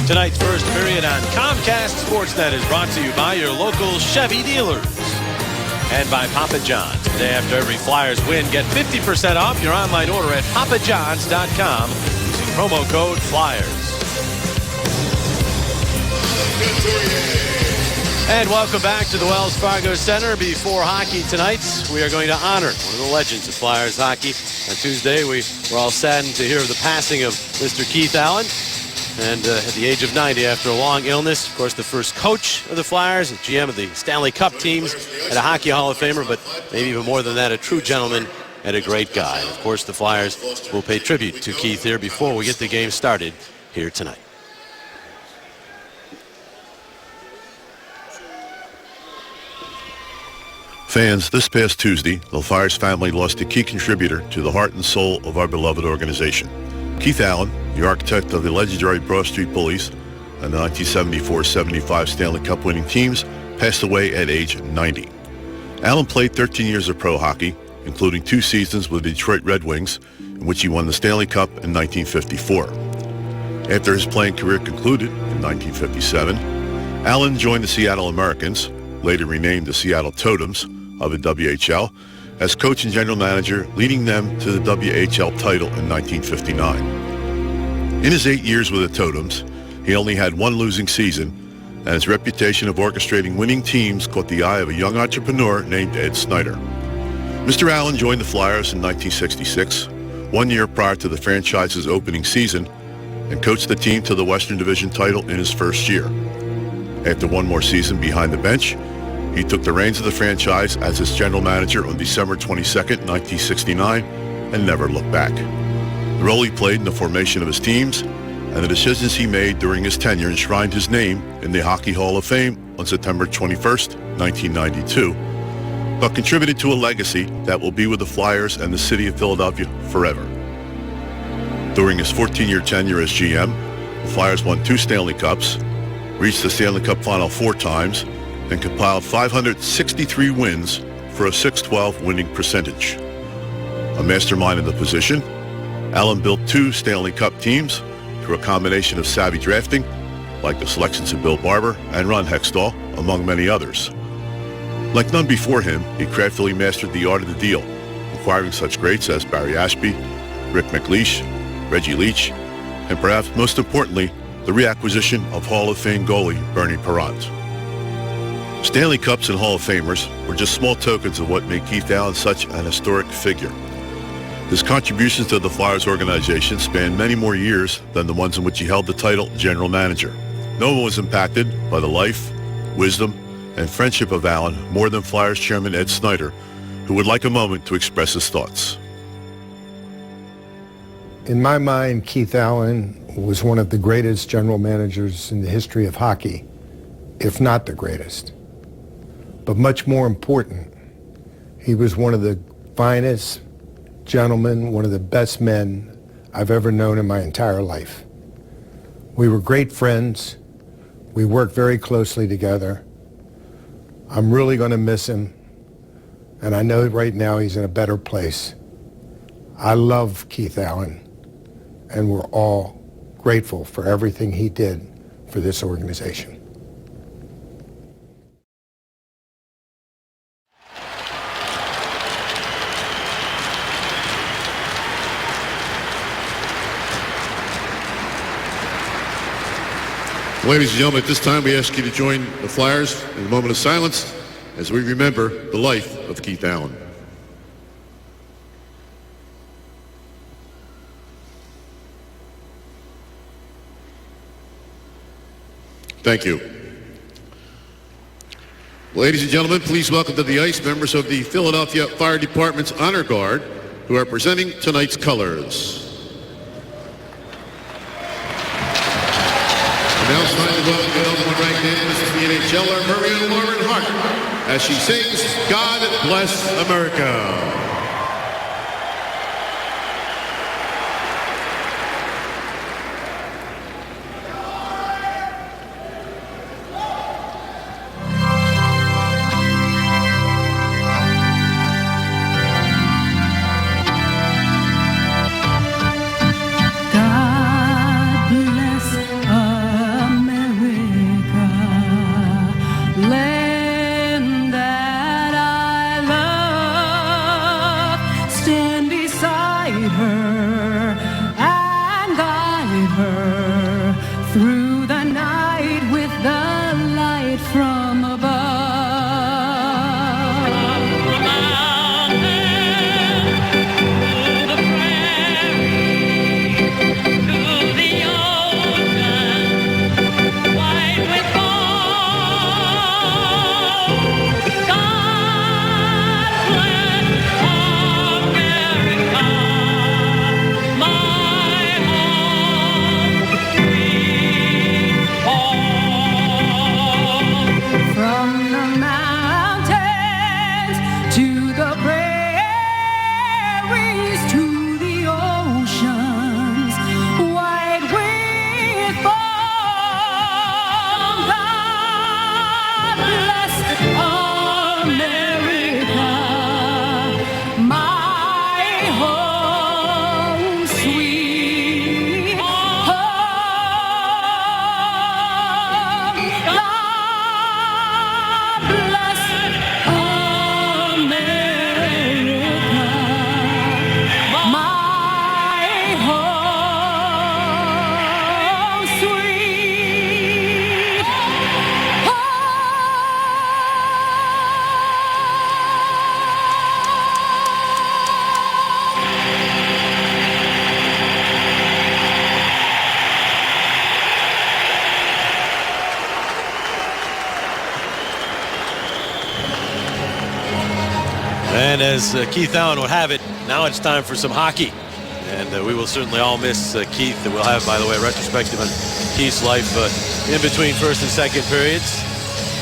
Tonight's first period on Comcast Sportsnet is brought to you by your local Chevy dealers and by Papa John's. Today, after every Flyers win, get 50% off your online order at papajohns.com using promo code FLYERS. And welcome back to the Wells Fargo Center. Before hockey tonight, we are going to honor one of the legends of Flyers hockey. On Tuesday, we were all saddened to hear of the passing of Mr. Keith Allen. And at the age of 90, after a long illness, of course, the first coach of the Flyers, and GM of the Stanley Cup teams, and a Hockey Hall of Famer, but maybe even more than that, a true gentleman and a great guy. And of course, the Flyers will pay tribute to Keith here before we get the game started here tonight. Fans, this past Tuesday, the Flyers family lost a key contributor to the heart and soul of our beloved organization. Keith Allen, the architect of the legendary Broad Street Bullies and the 1974-75 Stanley Cup winning teams, passed away at age 90. Allen played 13 years of pro hockey, including 2 seasons with the Detroit Red Wings, in which he won the Stanley Cup in 1954. After his playing career concluded in 1957, Allen joined the Seattle Americans, later renamed the Seattle Totems, of the WHL, as coach and general manager, leading them to the WHL title in 1959. In his 8 years with the Totems, he only had 1 losing season, and his reputation of orchestrating winning teams caught the eye of a young entrepreneur named Ed Snyder. Mr. Allen joined the Flyers in 1966, 1 year prior to the franchise's opening season, and coached the team to the Western Division title in his first year. After 1 more season behind the bench, he took the reins of the franchise as its general manager on December 22nd, 1969, and never looked back. The role he played in the formation of his teams and the decisions he made during his tenure enshrined his name in the Hockey Hall of Fame on September 21st, 1992, but contributed to a legacy that will be with the Flyers and the city of Philadelphia forever. During his 14-year tenure as GM, the Flyers won 2 Stanley Cups, reached the Stanley Cup Final 4 times, and compiled 563 wins for a .612 winning percentage. A mastermind in the position, Allen built 2 Stanley Cup teams through a combination of savvy drafting, like the selections of Bill Barber and Ron Hextall, among many others. Like none before him, he craftily mastered the art of the deal, acquiring such greats as Barry Ashby, Rick McLeish, Reggie Leach, and perhaps most importantly, the reacquisition of Hall of Fame goalie Bernie Parent. Stanley Cups and Hall of Famers were just small tokens of what made Keith Allen such an historic figure. His contributions to the Flyers organization spanned many more years than the ones in which he held the title general manager. No one was impacted by the life, wisdom, and friendship of Allen more than Flyers chairman Ed Snyder, who would like a moment to express his thoughts. In my mind, Keith Allen was one of the greatest general managers in the history of hockey, if not the greatest. But much more important, he was one of the finest gentlemen, one of the best men I've ever known in my entire life. We were great friends. We worked very closely together. I'm really going to miss him, and I know right now he's in a better place. I love Keith Allen, and we're all grateful for everything he did for this organization. Ladies and gentlemen, at this time we ask you to join the Flyers in a moment of silence as we remember the life of Keith Allen. Thank you. Ladies and gentlemen, please welcome to the ice members of the Philadelphia Fire Department's Honor Guard who are presenting tonight's colors. Now it's time to welcome the number 1 ranked analyst in the NHLer, Maria Lauren Hart, as she sings God Bless America. God bless her through the night with the light from above. And as Keith Allen would have it, now it's time for some hockey. And we will certainly all miss Keith. And we'll have, by the way, a retrospective on Keith's life in between first and second periods.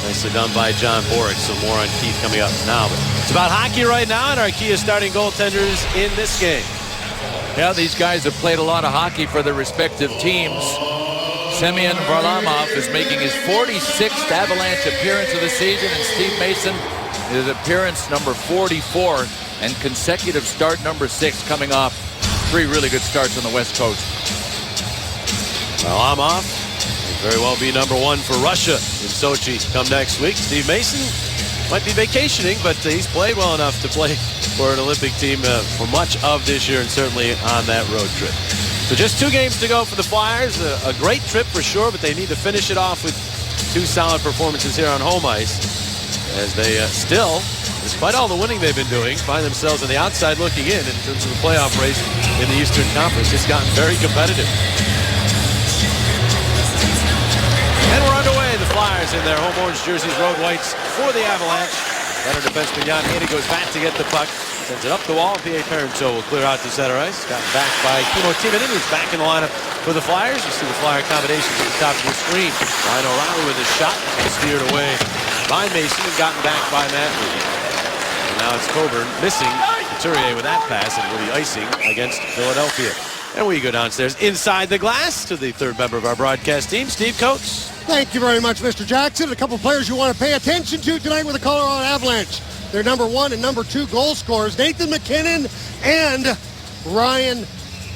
Nicely done by John Boric. So more on Keith coming up now. But it's about hockey right now, and our Kia starting goaltenders in this game. Yeah, these guys have played a lot of hockey for their respective teams. Semyon Varlamov is making his 46th Avalanche appearance of the season, and Steve Mason his appearance number 44 and consecutive start number 6, coming off 3 really good starts on the West Coast. Varlamov may very well be number 1 for Russia in Sochi come next week. Steve Mason might be vacationing, but he's played well enough to play for an Olympic team for much of this year, and certainly on that road trip. So just 2 games to go for the Flyers. A great trip for sure, but they need to finish it off with 2 solid performances here on home ice, as they still, despite all the winning they've been doing, find themselves on the outside looking in terms of the playoff race in the Eastern Conference. It's gotten very competitive. And we're underway. The Flyers in their home orange jerseys, road whites for the Avalanche. Veteran defenseman Jan Hede goes back to get the puck. Sends it up the wall. P.A. Parenteau will clear out to center ice. Gotten back by Kimmo Timonen, who's back in the lineup for the Flyers. You see the Flyer combinations at the top of the screen. Ryan O'Reilly with a shot, steered away by Mason and gotten back by Matt Lee. And now it's Coburn missing Couturier with that pass and with the icing against Philadelphia. And we go downstairs inside the glass to the third member of our broadcast team, Steve Coates. Thank you very much, Mr. Jackson. A couple players you want to pay attention to tonight with the Colorado Avalanche. Their number 1 and number 2 goal scorers, Nathan MacKinnon and Ryan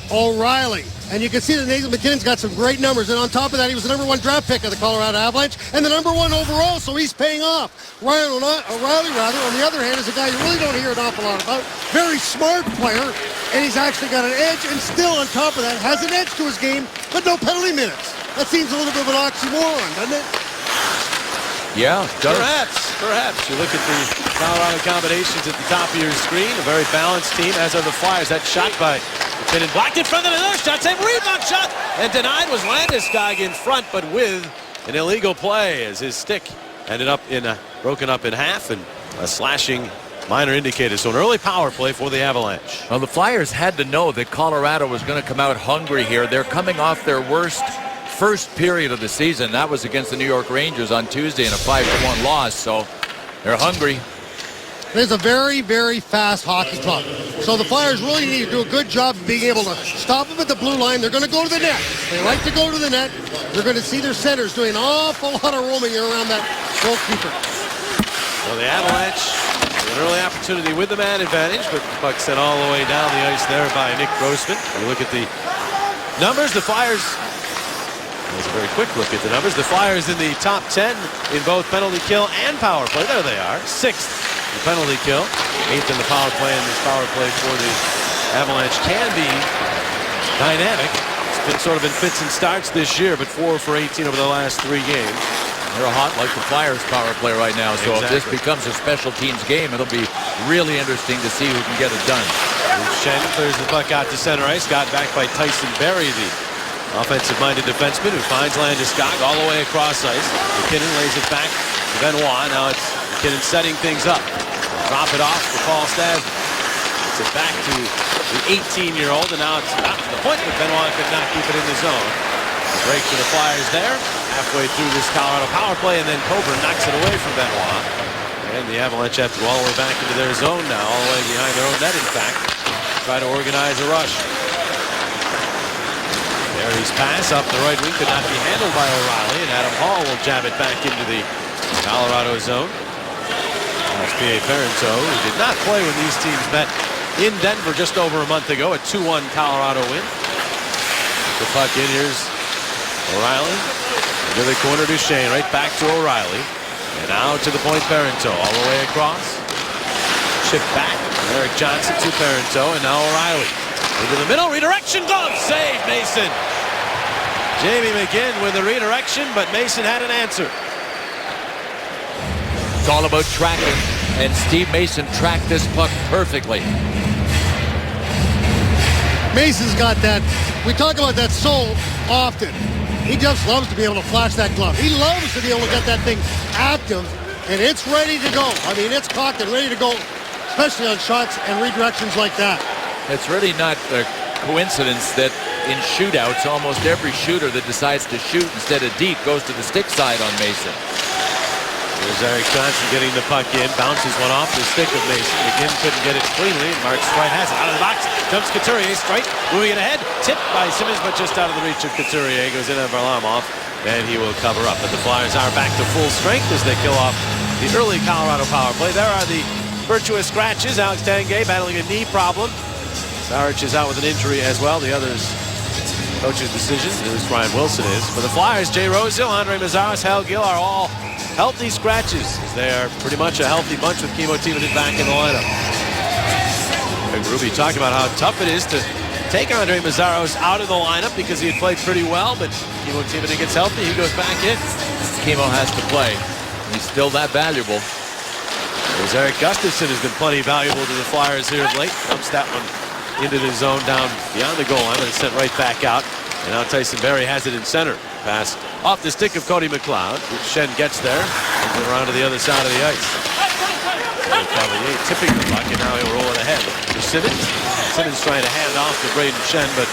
O'Reilly. And you can see that Nathan MacKinnon's got some great numbers. And on top of that, he was the number 1 draft pick of the Colorado Avalanche and the number 1 overall, so he's paying off. Ryan O'Reilly, on the other hand, is a guy you really don't hear an awful lot about. Very smart player, and he's actually got an edge, and still on top of that, has an edge to his game, but no penalty minutes. That seems a little bit of an oxymoron, doesn't it? Yeah, Perhaps. You look at the Colorado combinations at the top of your screen. A very balanced team, as are the Flyers. That shot by MacKinnon blocked in front of another shot. Save, rebound shot, and denied was Landeskog in front, but with an illegal play as his stick ended up broken up in half and a slashing minor indicator. So an early power play for the Avalanche. Well, the Flyers had to know that Colorado was going to come out hungry here. They're coming off their worst first period of the season. That was against the New York Rangers on Tuesday in a 5-1 loss. So they're hungry. It's a very, very fast hockey club. So the Flyers really need to do a good job of being able to stop them at the blue line. They're going to go to the net. They like to go to the net. They're going to see their centers doing an awful lot of roaming around that goalkeeper. Well, the Avalanche with an early opportunity with the man advantage, but the puck sent all the way down the ice there by Nick Grossman. You look at the numbers. The Flyers, that's a very quick look at the numbers. The Flyers in the top 10 in both penalty kill and power play. There they are. 6th in penalty kill, 8th in the power play, and this power play for the Avalanche can be dynamic, been sort of in fits and starts this year, but 4 for 18 over the last 3 games. They're hot like the Flyers power play right now. So if this Exactly. becomes a special teams game, it'll be really interesting to see who can get it done. Shen clears the puck out to center ice. Got back by Tyson Berry, the offensive-minded defenseman who finds Landeskog all the way across ice. McKinnon lays it back to Benoit. Now it's McKinnon setting things up. Drop it off for Paul Stasny. It's it back to the 18-year-old, and now it's not to the point, but Benoit could not keep it in the zone. A break for the Flyers there. Halfway through this Colorado power play, and then Coburn knocks it away from Benoit. And the Avalanche have to go all the way back into their zone now, all the way behind their own net, in fact. Try to organize a rush. Barry's pass up the right wing could not be handled by O'Reilly, and Adam Hall will jab it back into the Colorado zone. That's P.A. Parenteau, who did not play when these teams met in Denver just over a month ago. A 2-1 Colorado win. The puck in. Here's O'Reilly. Into the corner to Shane. Right back to O'Reilly. And now to the point Parenteau. All the way across. Chip back. Eric Johnson to Parenteau. And now O'Reilly. Into the middle. Redirection. Glove save. Mason. Jamie McGinn with the redirection, but Mason had an answer. It's all about tracking, and Steve Mason tracked this puck perfectly. Mason's got that. We talk about that so often. He just loves to be able to flash that glove. He loves to be able to get that thing active, and it's ready to go. I mean, it's cocked and ready to go, especially on shots and redirections like that. It's really not a coincidence that in shootouts, almost every shooter that decides to shoot instead of deep goes to the stick side on Mason. There's Eric Johnson getting the puck in. Bounces one off the stick of Mason. McGinn couldn't get it cleanly. Mark Streit has it out of the box. Dumps Couturier. Streit moving it ahead. Tipped by Simmons, but just out of the reach of Couturier. Goes in on Varlamov, and he will cover up. But the Flyers are back to full strength as they kill off the early Colorado power play. There are the virtuous scratches. Alex Tanguay battling a knee problem. Sarich is out with an injury as well. The others, coach's decision. Who's Ryan Wilson is. For the Flyers, Jay Rosehill, Andre Mazaris, Hal Gill are all healthy scratches, as they are pretty much a healthy bunch with Kimmo Timonen back in the lineup. Greg Ruby talking about how tough it is to take Andre Mazaros out of the lineup because he had played pretty well, but Kimmo Timonen gets healthy, he goes back in. Kimmo has to play. He's still that valuable. There's Eric Gustafsson, has been plenty valuable to the Flyers here of late. Dumps that one into the zone down beyond the goal line, but it's sent right back out. And now Tyson Berry has it in center. Pass off the stick of Cody McLeod. Shen gets there and around to the other side of the ice. Cavalier tipping the puck, and now he'll roll it ahead to Simmons. Simmons trying to hand off to Braden Shen, but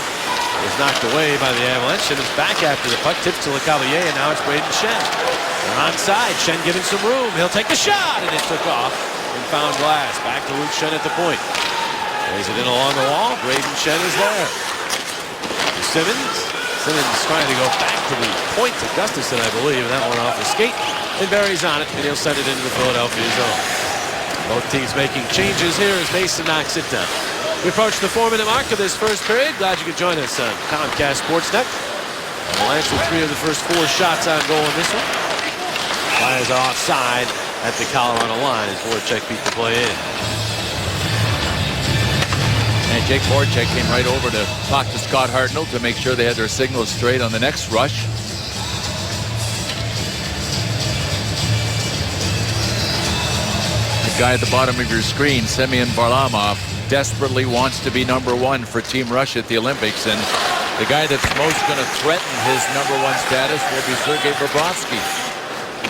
was knocked away by the Avalanche. Simmons back after the puck, tips to LeCavalier, and now it's Braden Shen. They're onside. Shen giving some room. He'll take the shot, and it took off and found glass. Back to Luke Shen at the point. Lays it in along the wall. Braden Shen is there. To Simmons. Simmons trying to go back to the point to Gustafsson, I believe, and that one off the skate. And Barry's on it, and he'll send it into the Philadelphia zone. Both teams making changes here as Mason knocks it down. We approach the 4-minute mark of this first period. Glad you could join us on Comcast Sportsnet. Avalanche with 3 of the first 4 shots on goal in this one. Flyers are offside at the Colorado line as Voracek beat the play in. And Jake Voracek came right over to talk to Scott Hartnell to make sure they had their signals straight on the next rush. The guy at the bottom of your screen, Semyon Varlamov, desperately wants to be #1 for Team Russia at the Olympics, and the guy that's most going to threaten his #1 status will be Sergei Bobrovsky.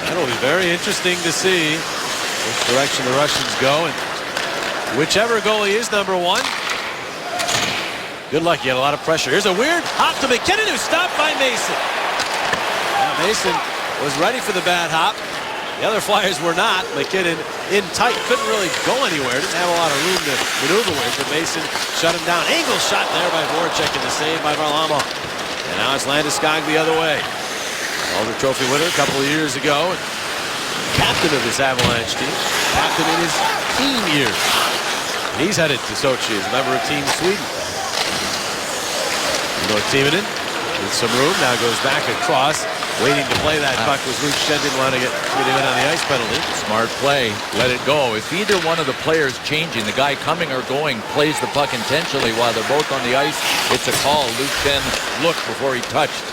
That'll be very interesting to see which direction the Russians go, and whichever goalie is #1. Good luck, you had a lot of pressure. Here's a weird hop to McKinnon, who's stopped by Mason. Now Mason was ready for the bad hop. The other Flyers were not. McKinnon in tight, couldn't really go anywhere. Didn't have a lot of room to maneuver with, but Mason shut him down. Angle shot there by Voracek and the save by Varlamov. And now it's Landeskog the other way. Calder Trophy winner a couple of years ago. Captain of this Avalanche team. Captain in his teen years. He's headed to Sochi as a member of Team Sweden. Timonen With some room, now goes back across. Waiting to play that puck was Luke Schenn. Didn't want to get him in on the ice penalty. Smart play. Let it go. If either one of the players changing, the guy coming or going, plays the puck intentionally while they're both on the ice, it's a call. Luke Schenn looked before he touched.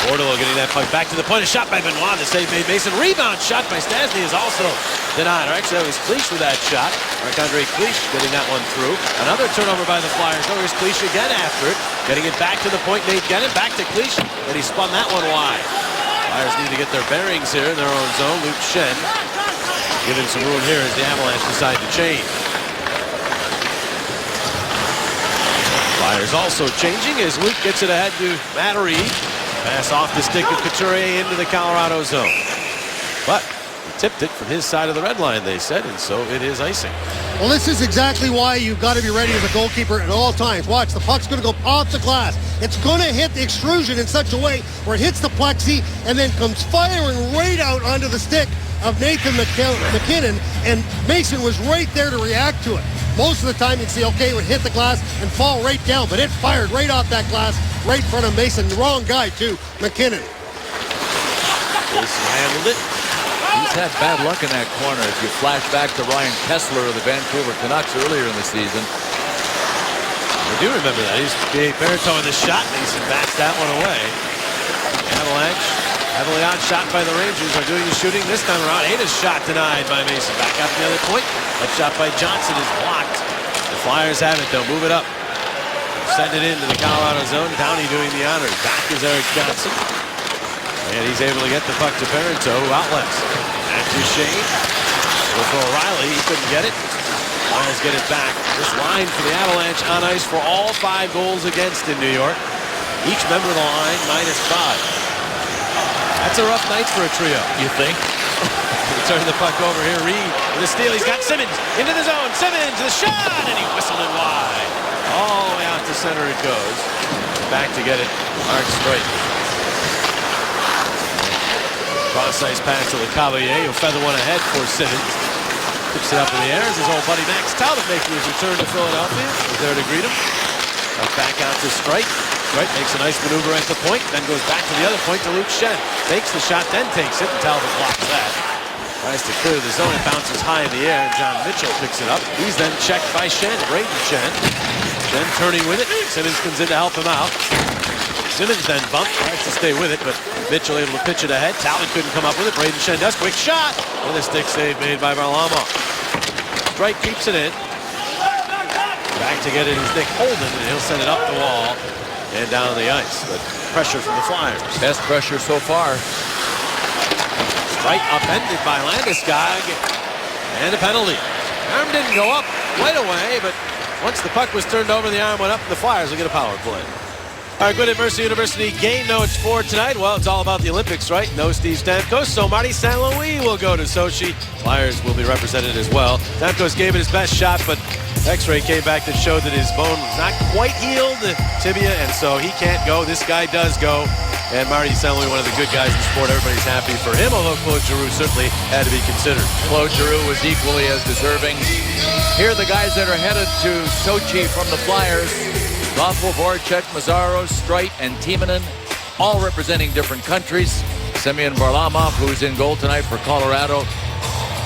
Bordeleau getting that puck back to the point. A shot by Benoit. The save made Mason. Rebound shot by Stastny is also denied. Or actually, that was Clich with that shot. Marc-Andre Clich getting that one through. Another turnover by the Flyers. Oh, here's Clich again after it. Getting it back to the point. Nate Gennin back to Clich. And he spun that one wide. Flyers need to get their bearings here in their own zone. Luke Schenn giving some room here as the Avalanche decide to change. Flyers also changing as Luke gets it ahead to Matt Reed. Pass off the stick of Couturier into the Colorado zone. But he tipped it from his side of the red line, they said, and so it is icing. Well, this is exactly why you've got to be ready as a goalkeeper at all times. Watch, the puck's going to go off the glass. It's going to hit the extrusion in such a way where it hits the plexi and then comes firing right out onto the stick of Nathan MacKinnon, and Mason was right there to react to it. Most of the time you'd see, okay, it would hit the glass and fall right down, but it fired right off that glass, right in front of Mason. The wrong guy, too, MacKinnon. Mason handled it. He's had bad luck in that corner. If you flash back to Ryan Kessler of the Vancouver Canucks earlier in the season. I do remember that. He's Berto in the shot. Mason bats that one away. Avalanche heavily outshot by the Rangers are doing the shooting this time around. Ada's shot denied by Mason. Back out to the other point. That shot by Johnson is blocked. The Flyers have it. They'll move it up. Send it into the Colorado zone. Downey doing the honors. Back is Eric Johnson. And he's able to get the puck to Parenteau, who outlets. Back to Shane. For O'Reilly. He couldn't get it. Flyers get it back. This line for the Avalanche on ice for all 5 goals against in New York. Each member of the line -5. That's a rough night for a trio. You think? Turn the puck over here. Reed with a steal. He's got Simmons into the zone. Simmons, the shot, and he whistled it wide. All the way out to center it goes. Back to get it. Mark Streit. Cross-ice pass to LeCavalier. He'll feather one ahead for Simmons. Tips it up in the air as his old buddy Max Talbot making his return to Philadelphia. He's there to greet him. Back out to Streit. Streit makes a nice maneuver at the point, then goes back to the other point to Luke Schenn. Takes the shot, then takes it, and Talbot blocks that. Tries to clear the zone. It bounces high in the air, and John Mitchell picks it up. He's then checked by Schenn, Braden Schenn. Schenn turning with it. Simmons comes in to help him out. Simmons then bumped, tries to stay with it, but Mitchell able to pitch it ahead. Talbot couldn't come up with it. Braden Schenn does. Quick shot! And a stick save made by Varlamov. Streit keeps it in. Back to get it is Nick Holden, and he'll send it up the wall and down the ice. But pressure from the Flyers. Best pressure so far. Streit upended by Landeskog, and a penalty. Arm didn't go up right away, but once the puck was turned over, the arm went up, and the Flyers will get a power play. All right, Gwinnett Mercer University game notes for tonight. Well, it's all about the Olympics, right? No Steve Stamkos, so Marty St. Louis will go to Sochi. Flyers will be represented as well. Stamkos gave it his best shot, but X-ray came back that showed that his bone was not quite healed, the tibia, and so he can't go. This guy does go. And Marty St. Louis, one of the good guys in sport. Everybody's happy for him, although Claude Giroux certainly had to be considered. Claude Giroux was equally as deserving. Here are the guys that are headed to Sochi from the Flyers. Goffel, Voracek, Mazzaros, Streit, and Timonen, all representing different countries. Semyon Varlamov, who's in goal tonight for Colorado,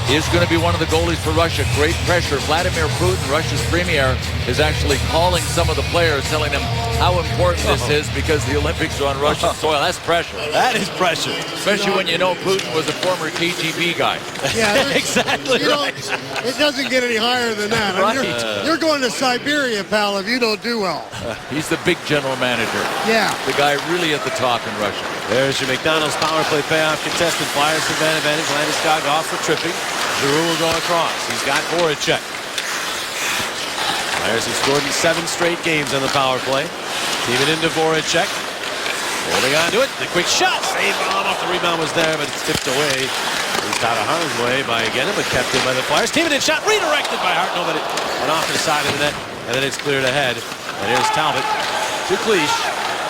is going to be one of the goalies for Russia. Great pressure. Vladimir Putin, Russia's premier, is actually calling some of the players, telling them how important this is because the Olympics are on Russian soil. That's pressure. That is pressure. Especially when you know Putin was a former KGB guy. Yeah, exactly right. It doesn't get any higher than that. I mean, you're going to Siberia, pal, if you don't do well. He's the big general manager. Yeah. The guy really at the top in Russia. There's your McDonald's power play payoff contestant. Flyers from man advantage. Landeskog off for tripping. Giroux will go across. He's got Voracek. Flyers have scored in 7 straight games on the power play. Team it into Voracek. Holding on to it. The quick shot. Saved off. The rebound was there, but it's tipped away. He's out of harm's way by Gannon, but kept in by the Flyers. Team it in shot. Redirected by Hartnell, but it went off to the side of the net, and then it's cleared ahead. And here's Talbot to Clich.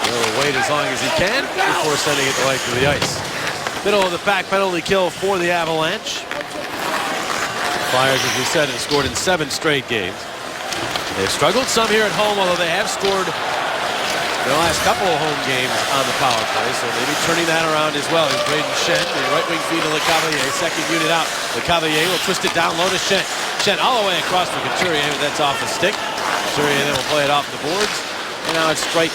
He'll wait as long as he can before sending it right to the ice. Middle of the pack penalty kill for the Avalanche. Flyers, as we said, have scored in 7 straight games. They've struggled some here at home, although they have scored the last couple of home games on the power play, so maybe turning that around as well. Here's Braden Shen, the right wing feed to LeCavalier. Second unit out. LeCavalier will twist it down low to Shen. Shen all the way across for Couturier, but that's off the stick. Couturier then will play it off the boards. And now it's Streit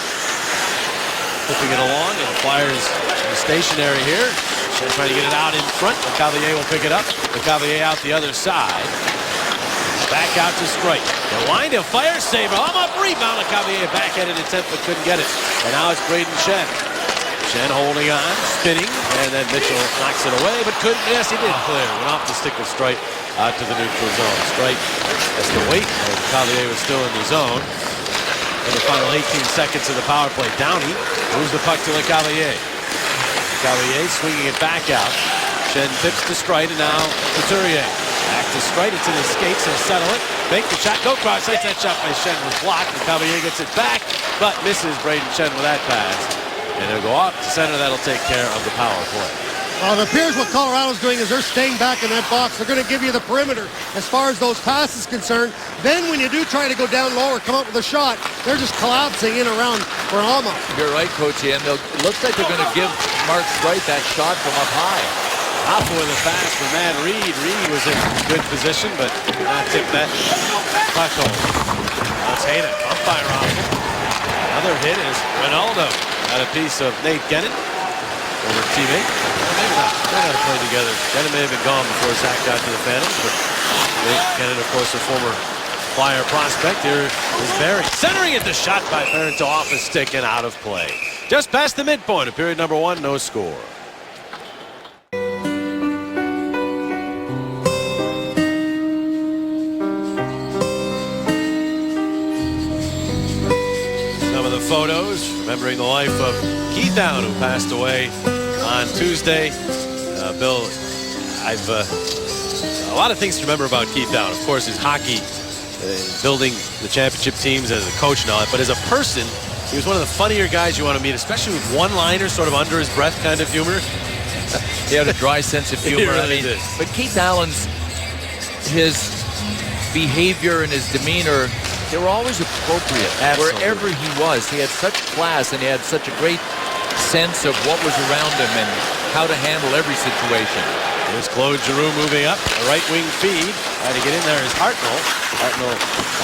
flipping it along, and the Flyers are stationary here. Shen trying to get it out in front. LeCavalier will pick it up. LeCavalier out the other side. Back out to Streit. The line to fire saver. Almost rebound. LeCavalier back-handed attempt but couldn't get it. And now it's Braden Shen. Shen holding on, spinning, and then Mitchell knocks it away, but couldn't. Yes, he did clear. Went off the stick of Streit out to the neutral zone. Streit has to wait. LeCavalier was still in the zone. In the final 18 seconds of the power play, Downey moves the puck to LeCavalier. LeCavalier swinging it back out. Shen tips to Streit, and now Couturier. Back to Streit, it's in his skates, he'll settle it. Make the shot, go cross ice. That shot by Shen was blocked. LeCavalier gets it back, but misses Braden Shen with that pass. And it'll go off to center, that'll take care of the power play. Well, it appears what Colorado's doing is they're staying back in that box. They're going to give you the perimeter as far as those passes concerned. Then when you do try to go down low or come up with a shot, they're just collapsing in around Varlamov. You're right, Coach Ian. It looks like they're going to give Mark Streit that shot from up high. Hoffa with a pass for Matt Reed. Reed was in good position, but did not tip that puck home. Let's hate it. Up by Hoffa. Another hit is Ronaldo. Got a piece of Nate Gennon. Over teammate. Maybe not. They got to play together. Gennon may have been gone before Zach got to the Phantoms, but Nate Gennon, of course, a former Flyer prospect. Here is Barry. Centering it, the shot by Parenteau off his stick and out of play. Just past the midpoint of period number 1, no score. Photos remembering the life of Keith Allen, who passed away on Tuesday. Bill, I've a lot of things to remember about Keith Allen. Of course, his hockey, building the championship teams as a coach and all that. But as a person, he was one of the funnier guys you want to meet, especially with one-liners, sort of under his breath kind of humor. He had a dry sense of humor. He really did. But Keith Allen's, his behavior and his demeanor, they were always appropriate. Absolutely. Wherever he was. He had such class and he had such a great sense of what was around him and how to handle every situation. Here's Claude Giroux moving up. A right wing feed. Trying to get in there is Hartnell. Hartnell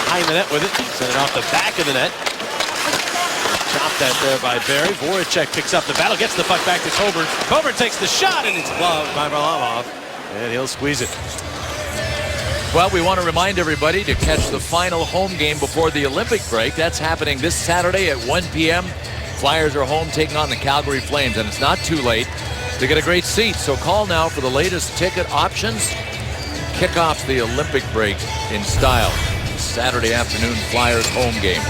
behind the net with it. Send it off the back of the net. Chopped that there by Barry. Voracek picks up the battle. Gets the puck back to Coburn. Coburn takes the shot and it's gloved by Varlamov. And he'll squeeze it. Well, we want to remind everybody to catch the final home game before the Olympic break. That's happening this Saturday at 1 p.m. Flyers are home taking on the Calgary Flames, and it's not too late to get a great seat. So call now for the latest ticket options. Kick off the Olympic break in style. Saturday afternoon Flyers home game.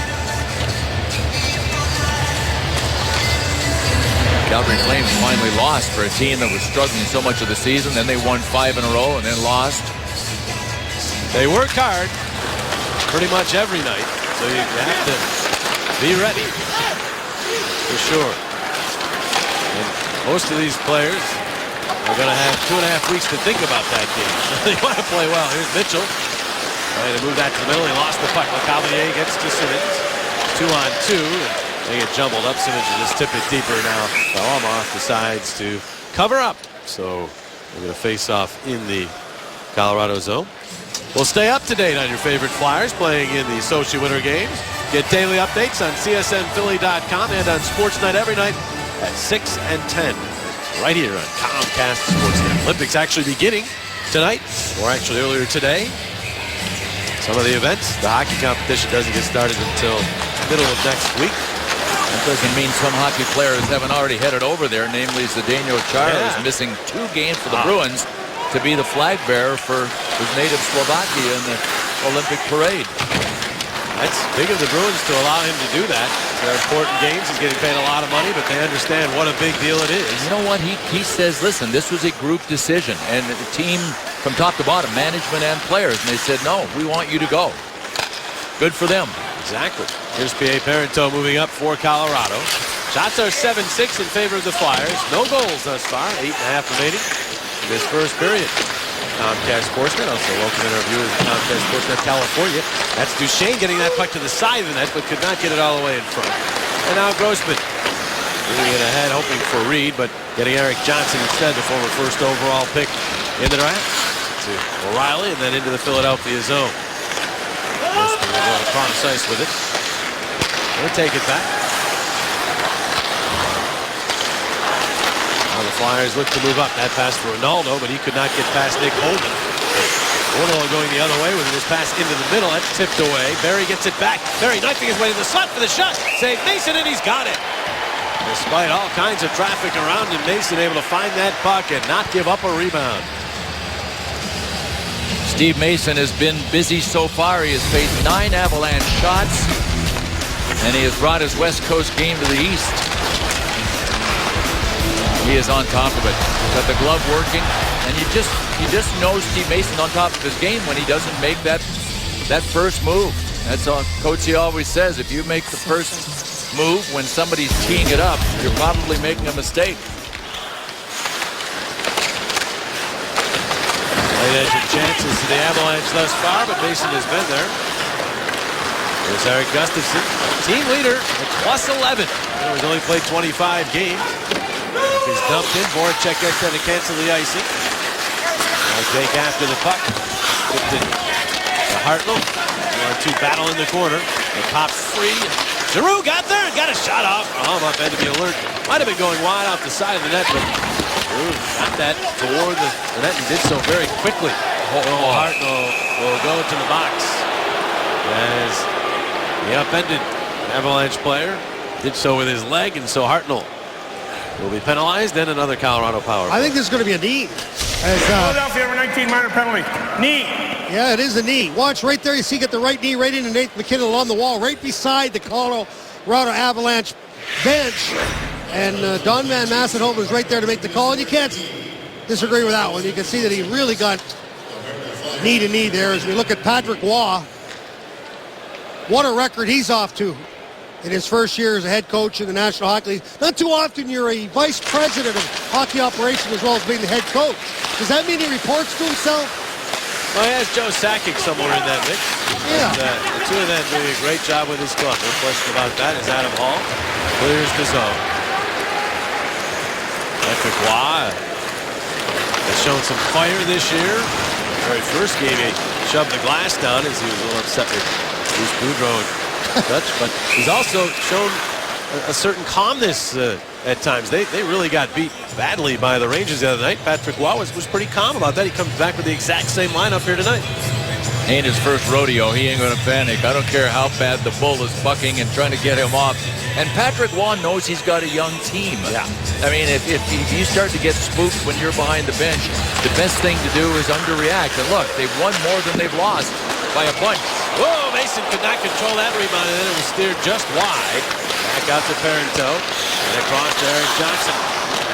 Calgary Flames finally lost for a team that was struggling so much of the season. Then they won 5 in a row and then lost. They work hard pretty much every night, so you have to be ready for sure. And most of these players are going to have 2.5 weeks to think about that game. They want to play well. Here's Mitchell trying to move that to the middle. He lost the puck. LeCavalier gets to Simmons. 2-on-2. They get jumbled up. Simmons will just tip it deeper now. Varlamov decides to cover up. So we're going to face off in the Colorado zone. We'll stay up to date on your favorite Flyers playing in the Sochi Winter Games. Get daily updates on CSNPhilly.com and on Sportsnet every night at 6 and 10. Right here on Comcast Sportsnet. Olympics actually beginning tonight, or actually earlier today. Some of the events, the hockey competition doesn't get started until middle of next week. That doesn't mean some hockey players haven't already headed over there, namely Zdeno Chara is missing 2 games for the Bruins to be the flag bearer for his native Slovakia in the Olympic parade. That's big of the Bruins to allow him to do that. They're important games. He's getting paid a lot of money, but they understand what a big deal it is. You know what? He says, listen, this was a group decision, and the team from top to bottom, management and players, and they said, no, we want you to go. Good for them. Exactly. Here's P.A. Parenteau moving up for Colorado. Shots are 7-6 in favor of the Flyers. No goals thus far. 8.5 remaining in this first period. Comcast Sportsnet, also welcome in our viewers at Comcast Sportsnet California. That's Duchesne getting that puck to the side of the net, but could not get it all the way in front. And now Grossman moving it ahead, hoping for Reed, but getting Eric Johnson instead, the former first overall pick in the draft, to O'Reilly, and then into the Philadelphia zone. Grossman will go across ice with it. They'll take it back. Now the Flyers look to move up. That pass for Ronaldo, but he could not get past Nick Holden. Ronaldo going the other way with this pass into the middle. That's tipped away. Barry gets it back. Barry knifing his way to the slot for the shot. Save Mason, and he's got it. Despite all kinds of traffic around him, Mason able to find that puck and not give up a rebound. Steve Mason has been busy so far. He has faced 9 Avalanche shots, and he has brought his West Coast game to the East. He is on top of it. Got the glove working, and you just know Steve Mason's on top of his game when he doesn't make that first move. That's all Coachy always says. If you make the first move when somebody's teeing it up, you're probably making a mistake. Late edge of chances to the Avalanche thus far, but Mason has been there. There's Eric Gustafson, team leader at +11. He's only played 25 games. He's dumped in. Voracek gets there to cancel the icing. Now Jake after the puck. Tipped it to Hartnell. 1-2 battle in the corner. It pops free. Giroux got there and got a shot off. Up had to be alert. Might have been going wide off the side of the net, but Giroux got that toward the net and did so very quickly. Hartnell will go to the box as the upended Avalanche player did so with his leg, and so Hartnell will be penalized, then another Colorado power play. I think this is going to be a knee. Philadelphia over 19 minor penalty. Knee. Yeah, it is a knee. Watch right there. You see, get the right knee right into Nathan MacKinnon along the wall, right beside the Colorado Avalanche bench. And Don Van Massenhoven is right there to make the call, and you can't disagree with that one. You can see that he really got knee to knee there. As we look at Patrick Waugh, what a record he's off to in his first year as a head coach in the National Hockey League. Not too often you're a vice president of hockey operation as well as being the head coach. Does that mean he reports to himself? Well, he has Joe Sakic somewhere in that mix. Yeah. And, the two of them doing a great job with his club. No question about that. As Adam Hall clears the zone. Patrick Waugh has shown some fire this year. The very first game, he shoved the glass down as he was a little upset with Bruce Boudreau and Dutch, but he's also shown a certain calmness at times. They really got beat badly by the Rangers the other night. Patrick Waugh was pretty calm about that. He comes back with the exact same lineup here tonight. Ain't his first rodeo. He ain't going to panic. I don't care how bad the bull is bucking and trying to get him off. And Patrick Waugh knows he's got a young team. Yeah. I mean, if you start to get spooked when you're behind the bench, the best thing to do is underreact. And look, they've won more than they've lost by a bunch. Whoa, Mason could not control that rebound, and then it was steered just wide. Back out to Parenteau, and across to Eric Johnson.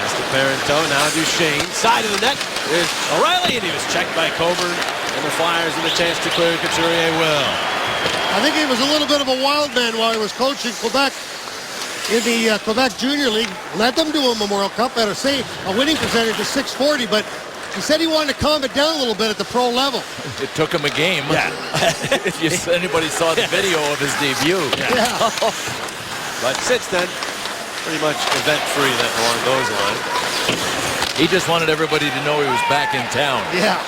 Pass to Parenteau, now Duchesne. Side of the net is O'Reilly, and he was checked by Coburn. And the Flyers with a chance to clear Couturier will. I think he was a little bit of a wild man while he was coaching Quebec in the Quebec Junior League. Let them do a Memorial Cup at a winning percentage of .640, but he said he wanted to calm it down a little bit at the pro level. It took him a game. Yeah. If anybody saw the video of his debut. Yeah. But since then, pretty much event-free along those lines. He just wanted everybody to know he was back in town. Yeah.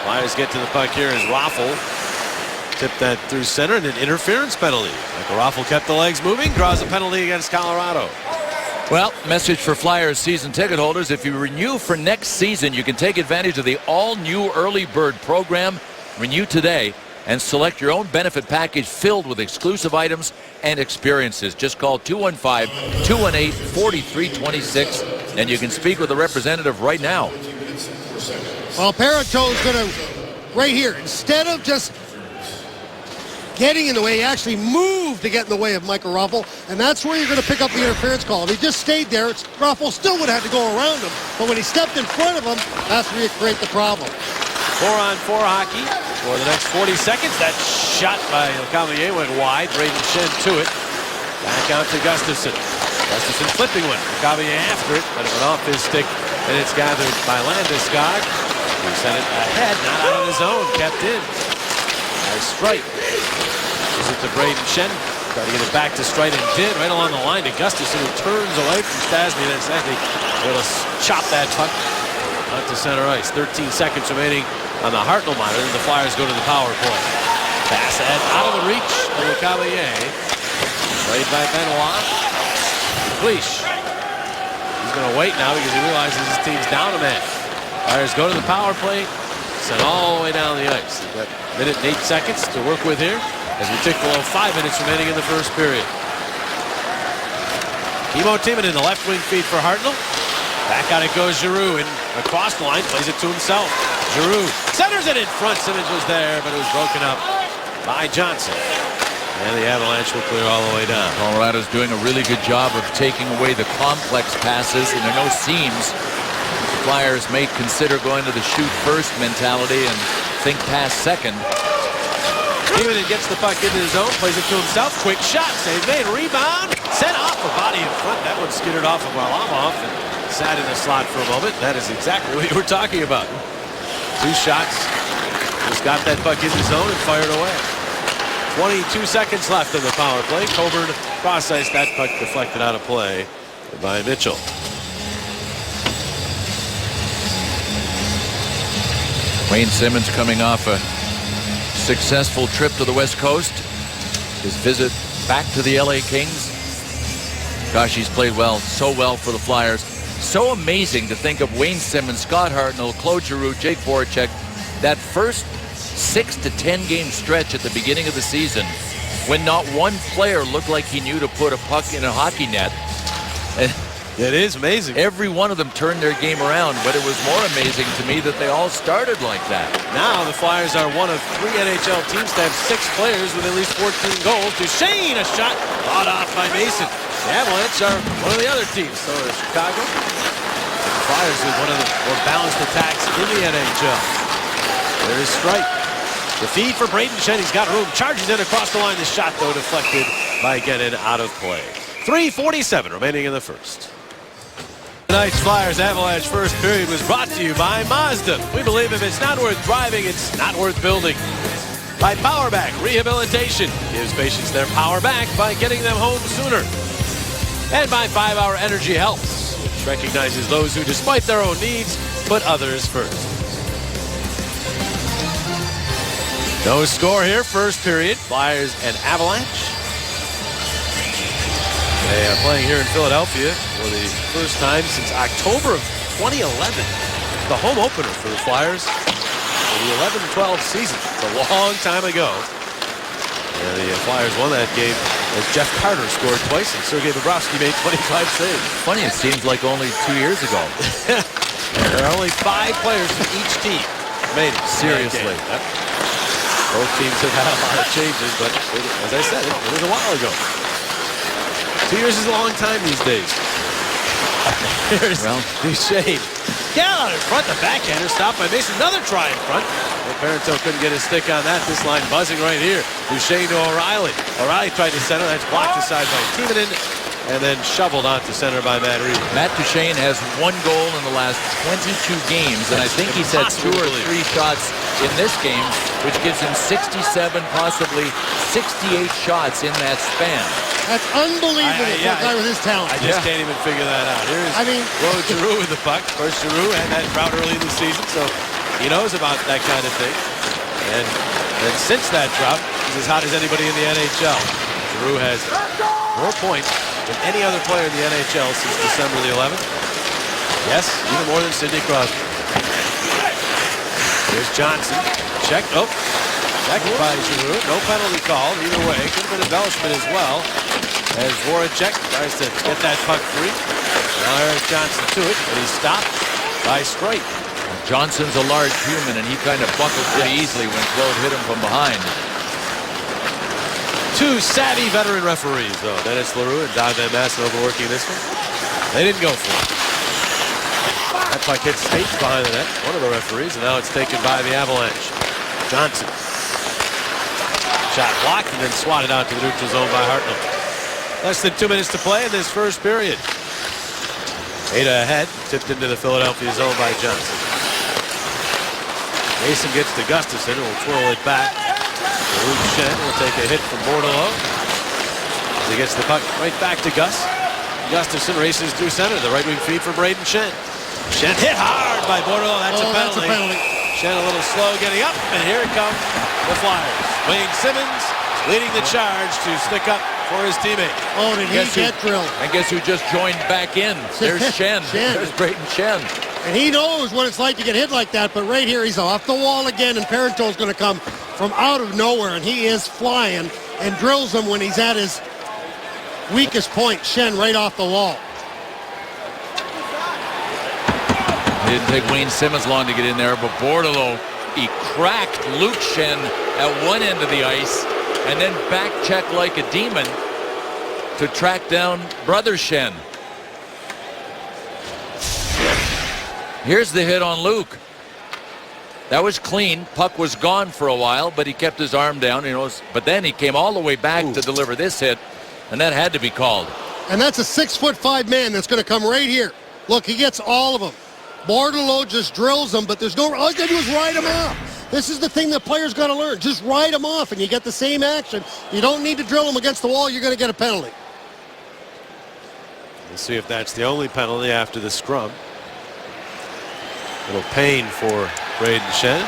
Flyers get to the puck here as Raffl tipped that through center, and an interference penalty. Michael Raffl kept the legs moving, draws a penalty against Colorado. Well, message for Flyers season ticket holders. If you renew for next season, you can take advantage of the all-new Early Bird program. Renew today and select your own benefit package filled with exclusive items and experiences. Just call 215-218-4326, and you can speak with a representative right now. Well, Parenteau is going to, right here, instead of just getting in the way, he actually moved to get in the way of Michael Raffl, and that's where you're going to pick up the interference call. If he just stayed there, Raffl still would have had to go around him, but when he stepped in front of him, that's where you create the problem. 4-on-4 hockey for the next 40 seconds. That shot by Lecavalier went wide. Braden Shen to it. Back out to Gustafson. Gustafson flipping one. Lecavalier after it, but it went off his stick, and it's gathered by Landeskog. He sent it ahead, not out of his own, kept in. Nice strike. Gives it to Braden Shen. Try to get it back to Strite and did right along the line to Gustafson, who turns away from Stasny and then Stasny able to chop that puck out to center ice. 13 seconds remaining on the Hartnell monitor. The Flyers go to the power play. Pass ahead out of the reach of the Cavalier. Played by Benoit. Cleach. He's going to wait now because he realizes his team's down a man. Flyers go to the power play. Sent all the way down the ice. They've got a minute and 8 seconds to work with here as we tick below 5 minutes remaining in the first period. Timo Timonen in the left wing feed for Hartnell. Back out it goes Giroux, and across the line plays it to himself. Giroux centers it in front. Simmons was there, but it was broken up by Johnson. And the Avalanche will clear all the way down. Colorado's doing a really good job of taking away the complex passes, and there are no seams. Flyers may consider going to the shoot first mentality and think pass second. Timonen gets the puck into his zone, plays it to himself. Quick shot, save made, rebound, sent off a body in front. That one skittered off of Varlamov and sat in the slot for a moment. That is exactly what you were talking about. 2 shots, just got that puck in the zone and fired away. 22 seconds left in the power play. Coburn cross ice, that puck deflected out of play by Mitchell. Wayne Simmons coming off a successful trip to the West Coast. His visit back to the LA Kings. Gosh, he's played well, so well for the Flyers. So amazing to think of Wayne Simmons, Scott Hartnell, Claude Giroux, Jake Voracek, that first 6 to 10 game stretch at the beginning of the season when not one player looked like he knew to put a puck in a hockey net. And it is amazing. every one of them turned their game around, but it was more amazing to me that they all started like that. Now the Flyers are one of 3 NHL teams to have 6 players with at least 14 goals. Duchesne, a shot fought off by Mason. The Avalanche are one of the other teams. So is Chicago. The Flyers with one of the more balanced attacks in the NHL. There is Strite. The feed for Braden Shen. He's got room. Charges in across the line. The shot, though, deflected by Gennin out of play. 3:47 remaining in the first. Tonight's Flyers Avalanche first period was brought to you by Mazda. We believe if it's not worth driving, it's not worth building. By Powerback Rehabilitation. Gives patients their power back by getting them home sooner. And by 5 Hour Energy Helps, which recognizes those who, despite their own needs, put others first. No score here, first period. Flyers and Avalanche. They are playing here in Philadelphia for the first time since October of 2011. The home opener for the Flyers for the 11-12 season. It's a long time ago. And the Flyers won that game as Jeff Carter scored twice and Sergei Bobrovsky made 25 saves. Funny, it seems like only 2 years ago. There are only 5 players from each team made it. Seriously. Yep. Both teams have had a lot of changes, but as I said, it was a while ago. 2 years is a long time these days. Here's Duchesne. Get out in front. The backhander stopped by Mason. Another try in front. Well, Parenteau couldn't get his stick on that. This line buzzing right here. Duchesne to O'Reilly. O'Reilly tried to center. That's blocked aside by Timonen. And then shoveled onto center by Matt Reed. Matt Duchesne has 1 goal in the last 22 games, and I think he's had 2 or 3 shots in this game, which gives him 67, possibly 68 shots in that span. That's unbelievable for a guy with his talent. I just can't even figure that out. Here's Claude Giroux with the puck. Of course, Giroux had that drought early in the season, so he knows about that kind of thing. And since that drought, he's as hot as anybody in the NHL. Giroux has more points than any other player in the NHL since December the 11th. Yes, even more than Sidney Crosby. Here's Johnson. Check. Oh, checked by Giroux. No penalty called either way. Could have been embellishment as well. As Voracek tries to get that puck free. Now there's Johnson to it, but he's stopped by Strite. Johnson's a large human, and he kind of buckled pretty easily when Claude hit him from behind. 2 savvy veteran referees, though. Dennis Leroux and Don Van Massenova working this one. They didn't go for it. That puck hits State behind the net, one of the referees, and now it's taken by the Avalanche. Johnson. Shot blocked and then swatted out to the neutral zone by Hartnell. Less than 2 minutes to play in this first period. Ada ahead, tipped into the Philadelphia zone by Johnson. Mason gets to Gustafson, who will twirl it back. Luke Shen will take a hit from Bordelot. He gets the puck right back to Gus. Gustafson races through center. The right wing feed for Braden Shen. Shen hit hard by Bordelot. That's a penalty. That's a penalty. Shen a little slow getting up, and here it comes. The Flyers. Wayne Simmons leading the charge to stick up for his teammate. Oh, did he get drilled? And guess who just joined back in? There's Shen. There's Braden Shen. And he knows what it's like to get hit like that, but right here he's off the wall again, and Parenteau's going to come from out of nowhere, and he is flying and drills him when he's at his weakest point. Shen right off the wall. It didn't take Wayne Simmons long to get in there, but Bordelot, he cracked Luke Shen at one end of the ice and then back checked like a demon to track down brother Shen. Here's the hit on Luke. That was clean. Puck was gone for a while, but he kept his arm down. But then he came all the way back to deliver this hit, and that had to be called. And that's a 6'5" man that's going to come right here. Look, he gets all of them. Bordelot just drills them, but there's no. All you got to do is ride him off. This is the thing that players got to learn. Just ride him off, and you get the same action. You don't need to drill him against the wall. You're going to get a penalty. We'll see if that's the only penalty after the scrum. Little pain for Braden Shen.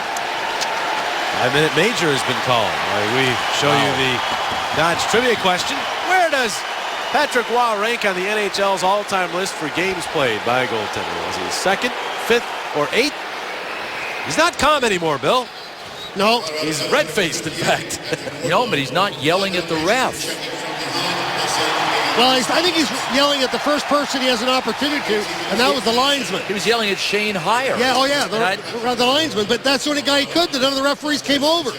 5-minute major has been called. We show you the Dodge trivia question. Where does Patrick Roy rank on the NHL's all-time list for games played by a goaltender? Was he second, fifth, or eighth? He's not calm anymore, Bill. No. He's red-faced, in fact. But he's not yelling at the ref. Well, I think he's yelling at the first person he has an opportunity to, and that was the linesman. He was yelling at Shane Heyer. Yeah, the linesman, but that's the only guy he could that none of the referees came over.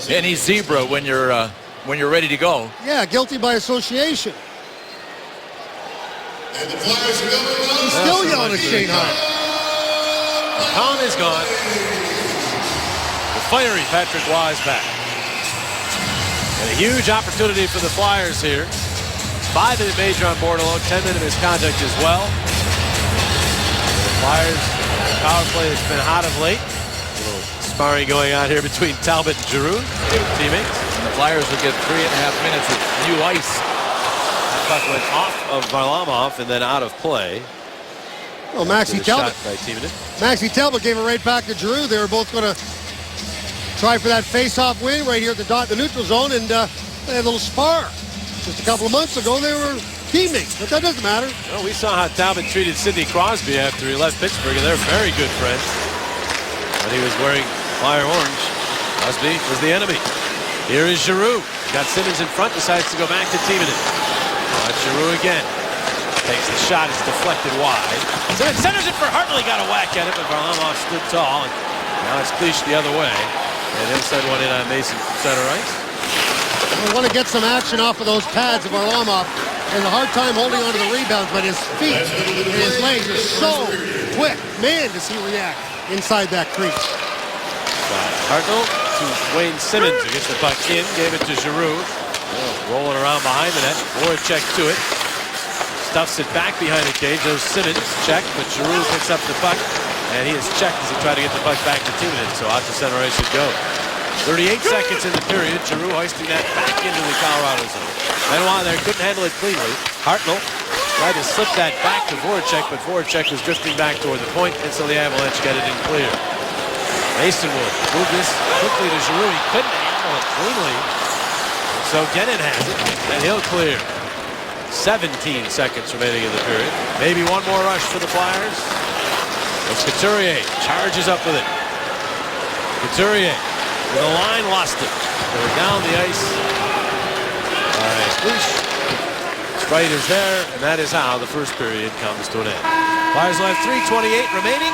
Any zebra when you're ready to go. Yeah, guilty by association. He's still yelling at Shane Heyer. Calm is gone. The fiery Patrick Roy is back. And a huge opportunity for the Flyers here. 5-minute major on Bordelot, 10-minute misconduct as well. The Flyers power play has been hot of late. A little sparring going on here between Talbot and Giroux, teammates. And the Flyers will get 3.5 minutes of new ice. That puck went off of Varlamov and then out of play. Well, Maxi Talbot. Maxi Talbot gave it right back to Giroux. They were both going to try for that face-off win right here at the neutral zone, and they had a little spar. Just a couple of months ago, they were teammates, but that doesn't matter. Well, we saw how Talbot treated Sidney Crosby after he left Pittsburgh, and they're very good friends. But he was wearing Flyer orange. Crosby was the enemy. Here is Giroux. Got Simmons in front, decides to go back to Timonen. Watch Giroux again. Takes the shot, it's deflected wide. Simmons centers it for Hartley, got a whack at it, but Varlamov stood tall, and now it's Cleach the other way. And he'll send one in on Mason from center ice. We want to get some action off of those pads of Varlamov. He has a hard time holding onto the rebounds, but his feet and his legs are so quick. Man, does he react inside that crease. Hartnell to Wayne Simmons, who gets the puck in, gave it to Giroux. Rolling around behind the net. Voracek to it. Stuffs it back behind the cage. There's Simmons, check, but Giroux picks up the puck. And he is checked as he tried to get the puck back to Timonen, so out to center ice it goes. 38 seconds in the period. Giroux hoisting that back into the Colorado zone. Benoit there couldn't handle it cleanly. Hartnell tried to slip that back to Voracek, but Voracek was drifting back toward the point, and so the Avalanche got it in clear. Mason will move this quickly to Giroux. He couldn't handle it cleanly. So Gennin has it, and he'll clear. 17 seconds remaining in the period. Maybe one more rush for the Flyers. It's Couturier, charges up with it. Couturier, with a line, lost it. They're down the ice. Cleach. Sprite is there, and that is how the first period comes to an end. Flyers will have 3:28 remaining.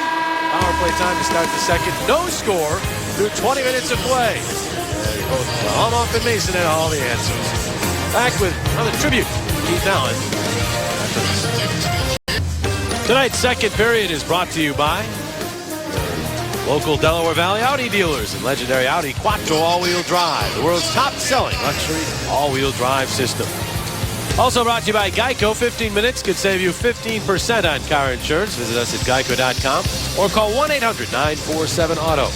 Power play time to start the second. No score through 20 minutes of play. And both Varlamov and Mason had all the answers. Back with another tribute to Keith Allen. Tonight's second period is brought to you by local Delaware Valley Audi dealers and legendary Audi Quattro all-wheel drive, the world's top-selling luxury all-wheel drive system. Also brought to you by Geico. 15 minutes could save you 15% on car insurance. Visit us at geico.com or call 1-800-947-AUTO.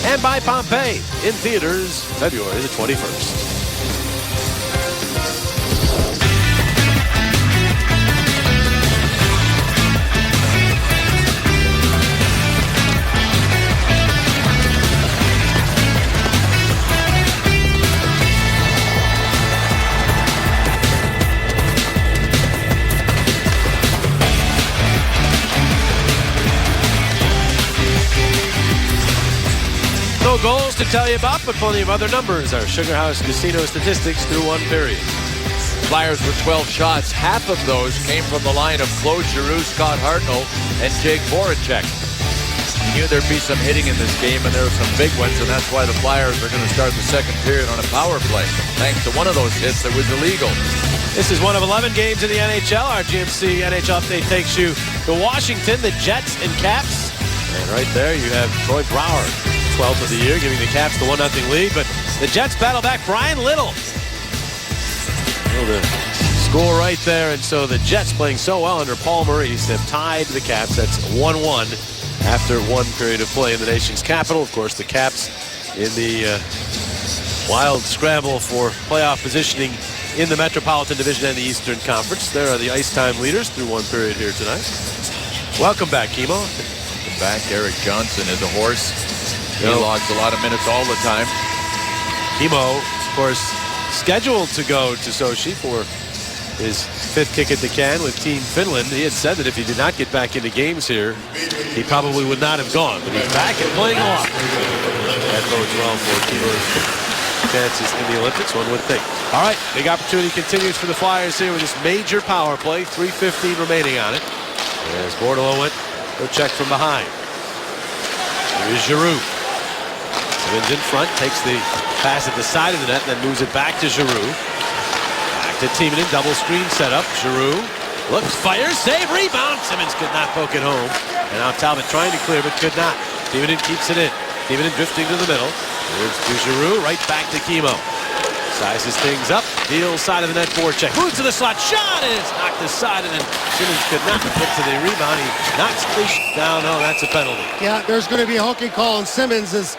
And by Pompeii, in theaters February the 21st. No goals to tell you about, but plenty of other numbers. Our Sugar House Casino statistics through one period. Flyers with 12 shots. Half of those came from the line of Claude Giroux, Scott Hartnell, and Jake Voracek. You knew there'd be some hitting in this game, and there were some big ones, and that's why the Flyers are going to start the second period on a power play, thanks to one of those hits that was illegal. This is one of 11 games in the NHL. Our GMC NHL update takes you to Washington, the Jets and Caps. And right there you have Troy Brouwer, 12th of the year, giving the Caps the 1-0 lead. But the Jets battle back. Brian Little. The score right there. And so the Jets, playing so well under Paul Maurice, have tied the Caps. That's 1-1 after one period of play in the nation's capital. Of course, the Caps in the wild scramble for playoff positioning in the Metropolitan Division and the Eastern Conference. There are the ice time leaders through one period here tonight. Welcome back, Kimo. Back, Eric Johnson is a horse. He logs a lot of minutes all the time. Kimo, of course, scheduled to go to Sochi for his 5th kick at the can with Team Finland. He had said that if he did not get back into games here, he probably would not have gone. But he's back and playing a lot. That bodes well for Kimo's chances in the Olympics, one would think. All right, big opportunity continues for the Flyers here with this major power play. 3:15 remaining on it. As Bordeleau went, he'll check from behind. Here's Giroux. Simmons in front, takes the pass at the side of the net, then moves it back to Giroux. Back to Timonen, double screen setup. Giroux looks, fires, save, rebound. Simmons could not poke it home. And now Talbot trying to clear, but could not. Timonen keeps it in. Timonen drifting to the middle. Here's to Giroux, right back to Kimo. Sizes things up, deals side of the net, forecheck. Moves to the slot, shot is knocked aside, and then Simmons could not get to the rebound. He knocks Clich down. No, that's a penalty. Yeah, there's going to be a hooking call on Simmons as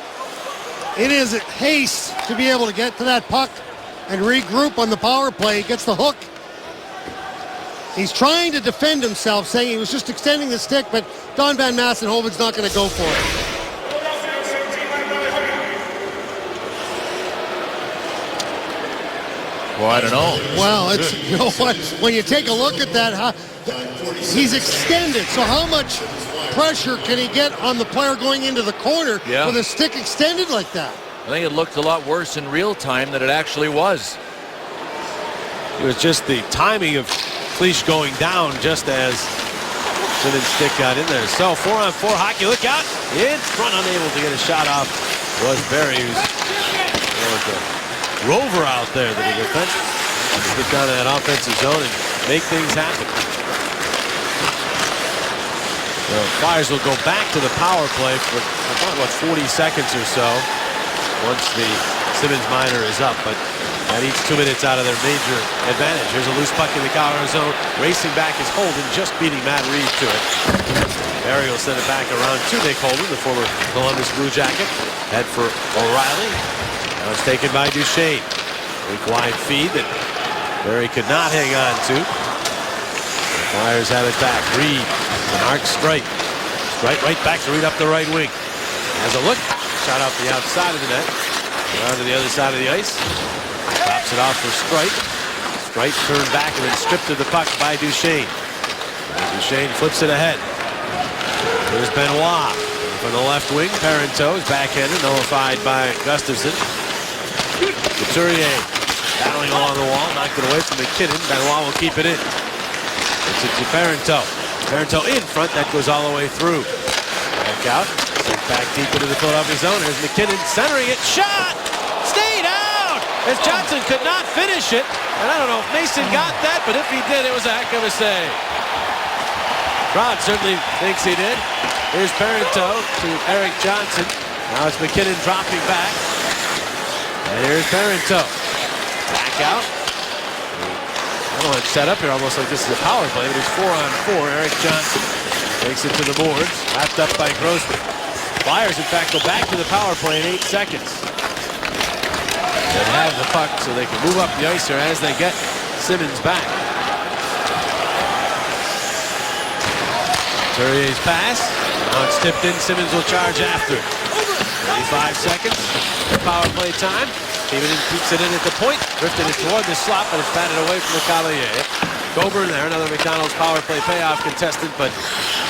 in his haste to be able to get to that puck and regroup on the power play. He gets the hook. He's trying to defend himself, saying he was just extending the stick, but Don Van Massenhoven's not going to go for it. Well, I don't know. Well, it's, you know what, when you take a look at that, he's extended. So how much pressure can he get on the player going into the corner with a stick extended like that? I think it looked a lot worse in real time than it actually was. It was just the timing of Clich going down just as Simmons' stick got in there. So 4-on-4 hockey, look out. In front, unable to get a shot off was Barry, who's rover out there, the defense. Get down to that offensive zone and make things happen. The Flyers will go back to the power play for about 40 seconds or so once the Simmons minor is up, but that eats 2 minutes out of their major advantage. Here's a loose puck in the Colorado zone. Racing back is Holden, just beating Matt Reed to it. Barry will send it back around to Nick Holden, the former Columbus Blue Jacket. Head for O'Reilly. Now it's taken by Duchesne. Weak wide feed that Barry could not hang on to. The Flyers have it back. Reed, an arc strike. Strike right back to Reed up the right wing. Has a look. Shot off the outside of the net. Around to the other side of the ice. Drops it off for Strike. Strike turned back and then stripped of the puck by Duchesne. And Duchesne flips it ahead. Here's Benoit. From the left wing, Parenteau is backhanded, nullified by Gustafsson. Couturier battling along the wall, knocked it away from McKinnon. Benoit will keep it in. It's to Parenteau. Parenteau in front, that goes all the way through. Back out, sent back deep into the Philadelphia zone. Here's McKinnon centering it, shot! Stayed out! As Johnson could not finish it. And I don't know if Mason got that, but if he did, it was a heck of a save. Crowd certainly thinks he did. Here's Parenteau to Eric Johnson. Now it's McKinnon dropping back. And here's Parenteau. Back out. I don't know, it's set up here almost like this is a power play, but it's 4-on-4. Eric Johnson takes it to the boards. Wrapped up by Grossman. Flyers, in fact, go back to the power play in 8 seconds. They have the puck so they can move up the ice here as they get Simmons back. Couturier's pass. Now it's tipped in. Simmons will charge after. 35 seconds. Power play time. Timonen keeps it in at the point. Drifted it toward the slot, but it's batted away from the Cavalier. Coburn there, another McDonald's power play payoff contestant, but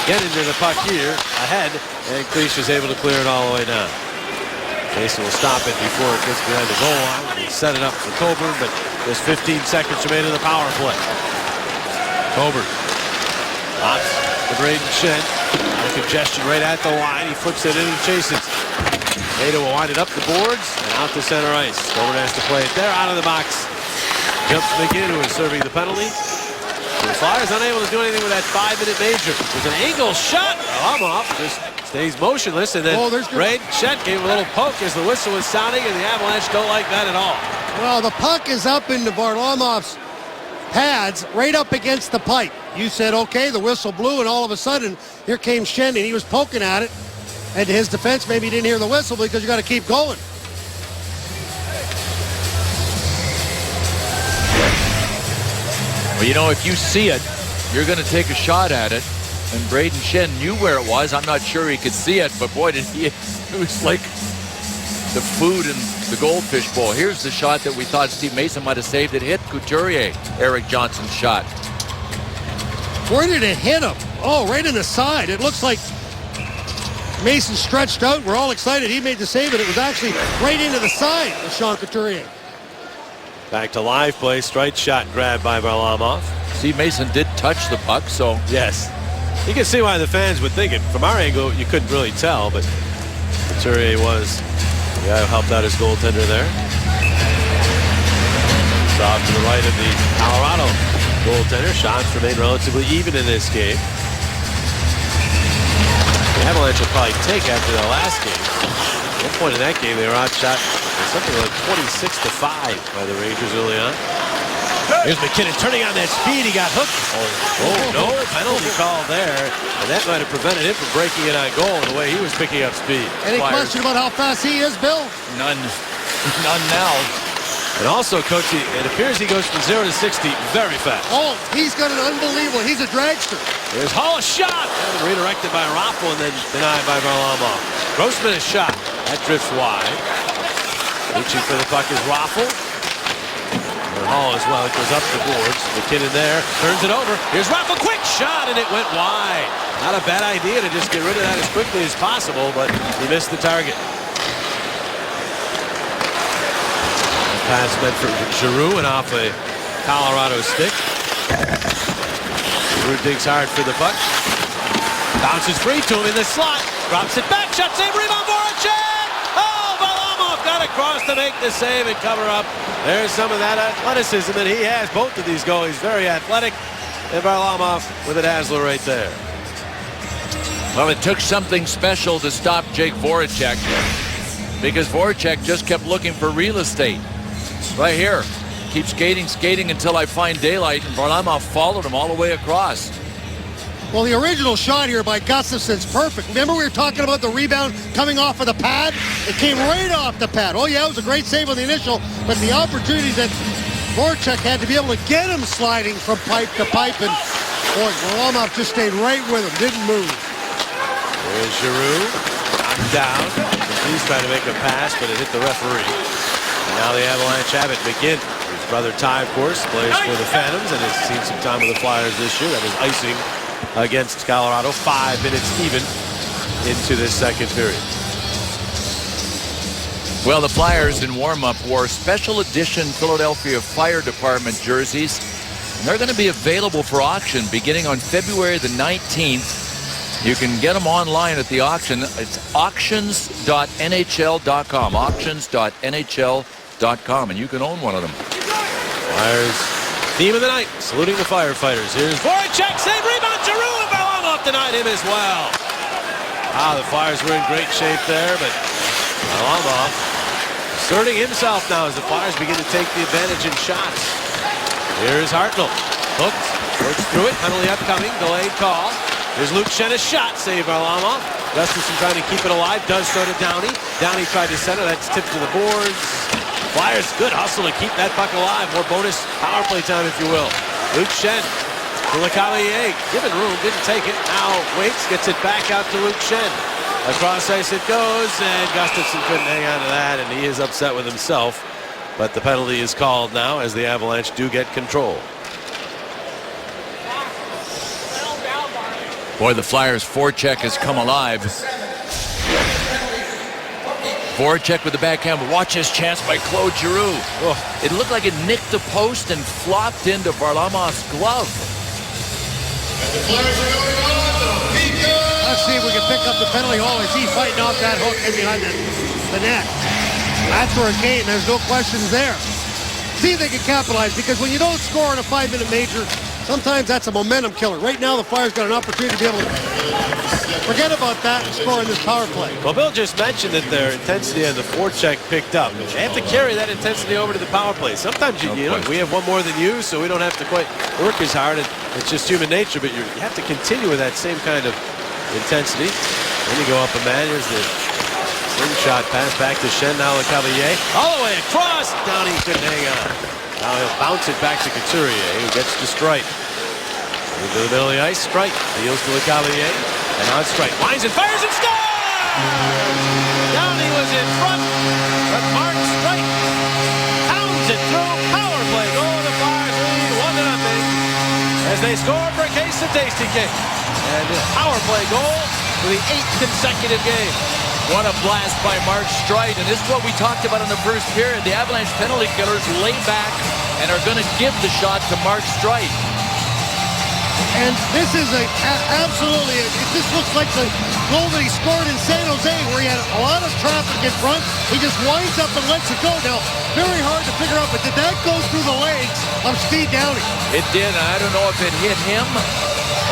getting to the puck here ahead, and Clich is able to clear it all the way down. Mason will stop it before it gets behind the goal line. He set it up for Coburn, but there's 15 seconds remaining in the power play. Coburn. Lots to Braden Shen. Congestion right at the line. He flips it in and chases. Ada will wind it up the boards and out to center ice. Coburn has to play it there, out of the box. Jumps McKinnon, who is serving the penalty. The Flyers unable to do anything with that 5-minute major. There's an angle shot. Varlamov just stays motionless, and then Braden Shen gave a little poke as the whistle was sounding, and the Avalanche don't like that at all. Well, the puck is up into Varlamov's pads right up against the pipe. You said, okay, the whistle blew, and all of a sudden, here came Shen, and he was poking at it. And to his defense, maybe he didn't hear the whistle because you got to keep going. Well, you know, if you see it, you're going to take a shot at it. And Braden Shen knew where it was. I'm not sure he could see it, but boy, did he. It was like the food in the goldfish bowl. Here's the shot that we thought Steve Mason might have saved. It hit Couturier, Eric Johnson's shot. Where did it hit him? Oh, right in the side. It looks like Mason stretched out. We're all excited. He made the save, and it was actually right into the side of Sean Couturier. Back to live play. Strike shot grabbed by Varlamov. Steve Mason did touch the puck, so. Yes. You can see why the fans would think it. From our angle, you couldn't really tell, but Couturier was the guy who helped out his goaltender there. It's off to the right of the Colorado goaltender. Shots remain relatively even in this game. The Avalanche will probably take after their last game. At one point in that game, they were outshot something like 26-5 by the Rangers early on. Here's McKinnon turning on that speed. He got hooked. Oh, no penalty call there. And that might have prevented him from breaking it on goal the way he was picking up speed. Any question about how fast he is, Bill? None. None now. And also, Coach, it appears he goes from 0 to 60 very fast. Oh, he's got an unbelievable. He's a dragster. There's Hall, a shot. And redirected by Raffl and then denied by Varlamov. Grossman, a shot. That drifts wide. Reaching for the puck is Raffl. And Hall as well. It goes up the boards. McKinnon there. Turns it over. Here's Raffl. Quick shot, and it went wide. Not a bad idea to just get rid of that as quickly as possible, but he missed the target. Pass meant for Giroux and off a Colorado stick. Giroux digs hard for the puck. Bounces free to him in the slot. Drops it back. Shot save. Rebound. Voracek. Oh, Varlamov got across to make the save and cover up. There's some of that athleticism that he has. Both of these goalies very athletic. And Varlamov with a dazzler right there. Well, it took something special to stop Jake Voracek, because Voracek just kept looking for real estate. Right here. Keep skating until I find daylight, and Varlamov followed him all the way across. Well, the original shot here by Gustafson's perfect. Remember we were talking about the rebound coming off of the pad? It came right off the pad. Oh, yeah, it was a great save on the initial, but the opportunity that Voracek had to be able to get him sliding from pipe to pipe, and boy, Varlamov just stayed right with him, didn't move. There's Giroux, knocked down. He's trying to make a pass, but it hit the referee. And now the Avalanche have it. McGinn, his brother Ty, of course, plays for the Phantoms and has seen some time with the Flyers this year. That is icing against Colorado. 5 minutes even into this second period. Well, the Flyers in warm-up wore special edition Philadelphia Fire Department jerseys. And they're going to be available for auction beginning on February the 19th. You can get them online at the auction. It's auctions.nhl.com. Auctions.nhl.com. And you can own one of them. Flyers team of the night, saluting the firefighters. Here's Voracek, save, rebound, Giroux, and Varlamov denied him as well. The Flyers were in great shape there, but Varlamov asserting himself now as the Flyers begin to take the advantage in shots. Here's Hartnell, hooked, works through it, penalty upcoming, delayed call. Here's Luke Schenn, a shot, save Varlamov. Gustafson trying to keep it alive, does so to Downey. Downey tried to center, that's tipped to the boards. Flyers, good hustle to keep that puck alive. More bonus power play time, if you will. Luke Schenn to LeCavalier, given room, didn't take it. Now waits, gets it back out to Luke Schenn. Across ice it goes, and Gustafson couldn't hang on to that, and he is upset with himself. But the penalty is called now as the Avalanche do get control. Boy, the Flyers' forecheck has come alive. Voracek with the backhand. Watch his chance by Claude Giroux. Oh, it looked like it nicked the post and flopped into Varlamov's glove. Let's see if we can pick up the penalty hole. Is he fighting off that hook in behind the net? That's where it came. There's no questions there. See if they can capitalize, because when you don't score in a 5-minute major, sometimes that's a momentum killer. Right now, the Flyers got an opportunity to be able to forget about that and score in this power play. Well, Bill just mentioned that their intensity on the forecheck picked up. They have to carry that intensity over to the power play. Sometimes you know, we have one more than you, so we don't have to quite work as hard. It's just human nature, but you have to continue with that same kind of intensity. Then you go up a man. Here's the slingshot pass back to Schenn. Now Lecavalier. All the way across. Downey couldn't hang on. Now he'll bounce it back to Couturier, who gets to Streit. Into the middle of the ice. Streit deals to Lecavalier. And on Streit. Winds and fires and scores! Downey was in front, but Mark Streit pounds it through. Power play goal. The Flyers lead 1-0 as they score for a case of Tasty Cake. And a power play goal for the 8th consecutive game. What a blast by Mark Streit, and this is what we talked about in the first period. The Avalanche penalty killers lay back and are going to give the shot to Mark Streit. And this is absolutely, this looks like the goal that he scored in San Jose, where he had a lot of traffic in front. He just winds up and lets it go. Now, very hard to figure out, but did that go through the legs of Steve Downey? It did, and I don't know if it hit him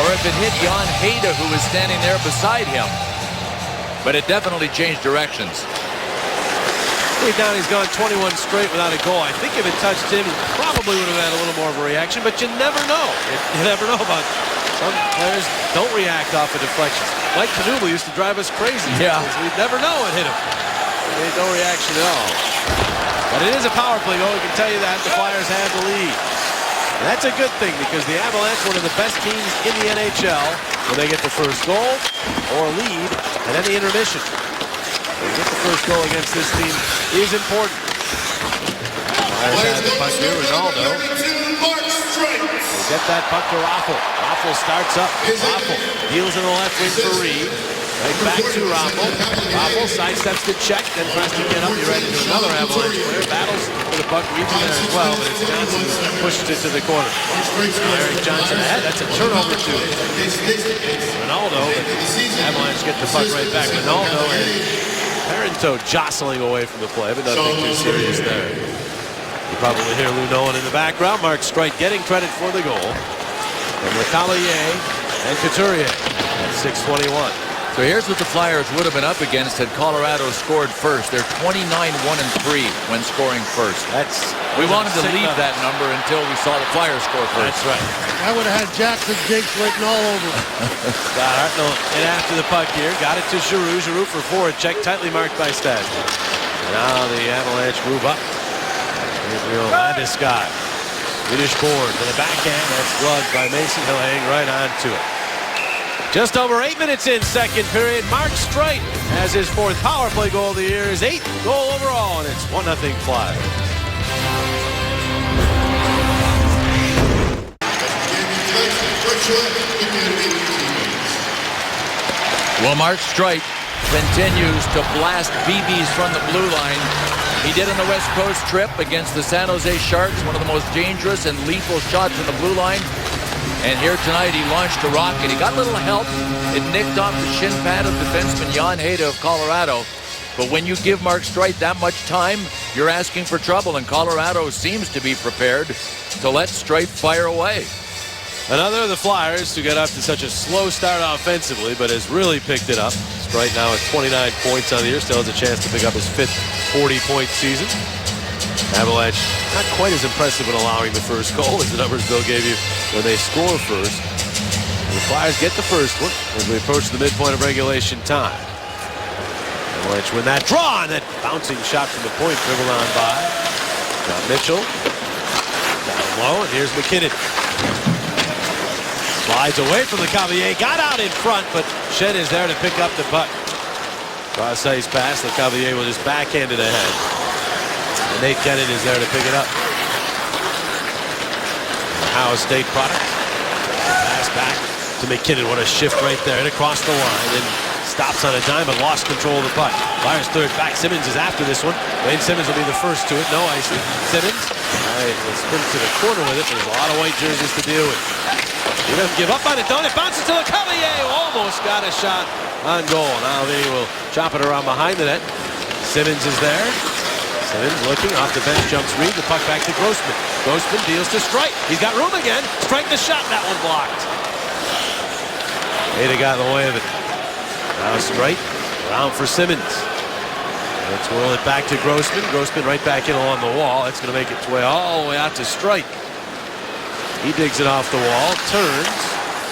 or if it hit Jan Hejda, who was standing there beside him. But it definitely changed directions. Steve Downey's gone 21 straight without a goal. I think if it touched him, he probably would have had a little more of a reaction, but you never know. You never know about it. Some players don't react off of deflections. Mike Knuble used to drive us crazy. Yeah. We'd never know it hit him. He made no reaction at all. But it is a power play goal, we can tell you that. The Flyers have the lead. And that's a good thing, because the Avalanche, one of the best teams in the NHL, when they get the first goal or lead at any intermission. When you get the first goal against this team is important. Flyers have the puck here. Ronaldo will get that puck to Raffl. Raffl starts up. Raffl deals in the left wing for Reed. Right back to Raffl. Raffl sidesteps the check, then tries to get up. You're right into another Avalanche player. Battles for the puck, reaching there as well, but it's Johnson who pushes it to the corner. Erik Johnson ahead. That's a turnover to Ronaldo. Avalanche get the puck right back. Ronaldo and Parenteau jostling away from the play, but nothing too serious there. You probably hear Lou Nolan in the background. Mark Streit getting credit for the goal from Lecavalier and Couturier at 6:21. So here's what the Flyers would have been up against had Colorado scored first. They're 29-1-3 when scoring first. We wanted to leave that number until we saw the Flyers score first. That's right. I would have had Jackson Jinx written all over it. Got Hartnell in after the puck here. Got it to Giroux. Giroux for forward check, tightly marked by Stastny. Now the Avalanche move up. Gabriel Landeskog. Swedish board to the backhand. That's slugged by Mason. He'll hang right on to it. Just over 8 minutes in second period. Mark Streit has his 4th power play goal of the year. His 8th goal overall, and it's 1-0 Flyers. Well, Mark Streit continues to blast BBs from the blue line. He did on the West Coast trip against the San Jose Sharks, one of the most dangerous and lethal shots in the blue line. And here tonight he launched a rocket. He got a little help. It nicked off the shin pad of defenseman Jan Hejda of Colorado. But when you give Mark Streit that much time, you're asking for trouble, and Colorado seems to be prepared to let Streit fire away. Another of the Flyers who got off to such a slow start offensively, but has really picked it up. Streit now at 29 points on the year, still has a chance to pick up his 5th 40-point season. Avalanche not quite as impressive in allowing the first goal as the numbers Bill gave you when they score first. The Flyers get the first one as we approach the midpoint of regulation time. Avalanche win that draw, and that bouncing shot from the point dribbled on by John Mitchell. Down low, and here's McKinnon. Slides away from Lecavalier, got out in front, but Schenn is there to pick up the puck. Cross ice pass, Lecavalier will just backhand it ahead. And Nate Kennan is there to pick it up. Ohio State product. Pass back to McKinnon. What a shift right there and across the line. And stops on a dime but lost control of the puck. Flyers third back. Simmons is after this one. Wayne Simmons will be the first to it. No icing. Simmons spins to the corner with it, but there's a lot of white jerseys to deal with. He doesn't give up on it, don't it? Bounces to LeCavalier, who almost got a shot on goal. Now he will chop it around behind the net. Simmons is there. Simmons looking off the bench, jumps Reed. The puck back to Grossman. Grossman deals to Strike. He's got room again. Strike the shot. That one blocked. Ada got in the way of it. Now Strike around for Simmons. Let's whirl it back to Grossman. Grossman right back in along the wall. That's going to make its way all the way out to Strike. He digs it off the wall, turns,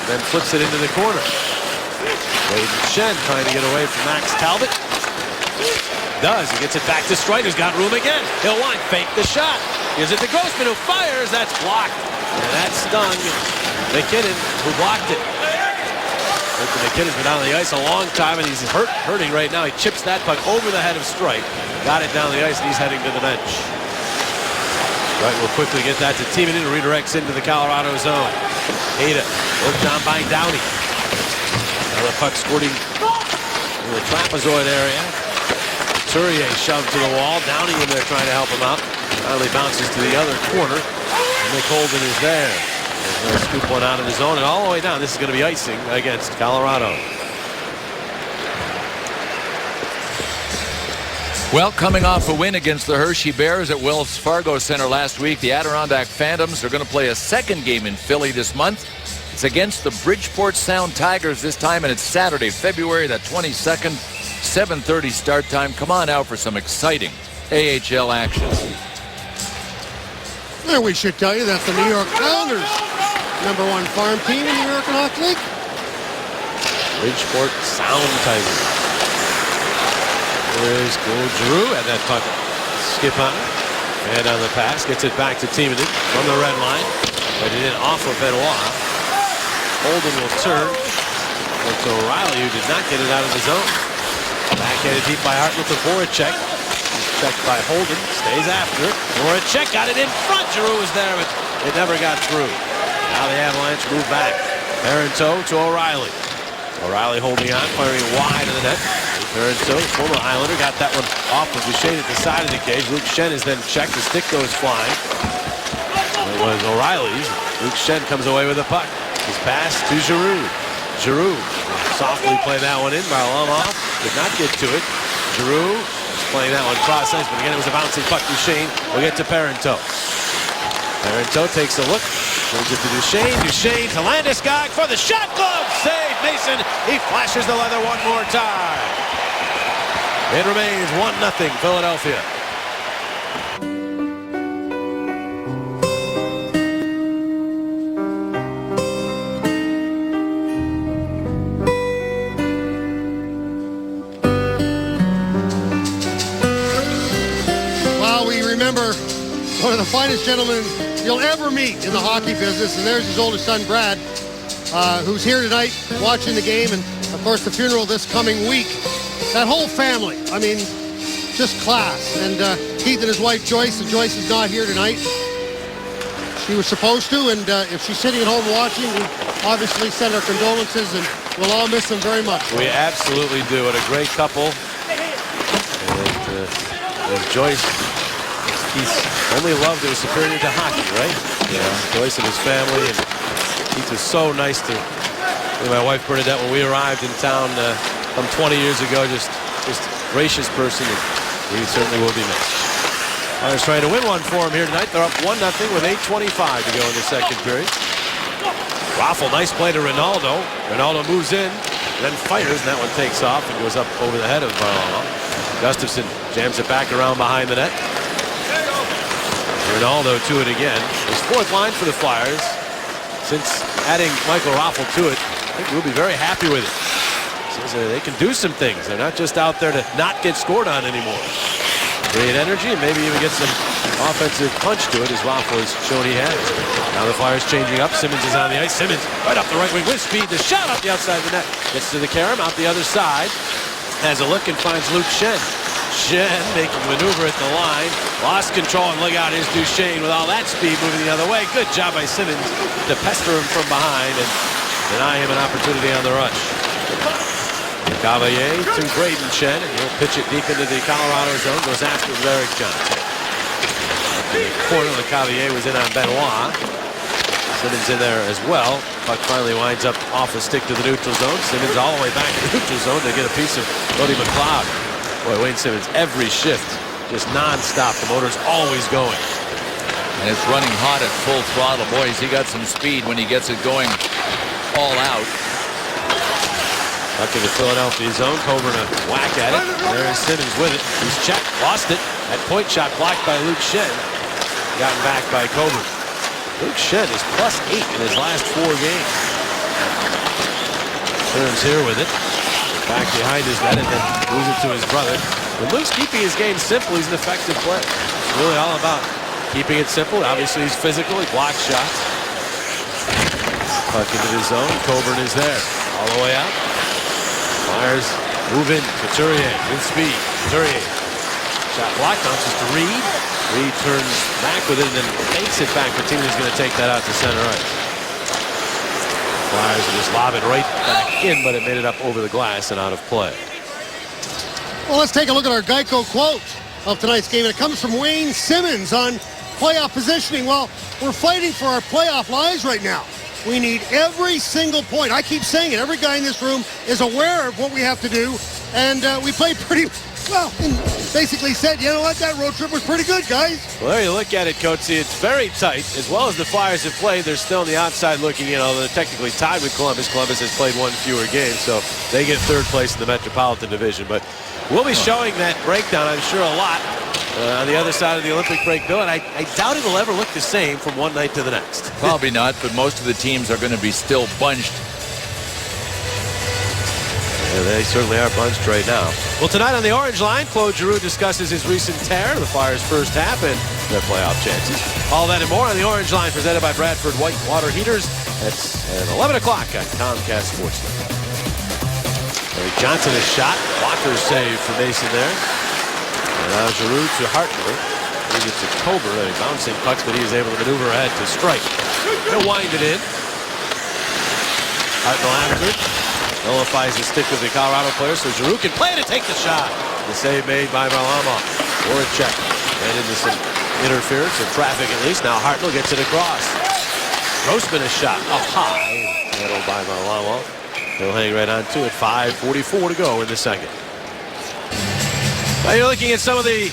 then flips it into the corner. Braden Shen trying to get away from Max Talbot. Does. He gets it back to Strike, who's got room again. He'll line fake the shot. Gives it to Grossman, who fires. That's blocked. And that stung McKinnon, who blocked it. McKinnon's been down the ice a long time, and he's hurting right now. He chips that puck over the head of Strike. Got it down the ice, and he's heading to the bench. Right, we'll quickly get that to Timonen, who redirects into the Colorado zone. Ada worked on by Downey. Now the puck squirting in the trapezoid area. Couturier shoved to the wall. Downey in there trying to help him out. Finally bounces to the other corner. Nick Holden is there. He'll scoop one out of his zone and all the way down. This is going to be icing against Colorado. Well, coming off a win against the Hershey Bears at Wells Fargo Center last week, the Adirondack Phantoms are going to play a second game in Philly this month. It's against the Bridgeport Sound Tigers this time, and it's Saturday, February the 22nd, 7:30 start time. Come on out for some exciting AHL action. And we should tell you that's the New York Islanders, #1 farm team in the American Hockey League. Bridgeport Sound Tigers. There's Claude Giroux at that puck. Skip on it. And on the pass, gets it back to Timonen from the red line. But it in off of Benoit. Holden will turn. It's O'Reilly who did not get it out of the zone. Backhanded deep by Hartman to Voracek. Checked by Holden. Stays after it. Voracek got it in front. Giroux was there, but it never got through. Now the Avalanche move back. Parenteau to O'Reilly. O'Reilly holding on, firing wide of the net. Parenteau, former Islander, got that one off of Duchesne at the side of the cage. Luke Schenn is then checked. The stick goes flying. It was O'Reilly's. Luke Schenn comes away with the puck. His pass to Giroux. Giroux softly played that one in. Varlamov did not get to it. Giroux playing that one cross ice, but again it was a bouncing puck. Duchesne will get to Parenteau. Parenteau takes a look. Brings it to Duchesne. Duchesne to Landeskog for the shot. Glove save. Mason. He flashes the leather one more time. It remains 1-0 Philadelphia. Well, we remember one of the finest gentlemen you'll ever meet in the hockey business, and there's his oldest son, Brad, who's here tonight watching the game, and of course the funeral this coming week. That whole family, I mean, just class. And Keith and his wife Joyce, and Joyce is not here tonight. She was supposed to, and if she's sitting at home watching, we obviously send our condolences, and we'll all miss them very much. We absolutely do. What a great couple. And Joyce, Keith's only love that was superior to hockey, right? Yeah. Joyce and his family, and Keith was so nice to my wife Bernadette when we arrived in town some 20 years ago. Just gracious person, and he certainly will be missed. Flyers trying to win one for him here tonight. They're up 1-0 with 8:25 to go in the second period. Raffle, nice play to Ronaldo. Ronaldo moves in, then fires, and that one takes off and goes up over the head of Varlamov. Gustafsson jams it back around behind the net. Ronaldo to it again. His fourth line for the Flyers. Since adding Michael Raffle to it, I think we'll be very happy with it. Says they can do some things. They're not just out there to not get scored on anymore. Create energy and maybe even get some offensive punch to it, as Raffle has shown he has. Now the Flyers changing up. Simmons is on the ice. Simmons right up the right wing with speed. The shot up the outside of the net. Gets to the carom, out the other side. Has a look and finds Luke Schenn. Schenn making maneuver at the line. Lost control, and look out, here's Duchesne with all that speed moving the other way. Good job by Simmons to pester him from behind and deny him an opportunity on the rush. Cavalier to Braden Shen, and he'll pitch it deep into the Colorado zone. Goes after Derek Johnson. In the corner, Cavalier was in on Benoit. Simmons in there as well. Puck finally winds up off a stick to the neutral zone. Simmons all the way back to the neutral zone to get a piece of Cody McLeod. Boy, Wayne Simmons, every shift, just non-stop. The motor's always going. And it's running hot at full throttle. Boys, he got some speed when he gets it going all out. Up to the Philadelphia zone. Coburn a whack at it. There's Simmons with it. He's checked. Lost it. That point shot blocked by Luke Shen. Gotten back by Coburn. Luke Shen is +8 in his last 4 games. Turns here with it. Back behind his net and then moves it to his brother. When Luke's keeping his game simple, he's an effective player. It's really all about keeping it simple. Obviously, he's physical. He blocks shots. Puck into the zone. Coburn is there. All the way out. Flyers move in. Couturier with speed. Couturier. Shot blocked. Bounces to Reed. Reed turns back with it and then takes it back. Martinez is going to take that out to center ice. Flyers will just lob it right back in, but it made it up over the glass and out of play. Well, let's take a look at our Geico quote of tonight's game. It comes from Wayne Simmons on playoff positioning. Well, we're fighting for our playoff lives right now. We need every single point. I keep saying it. Every guy in this room is aware of what we have to do, and we played pretty well and basically said, you know what, that road trip was pretty good, guys. Well, there you look at it, Coatsy. It's very tight. As well as the Flyers have played, they're still on the outside looking in, although they're technically tied with Columbus. Columbus has played 1 fewer game, so they get 3rd place in the Metropolitan Division. But we'll be showing that breakdown, I'm sure, a lot on the other side of the Olympic break, Bill, and I doubt it'll ever look the same from one night to the next. Probably not, but most of the teams are going to be still bunched. Yeah, they certainly are bunched right now. Well, tonight on the Orange Line, Claude Giroux discusses his recent tear, the Flyers' first half, and their playoff chances. All that and more on the Orange Line, presented by Bradford White Water Heaters. That's at 11 o'clock on Comcast Sports. Eric Johnson is shot. Blocker save for Mason there. And now Giroux to Hartnell. He gets to Coburn, a bouncing puck, but he is able to maneuver ahead to strike. He'll wind it in. Hartnell after it. Nullifies the stick of the Colorado player, so Giroux can play to take the shot. The save made by Varlamov. Voracek ran into some interference, some traffic at least. Now Hartnell gets it across. Grossman is shot up high. Handled by Varlamov. He'll hang right on to it. 5:44 to go in the second. Now you're looking at some of the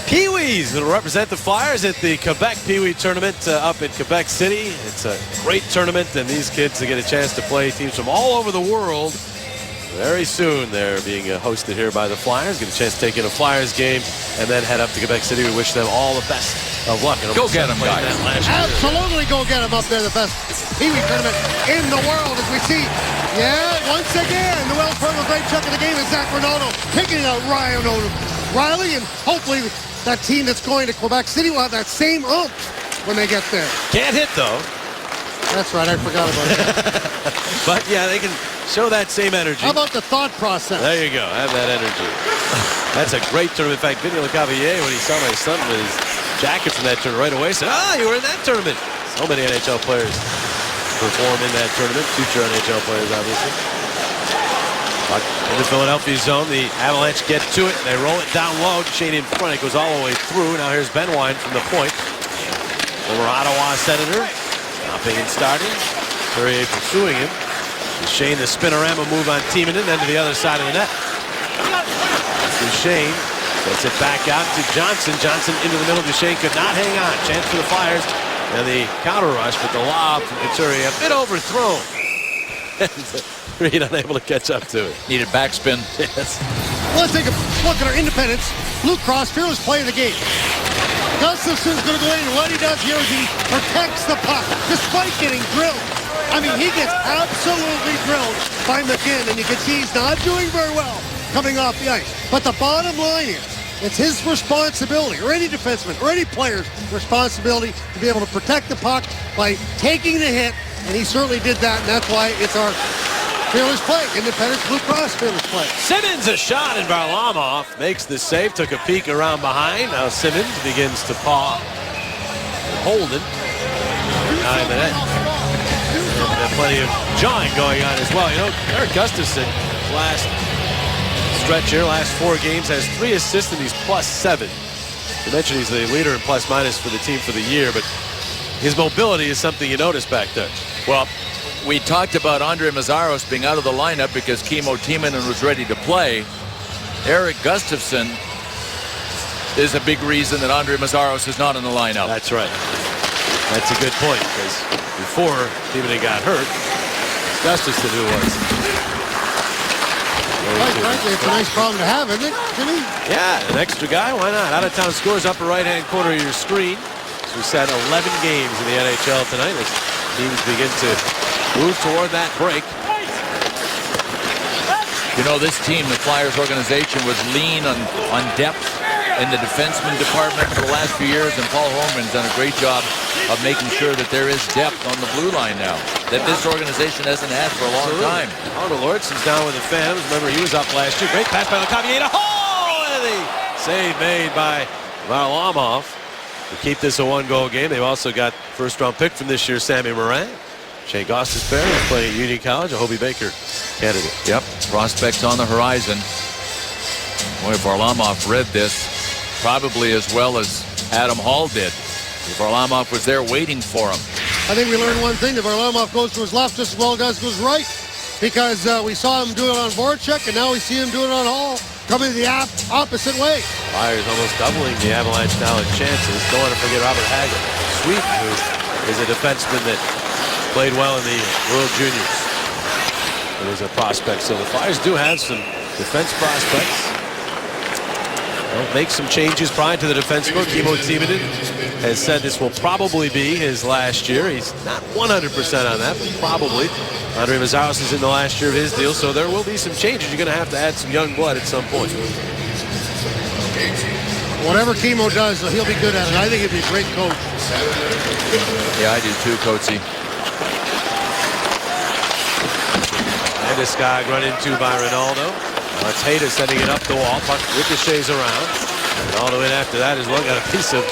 Pee-wees that will represent the Flyers at the Quebec Pee-wee tournament up in Quebec City. It's a great tournament, and these kids get a chance to play teams from all over the world. Very soon they're being hosted here by the Flyers. Get a chance to take in a Flyers game and then head up to Quebec City. We wish them all the best of luck. Go get them, guys. Absolutely go get them up there. The best Pee-wee tournament in the world, as we see. Yeah, once again, the Wells Fargo great chuck of the game is Zach Rinaldo picking out Ryan O'Reilly, and hopefully that team that's going to Quebec City will have that same oomph when they get there. Can't hit, though. That's right, I forgot about it. But, yeah, they can show that same energy. How about the thought process? There you go. Have that energy. That's a great tournament. In fact, Vinny Lecavalier, when he saw my son with his jacket from that tournament right away, said, you were in that tournament. So many NHL players perform in that tournament. Future NHL players, obviously. In the Philadelphia zone, the Avalanche get to it. They roll it down low. Shane in front. It goes all the way through. Now here's Ben Wine from the point. Over Ottawa Senator. Stopping and starting. Courier pursuing him. Shane, the spinorama move on Timonen, then to the other side of the net. Duchesne gets it back out to Johnson. Johnson into the middle. Duchesne could not hang on. Chance for the Flyers. And the counter rush with the lob from Couturier. A bit overthrown. Reed unable to catch up to it. Needed backspin. Yes. Well, let's take a look at our independents. Luke Cross, fearless play of the game. Gustafson's going to go in, and what he does here is he protects the puck, despite getting drilled. I mean, he gets absolutely drilled by McGinn, and you can see he's not doing very well coming off the ice. But the bottom line is, it's his responsibility, or any defenseman, or any player's responsibility to be able to protect the puck by taking the hit, and he certainly did that, and that's why it's our fearless play. Independence, Blue Cross, fearless play. Simmons a shot, and Varlamov makes the save. Took a peek around behind. Now Simmons begins to paw. Holden. Behind the net. And plenty of jawing going on as well. You know, Eric Gustafson last stretch here, last 4 games, has 3 assists and he's +7. You mentioned he's the leader in plus-minus for the team for the year, but his mobility is something you notice back there. Well, we talked about Andre Meszaros being out of the lineup because Kimmo Timonen was ready to play. Eric Gustafsson is a big reason that Andre Meszaros is not in the lineup. That's right. That's a good point, because before Timonen got hurt, Gustafsson who was. Quite frankly, it's a nice problem to have, isn't it, Jimmy? Yeah, an extra guy, why not? Out-of-town scores, upper right-hand corner of your screen. So we said 11 games in the NHL tonight as teams begin to move toward that break. You know, this team, the Flyers organization, was lean on depth in the defenseman department for the last few years, and Paul Holmgren's done a great job of making sure that there is depth on the blue line now that this organization hasn't had for a long time. Arnold Lordson's down with the Phantoms. Remember, he was up last year. Great pass by Lecavalier. Oh, and the save made by Varlamov to keep this a 1-goal game. They've also got first-round pick from this year, Sammy Morin. Shane Gostisbehere is playing at Union College, a Hobey Baker candidate. Yep, prospects on the horizon. Boy, Varlamov read this probably as well as Adam Hall did. Varlamov was there waiting for him. I think we learned one thing, that Varlamov goes to his left just as well as goes right, because we saw him do it on Voracek, and now we see him do it on Hall, coming the opposite way. Flyers almost doubling the Avalanche now in chances. Don't want to forget Robert Hagel, Sweden, who is a defenseman that played well in the World Juniors. It was a prospect, so the Flyers do have some defense prospects. They'll make some changes prior to the defense coach. Kimmo Timonen has said this will probably be his last year. He's not 100% on that, but probably. Andre Meszaros is in the last year of his deal, so there will be some changes. You're going to have to add some young blood at some point. Whatever Kimmo does, he'll be good at it. I think he'd be a great coach. Yeah, I do too, Coatsy. Landeskog run into by Ronaldo. Now it's Hayda setting it up the wall. Puck ricochets around. Ronaldo in after that as well. Got a piece of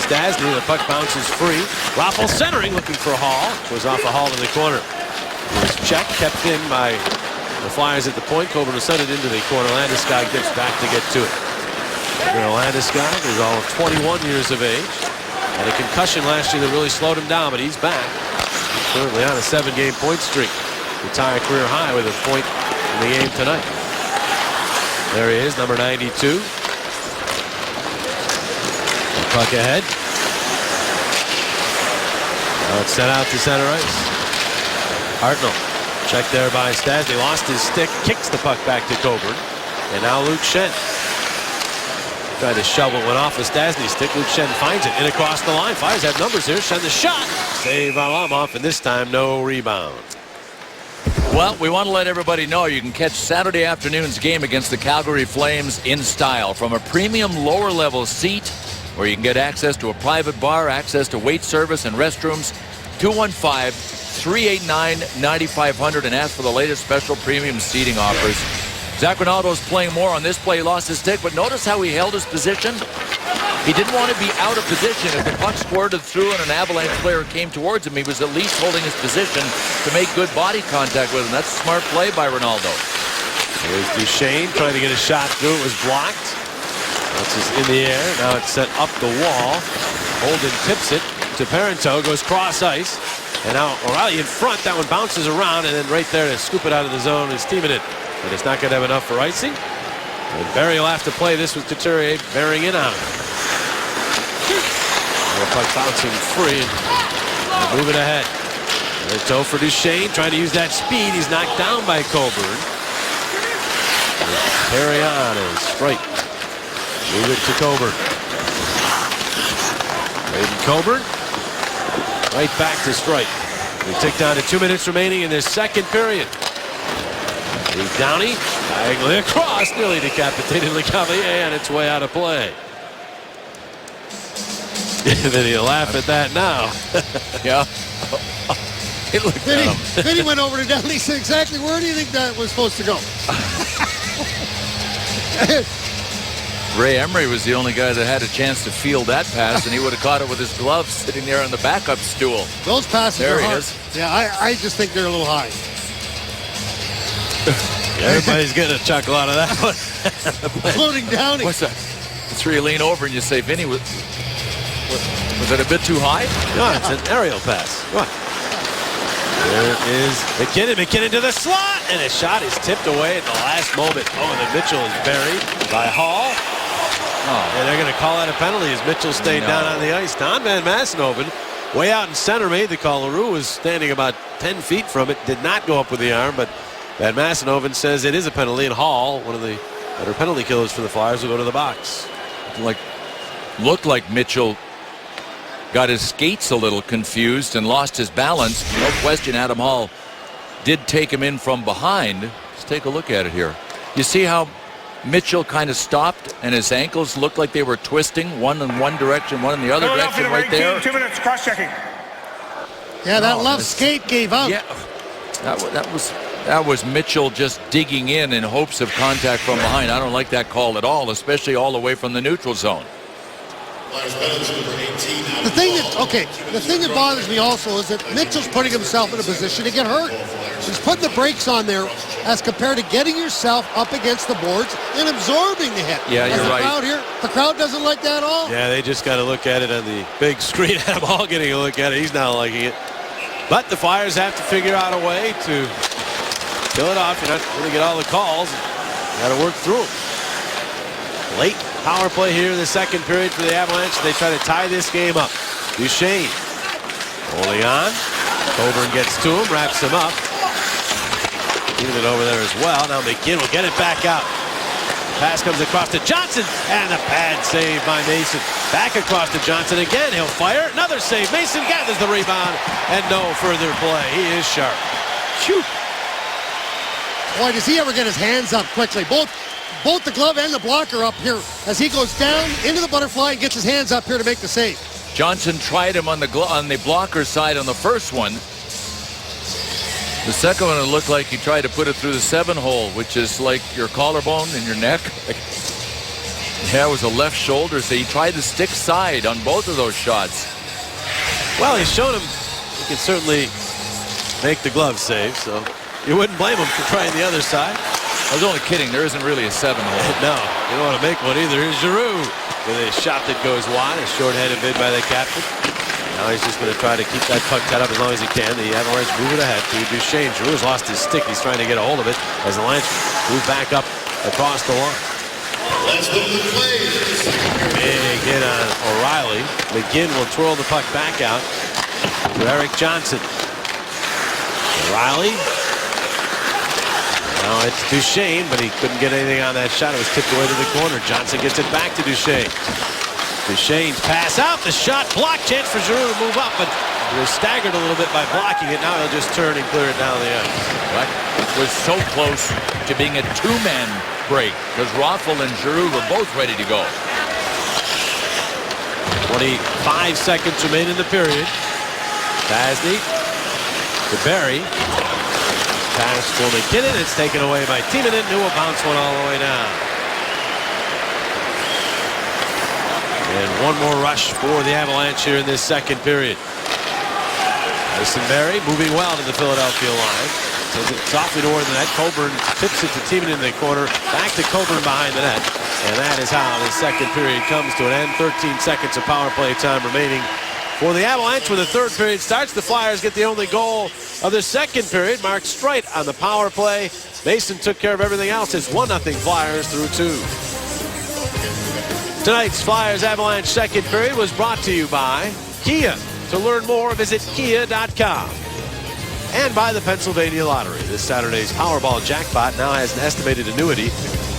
Stastny. The puck bounces free. Raffl centering, looking for Hall. Goes off a Hall in the corner. It was checked, kept in by the Flyers at the point. Coburn will send it into the corner. Landeskog dips back to get to it. Landeskog is all of 21 years of age. Had a concussion last year that really slowed him down, but he's back. He's currently on a 7-game point streak. Retired career high with a point in the game tonight. There he is, number 92. Puck ahead. Now it's sent out to center ice. Hartnell checked there by Stastny. Lost his stick, kicks the puck back to Coburn. And now Luke Schenn. Tried to shovel it, went off of Stastny's stick. Luke Schenn finds it in across the line. Flyers have numbers here. Schenn the shot. Save Varlamov, and this time no rebound. Well, we want to let everybody know you can catch Saturday afternoon's game against the Calgary Flames in style from a premium lower level seat where you can get access to a private bar, access to wait service and restrooms. 215-389-9500 and ask for the latest special premium seating offers. Zach Ronaldo's playing more on this play. He lost his stick, but notice how he held his position. He didn't want to be out of position. If the puck squirted through and an Avalanche player came towards him, he was at least holding his position to make good body contact with him. That's a smart play by Ronaldo. Here's Duchesne trying to get a shot through. It was blocked. That's just in the air. Now it's sent up the wall. Holden tips it to Parenteau. Goes cross ice. And now O'Reilly in front. That one bounces around. And then right there to scoop it out of the zone is Timonen. But it's not going to have enough for icing. And Barry will have to play this with Couturier bearing in on it. The puck bouncing free and moving ahead. And toe for Duchesne, trying to use that speed. He's knocked down by Coburn. Carry on as Streit. Move it to Coburn. Braden Coburn. Right back to Streit. We tick down to 2 minutes remaining in this second period. Downey diagonally across, nearly decapitated Lecavalier on its way out of play. Then you laugh at that now. Yeah. Then he went over to Downey. He said, exactly where do you think that was supposed to go? Ray Emery was the only guy that had a chance to field that pass, and he would have caught it with his gloves sitting there on the backup stool. Those passes there are he hard. is. Yeah, I just think they're a little high. Everybody's getting a chuckle out of that one. Including Downey. What's that? That's where you lean over and you say, Vinny, was it a bit too high? No, it's an aerial pass. Come on. There is McKinnon. McKinnon to the slot, and his shot is tipped away at the last moment. Oh, and then Mitchell is buried by Hall. Oh. And they're going to call that a penalty as Mitchell stayed down on the ice. Don Van Massenhoven, way out in center, made the call. LaRue was standing about 10 feet from it. Did not go up with the arm, but Van Massenhoven says it is a penalty, and Hall, one of the better penalty killers for the Flyers, will go to the box. Looked like Mitchell got his skates a little confused and lost his balance. No question Adam Hall did take him in from behind. Let's take a look at it here. You see how Mitchell kind of stopped and his ankles looked like they were twisting, one in one direction, one in the other direction right there. 2 minutes cross-checking. Yeah, that left skate gave out. Yeah, that was Mitchell just digging in hopes of contact from behind. I don't like that call at all, especially all the way from the neutral zone. The thing that bothers me also is that Mitchell's putting himself in a position to get hurt. He's putting the brakes on there as compared to getting yourself up against the boards and absorbing the hit. Yeah, you're right. The crowd doesn't like that at all. Yeah, they just got to look at it on the big screen. Adam Hall getting a look at it. He's not liking it. But the Flyers have to figure out a way to kill it off. You're not going to get all the calls. Got to work through them. Late power play here in the second period for the Avalanche. They try to tie this game up. Duchesne holding on. Coburn gets to him, wraps him up. Keeping it over there as well. Now McGinn will get it back out. Pass comes across to Johnson, and a bad save by Mason. Back across to Johnson again. He'll fire. Another save. Mason gathers the rebound, and no further play. He is sharp. Shoot. Boy, does he ever get his hands up quickly. Both the glove and the blocker up here as he goes down into the butterfly and gets his hands up here to make the save. Johnson tried him on the blocker side on the first one. The second one, it looked like he tried to put it through the 7-hole, which is like your collarbone and your neck. Yeah, it was a left shoulder, so he tried the stick side on both of those shots. Well, he's shown him he can certainly make the glove save, so you wouldn't blame him for trying the other side. I was only kidding. There isn't really a 7-hole. No, you don't want to make one either. Here's Giroux with a shot that goes wide. A short-handed bid by the captain. Now he's just going to try to keep that puck tied up as long as he can. The Avalanche move it ahead to Duchesne. Giroux has lost his stick. He's trying to get a hold of it as the Lions move back up across the line. Big hit on O'Reilly. McGinn will twirl the puck back out to Eric Johnson. O'Reilly. Now it's Duchesne, but he couldn't get anything on that shot. It was tipped away to the corner. Johnson gets it back to Duchesne. Duchesne's pass out. The shot blocked. Chance for Giroux to move up, but he was staggered a little bit by blocking it. Now he'll just turn and clear it down the ice. Right. It was so close to being a two-man break because Raffl and Giroux were both ready to go. 25 seconds remain in the period. Tasny to Barry. Pass for McKinnon. It's taken away by Timonen, who will bounce one all the way down. And one more rush for the Avalanche here in this second period. Mason Barry moving well to the Philadelphia line. Sends it softly toward the net. Coburn tips it to Timonen in the corner. Back to Coburn behind the net. And that is how the second period comes to an end. 13 seconds of power play time remaining for the Avalanche. When the third period starts, the Flyers get the only goal of the second period. Mark Streit on the power play. Mason took care of everything else. It's 1-0 Flyers through 2. Tonight's Flyers Avalanche second period was brought to you by Kia. To learn more, visit kia.com. And by the Pennsylvania Lottery. This Saturday's Powerball jackpot now has an estimated annuity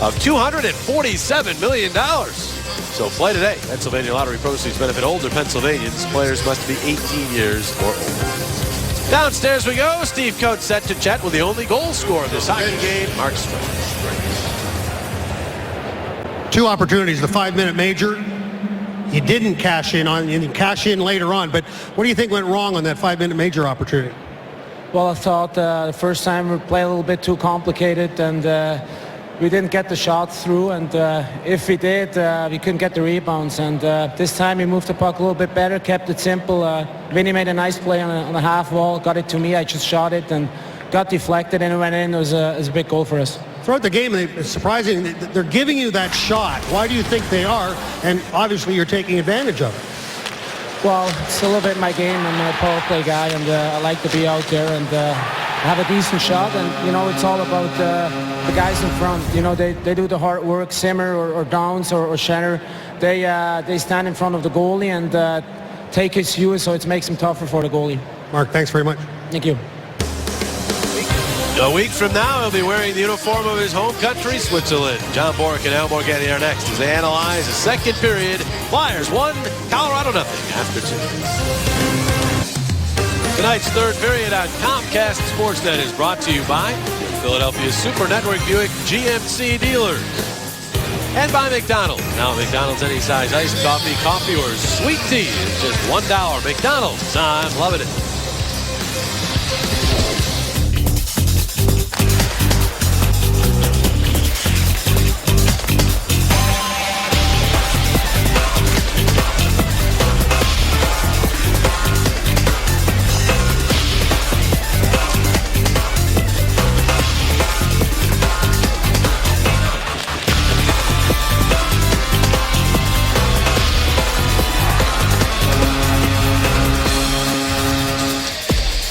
of $247 million. So play today. Pennsylvania Lottery proceeds benefit older Pennsylvanians. Players must be 18 years or older. Downstairs we go. Steve Coates set to chat with the only goal scorer of this hockey game, Mark Streit. Two opportunities, the 5-minute major. You didn't cash in on, and you cash in later on. But what do you think went wrong on that 5-minute major opportunity? Well, I thought the first time we played a little bit too complicated, and we didn't get the shots through. And if we did, we couldn't get the rebounds. And this time we moved the puck a little bit better, kept it simple. Vinny made a nice play on the half wall, got it to me. I just shot it and got deflected, and it went in. It was a big goal for us. throughout the game, it's surprising that they're giving you that shot. Why do you think they are? And obviously you're taking advantage of it. Well, it's a little bit my game. I'm a power play guy, and I like to be out there and have a decent shot. And, you know, it's all about the guys in front. You know, they do the hard work. Simmer or Downs or Shenner, they stand in front of the goalie and take his view, so it makes him tougher for the goalie. Mark, thanks very much. Thank you. A week from now, he'll be wearing the uniform of his home country, Switzerland. John Bork and Al Morganti are next as they analyze the second period. Flyers 1, Colorado 0 after 2. Tonight's third period on Comcast Sportsnet is brought to you by Philadelphia Super Network Buick GMC dealers. And by McDonald's. Now at McDonald's, any size iced coffee, or sweet tea is just $1. McDonald's, I'm loving it.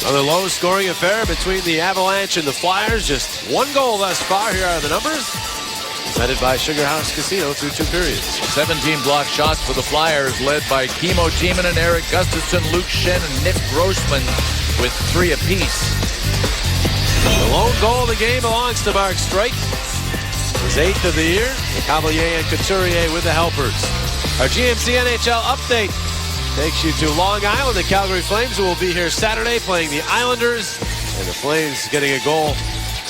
Another low-scoring affair between the Avalanche and the Flyers. Just one goal thus far. Here are the numbers. Presented by Sugar House Casino through 2 periods. 17 blocked shots for the Flyers, led by Kimmo Timonen, Eric Gustafsson, Luke Schenn, and Nick Grossman with 3 apiece. The lone goal of the game belongs to Mark Streit. His 8th of the year. Cavalier and Couturier with the helpers. Our GMC NHL update takes you to Long Island. The Calgary Flames will be here Saturday playing the Islanders. And the Flames getting a goal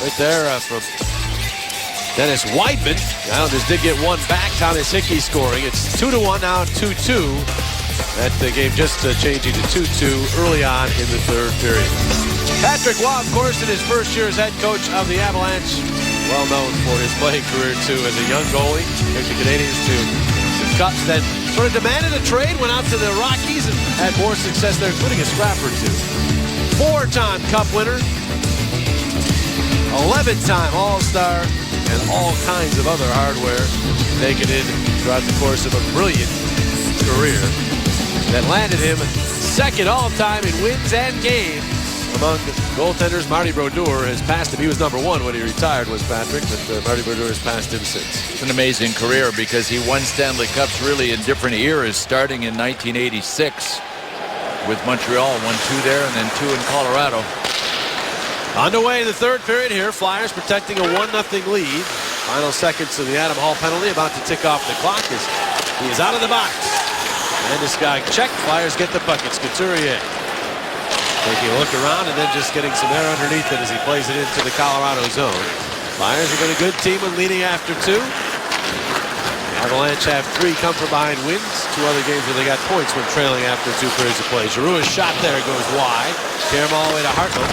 right there from Dennis Weidman. The Islanders did get one back. Thomas Hickey scoring. It's 2-1 now, 2-2. That game just changing to 2-2 early on in the third period. Patrick Waugh, of course, in his first year as head coach of the Avalanche. Well known for his playing career, too, as a young goalie. Took the Canadians to some cups, then sort of demanded a trade, went out to the Rockies and had more success there, including a scrap or 2. 4-time Cup winner. 11-time All-Star. And all kinds of other hardware taken in throughout the course of a brilliant career that landed him second all-time in wins and games among goaltenders. Marty Brodeur has passed him. He was number 1 when he retired, was Patrick, but Marty Brodeur has passed him since. It's an amazing career because he won Stanley Cups really in different eras, starting in 1986 with Montreal, won 2 there and then 2 in Colorado. Underway in the third period here. Flyers protecting a 1-0 lead. Final seconds of the Adam Hall penalty about to tick off the clock as he is out of the box. And this guy check. Flyers get the puck. It's Couturier. Taking a look around and then just getting some air underneath it as he plays it into the Colorado zone. Flyers have been a good team when leading after 2. Avalanche have 3 come from behind wins. 2 other games where they got points when trailing after 2 periods of play. Giroux's shot there goes wide. Carry him all the way to Hartland.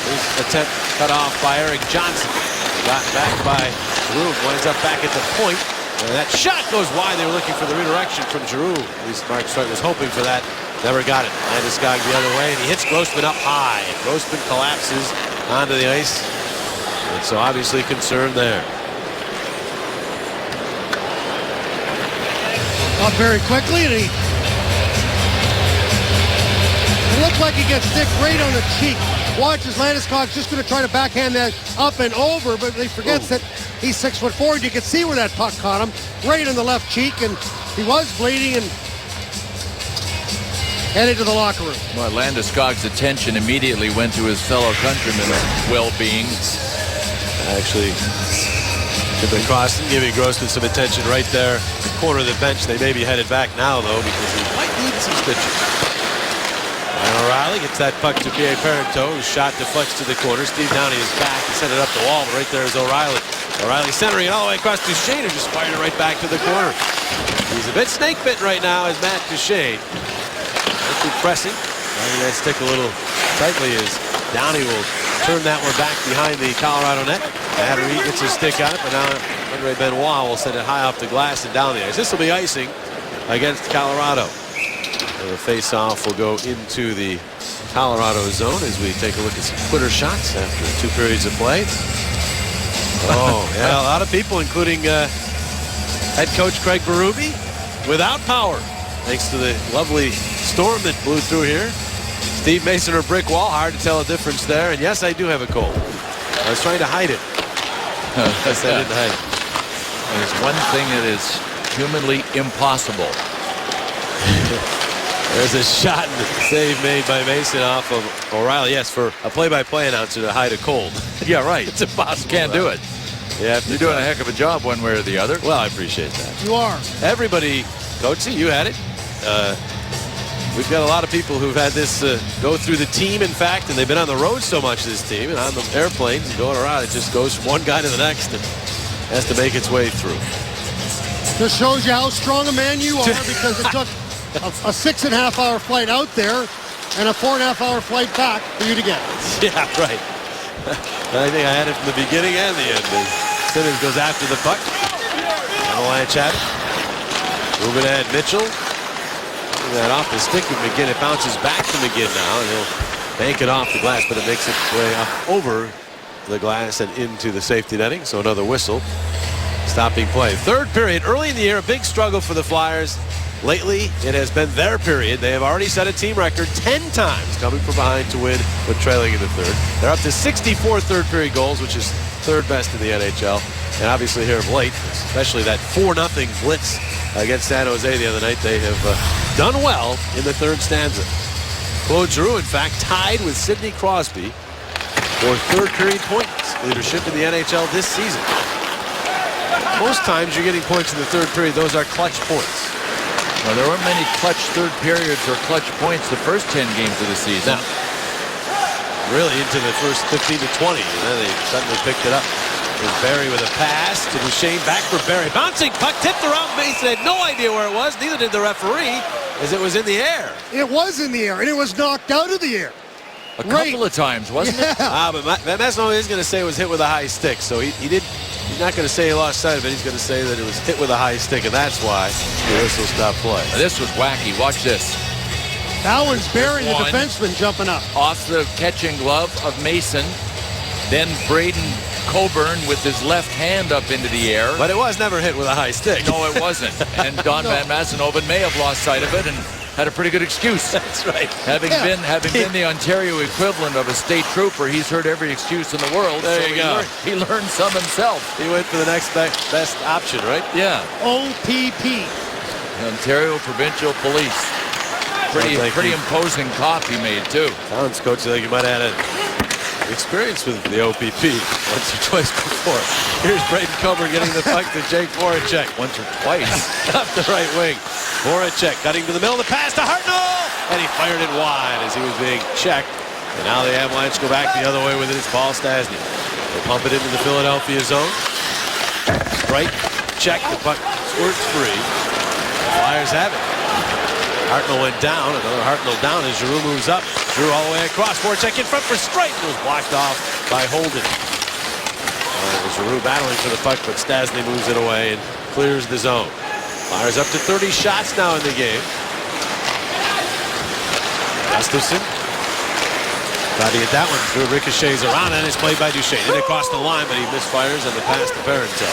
His attempt cut off by Eric Johnson. Got back by Giroux. Winds up back at the point. And that shot goes wide. They were looking for the redirection from Giroux. At least Mark Streit was hoping for that. Never got it. Landeskog the other way. And he hits Grossman up high. Grossman collapses onto the ice. And so obviously concerned there. Up very quickly, and it looks like he gets Dick right on the cheek. Watch as Landeskog's just going to try to backhand that up and over, but he forgets that he's 6'4". You can see where that puck caught him, right in the left cheek, and he was bleeding and headed to the locker room. Well, Landeskog's attention immediately went to his fellow countrymen's well-being. Actually, been crossing, giving Grossman some attention right there, the corner of the bench. They may be headed back now, though, because he might need some stitches. And O'Reilly gets that puck to Pierre Parenteau, whose shot deflects to the corner. Steve Downey is back. He sent it up the wall, but right there is O'Reilly. O'Reilly centering it all the way across Duchesne, who just fired it right back to the corner. He's a bit snake-bit right now as Matt Duchesne. Too pressing. Letting that stick a little tightly as Downey will turn that one back behind the Colorado net. Battery gets his stick on it, but now Andre Benoit will send it high off the glass and down the ice. This will be icing against Colorado. And the face-off will go into the Colorado zone as we take a look at some quitter shots after 2 periods of play. Oh, Yeah, a lot of people, including head coach Craig Berube, without power, thanks to the lovely storm that blew through here. Steve Mason or brick wall, hard to tell a difference there. And yes, I do have a cold. I was trying to hide it. Yes, I didn't hide it. There's one thing that is humanly impossible. There's a shot and save made by Mason off of O'Reilly. Yes, for a play-by-play announcer to hide a cold. Yeah, right. It's impossible. Can't do it. Yeah, You're doing a heck of a job one way or the other. Well, I appreciate that. You are. Everybody, Coach, you had it. We've got a lot of people who've had this go through the team, in fact, and they've been on the road so much, this team, and on the airplanes and going around, it just goes from one guy to the next and has to make its way through. Just shows you how strong a man you are, because it took a 6.5-hour flight out there and a 4.5-hour flight back for you to get it. Yeah, right. I think I had it from the beginning and the end. Simmons goes after the puck. Avalanche had it. Moving ahead, Mitchell. That off the stick of McGinn. It bounces back to McGinn now, and he'll bank it off the glass, but it makes its way up over the glass and into the safety netting. So another whistle. Stopping play. Third period. Early in the year, a big struggle for the Flyers. Lately, it has been their period. They have already set a team record 10 times coming from behind to win when trailing in the third. They're up to 64 third period goals, which is third best in the NHL. And obviously here of late, especially that 4-0 blitz against San Jose the other night, they have done well in the third stanza. Claude Giroux, in fact, tied with Sidney Crosby for third period points leadership in the NHL this season. Most times you're getting points in the third period. Those are clutch points. Well, there weren't many clutch third periods or clutch points the first 10 games of the season. No. Really into the first 15 to 20, and then they suddenly picked it up. There's Barry with a pass to Duchesne, back for Barry. Bouncing puck, tipped around Mason, had no idea where it was, neither did the referee, as it was in the air. It was in the air, and it was knocked out of the air. A couple of times, wasn't it? But Masson is going to say it was hit with a high stick, so he's not going to say he lost sight of it. He's going to say that it was hit with a high stick, and that's why the whistle stopped play. Now, this was wacky. Watch this. That one's Barry, the defenseman, jumping up. Off the catching glove of Mason. Then Braden Coburn with his left hand up into the air. But it was never hit with a high stick. No, it wasn't. And Don Van Massenhoven may have lost sight of it and had a pretty good excuse. That's right. Having been the Ontario equivalent of a state trooper, he's heard every excuse in the world. There you go. He learned some himself. He went for the next best option, right? Yeah. OPP. Ontario Provincial Police. Pretty imposing cop he made, too. Sounds, Coach, like you might have had experience with the OPP once or twice before. Here's Braden Coburn getting the puck to Jake Voracek. Once or twice. Up the right wing. Voracek cutting to the middle. The pass to Hartnell. And he fired it wide as he was being checked. And now the Avalanche go back the other way with it. It's Paul Stastny. They pump it into the Philadelphia zone. Right. Check. The puck squirts free. The Flyers have it. Hartnell went down. Another Hartnell down as Giroux moves up. Giroux all the way across. Voracek in front for straight. It was blocked off by Holden. Giroux battling for the puck, but Stastny moves it away and clears the zone. Flyers up to 30 shots now in the game. Gustafsson tried to get that one through. Ricochets around, and it's played by Duchesne. Hit across the line, but he misfires on the pass to Parentel.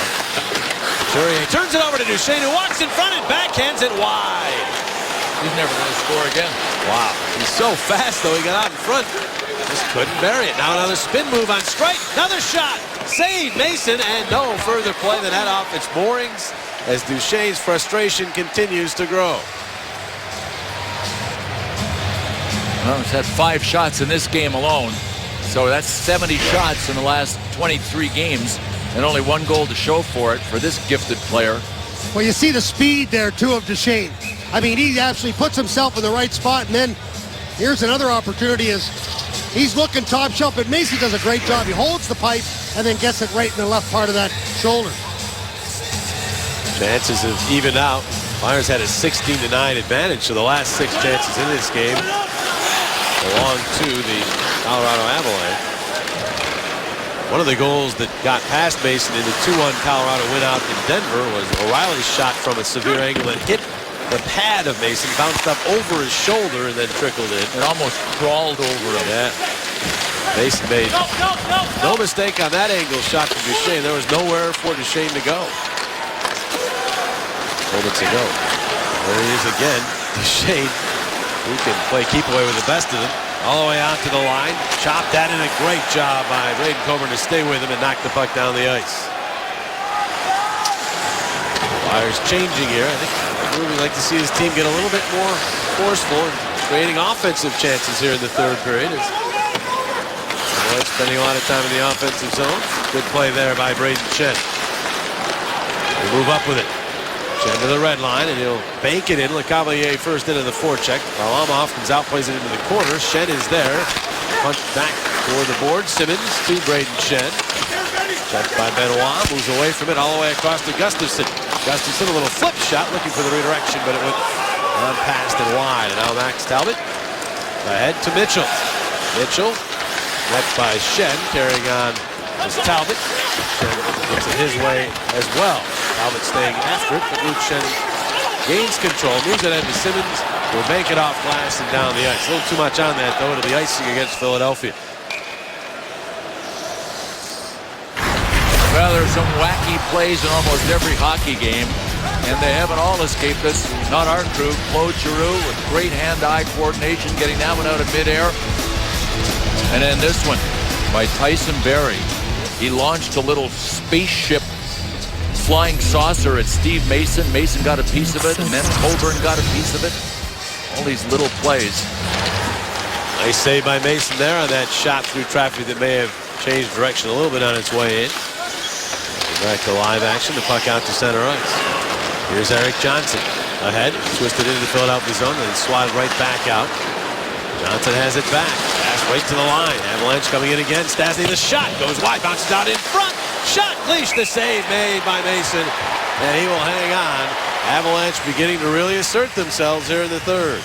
Couturier turns it over to Duchesne, who walks in front and backhands it wide. He's never going to score again. Wow. He's so fast, though. He got out in front. Just couldn't bury it. Now another spin move on strike. Another shot. Save Mason, and no further play than that off its moorings as Duchesne's frustration continues to grow. Well, he's had 5 shots in this game alone. So that's 70 shots in the last 23 games, and only 1 goal to show for it for this gifted player. Well, you see the speed there, too, of Duchesne. I mean, he actually puts himself in the right spot, and then here's another opportunity as he's looking top shelf, but Mason does a great job. He holds the pipe and then gets it right in the left part of that shoulder. Chances have evened out. Flyers had a 16-9 advantage, so the last 6 chances in this game belong to the Colorado Avalanche. One of the goals that got past Mason in the 2-1 Colorado win out in Denver was O'Reilly's shot from a severe angle that hit the pad of Mason, bounced up over his shoulder and then trickled in. It almost crawled over him. Yeah. Mason made no mistake on that angle shot from Duchesne. There was nowhere for Duchesne to go. Moments ago. There he is again. Duchesne, who can play keep away with the best of them. All the way out to the line. Chopped that in. A great job by Braden Coburn to stay with him and knock the puck down the ice. Flyers changing here. I think we'd like to see his team get a little bit more forceful and creating offensive chances here in the third period. Spending a lot of time in the offensive zone. Good play there by Braden Schenn. They move up with it. Schenn to the red line, and he'll bank it in. LeCavalier first into the forecheck. Varlamov comes out, plays it into the corner. Schenn is there. Punched back toward the board. Simmons to Braden Schenn. Checked by Benoit. Moves away from it all the way across to Gustafsson. Gustafsson, a little flip shot, looking for the redirection, but it went on past and wide. And now Max Talbot ahead to Mitchell. Mitchell. Met by Schenn, carrying on is Talbot. Schenn gets it his way as well. Talbot staying after it, but Luke Schenn gains control, moves it into Simmons, will bank it off glass and down the ice. A little too much on that, though. It'll be icing against Philadelphia. Well, there's some wacky plays in almost every hockey game, and they haven't all escaped us. Not our crew. Claude Giroux with great hand-eye coordination, getting that one out of midair. And then this one by Tyson Barrie. He launched a little spaceship flying saucer at Steve Mason. Mason got a piece of it, and then Coburn got a piece of it. All these little plays. Nice save by Mason there on that shot through traffic that may have changed direction a little bit on its way in. Back to live action. The puck out to center ice. Here's Eric Johnson ahead. Twisted into the Philadelphia zone, and swatted right back out. Johnson has it back. Pass right to the line. Avalanche coming in again. Stastny, the shot goes wide. Bounces out in front. Shot. Leash, the save made by Mason. And he will hang on. Avalanche beginning to really assert themselves here in the third.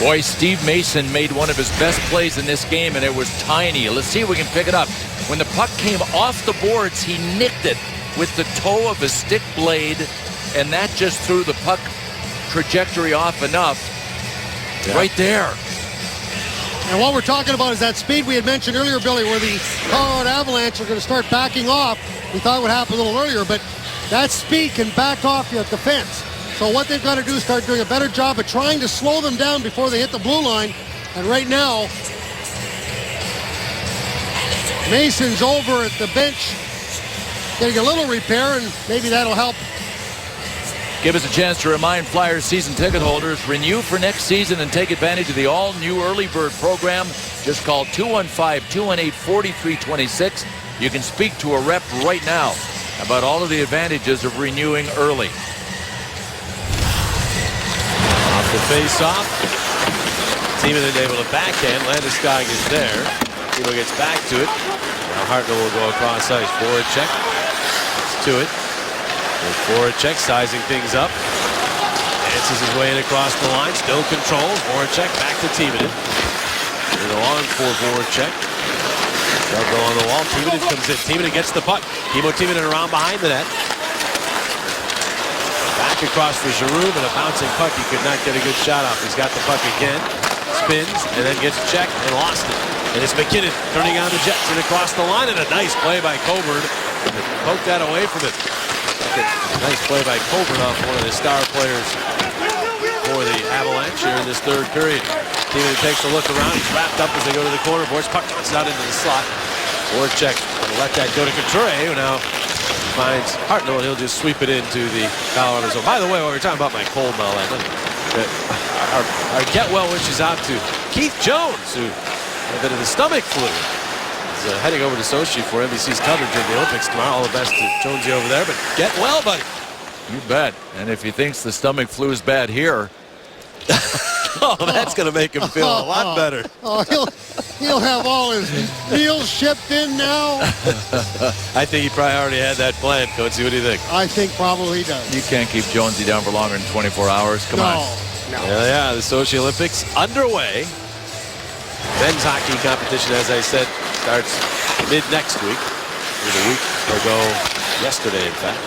Boy, Steve Mason made one of his best plays in this game, and it was tiny. Let's see if we can pick it up. When the puck came off the boards, he nicked it with the toe of his stick blade, and that just threw the puck trajectory off enough. Yeah. Right there. And what we're talking about is that speed we had mentioned earlier, Billy, where the Colorado Avalanche are going to start backing off. We thought it would happen a little earlier, but that speed can back off you at the fence. So what they've got to do is start doing a better job of trying to slow them down before they hit the blue line. And right now, Mason's over at the bench getting a little repair, and maybe that'll help. Give us a chance to remind Flyers season ticket holders, renew for next season and take advantage of the all-new Early Bird program. Just call 215-218-4326. You can speak to a rep right now about all of the advantages of renewing early. Off the face-off. Team isn't able to backhand. Landeskog is there. Timo gets back to it. Now Hartnell will go across ice. Forward check. It's to it. Voracek sizing things up. Dances his way in across the line. Still controls. Voracek back to Timonen. And along for Voracek. Double on the wall. Timonen comes in. Timonen gets the puck. Timo Timonen around behind the net. Back across for Giroux, but a bouncing puck. He could not get a good shot off. He's got the puck again. Spins and then gets checked and lost it. And it's McKinnon turning on the Jets and across the line. And a nice play by Coburn. Poke that away from it. Nice play by Coburn off one of the star players for the Avalanche here in this third period. Timonen takes a look around. He's wrapped up as they go to the corner. Boards puck bounces out into the slot. Voracek will let that go to Couture, who now finds Hartnell, and he'll just sweep it into the Colorado zone. By the way, while we're talking about my cold and all that, our get well wishes out to Keith Jones, who had a bit of the stomach flu. Heading over to Sochi for NBC's coverage of the Olympics tomorrow. All the best to Jonesy over there, but get well, buddy. You bet. And if he thinks the stomach flu is bad here, oh, that's going to make him feel a lot better. Oh, he'll have all his meals shipped in now. I think he probably already had that planned. Coach, what do you think? I think probably he does. You can't keep Jonesy down for longer than 24 hours. Come on. No. Yeah, the Sochi Olympics underway. Men's hockey competition, as I said, starts mid next week. A week ago yesterday, in fact.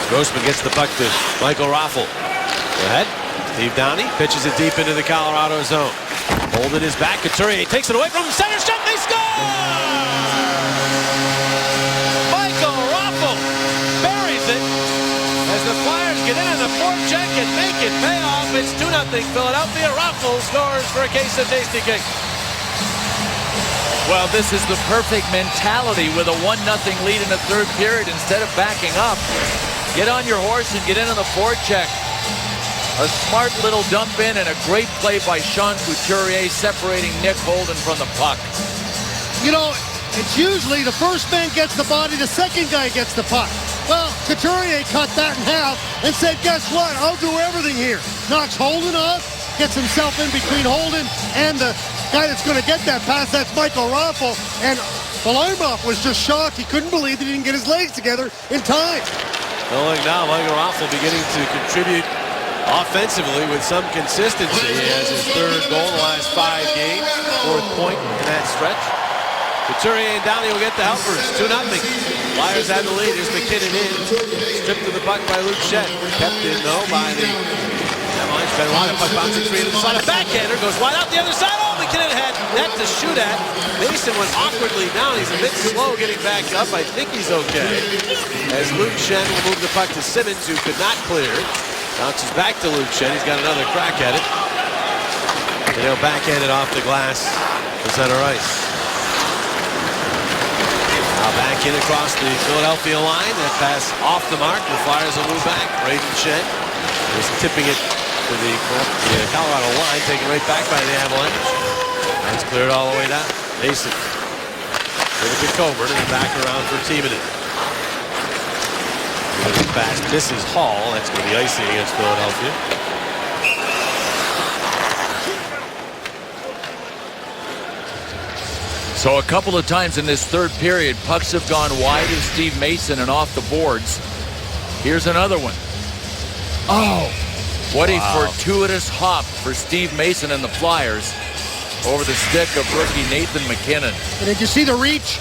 Grossman gets the puck to Michael Raffl. Go ahead. Steve Downey pitches it deep into the Colorado zone. Holden is back. Couturier takes it away from center shot. They score! Michael Raffl buries it as the Flyers get in the forecheck and make it pay off. It's 2-0 Philadelphia. Raffl scores for a case of Tasty Cake. Well, this is the perfect mentality with a 1-0 lead in the third period. Instead of backing up, get on your horse and get in on the forecheck. A smart little dump in and a great play by Sean Couturier separating Nick Holden from the puck. You know, it's usually the first man gets the body, the second guy gets the puck. Well, Couturier cut that in half and said, guess what? I'll do everything here. Knocks Holden off, gets himself in between Holden and the guy that's going to get that pass. That's Michael Raffl. And Varlamov was just shocked. He couldn't believe he didn't get his legs together in time. Well, look now, Michael Raffl beginning to contribute offensively with some consistency. He has his third goal in the last 5 games, fourth point in that stretch. Couturier and Downey will get the helpers. 2-0. Flyers have the lead. Here's McKinnon in. Stripped to the puck by Luke Schenn. Kept in, though, by the Avalanche. Benoit, puck bouncing free to the side. A backhander goes wide out the other side. Oh, McKinnon had net to shoot at. Mason went awkwardly down. He's a bit slow getting back up. I think he's okay. As Luke Schenn will move the puck to Simmons, who could not clear it. Bounces back to Luke Schenn. He's got another crack at it. And he'll backhand it off the glass to center ice. Now back in across the Philadelphia line. That pass off the mark. The Flyers will move back. Braden Schenn is tipping it to the Colorado line. Taken right back by the Avalanche. That's cleared all the way down. Mason. Give it to Coburn and back around for Timonen. Pass misses Hall. That's going to be icing against Philadelphia. So a couple of times in this third period, pucks have gone wide of Steve Mason and off the boards. Here's another one. Oh, what a fortuitous hop for Steve Mason and the Flyers over the stick of rookie Nathan McKinnon. And did you see the reach?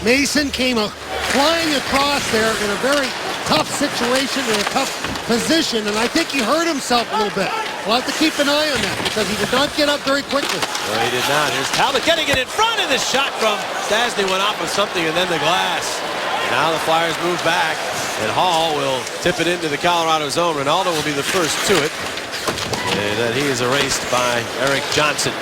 Mason came flying across there in a very tough situation, in a tough position, and I think he hurt himself a little bit. We'll have to keep an eye on that because he did not get up very quickly. No, he did not. Here's Talbot getting it in front, and the shot from Stastny went off of something and then the glass. Now the Flyers move back, and Hall will tip it into the Colorado zone. Ronaldo will be the first to it, and then he is erased by Eric Johnson.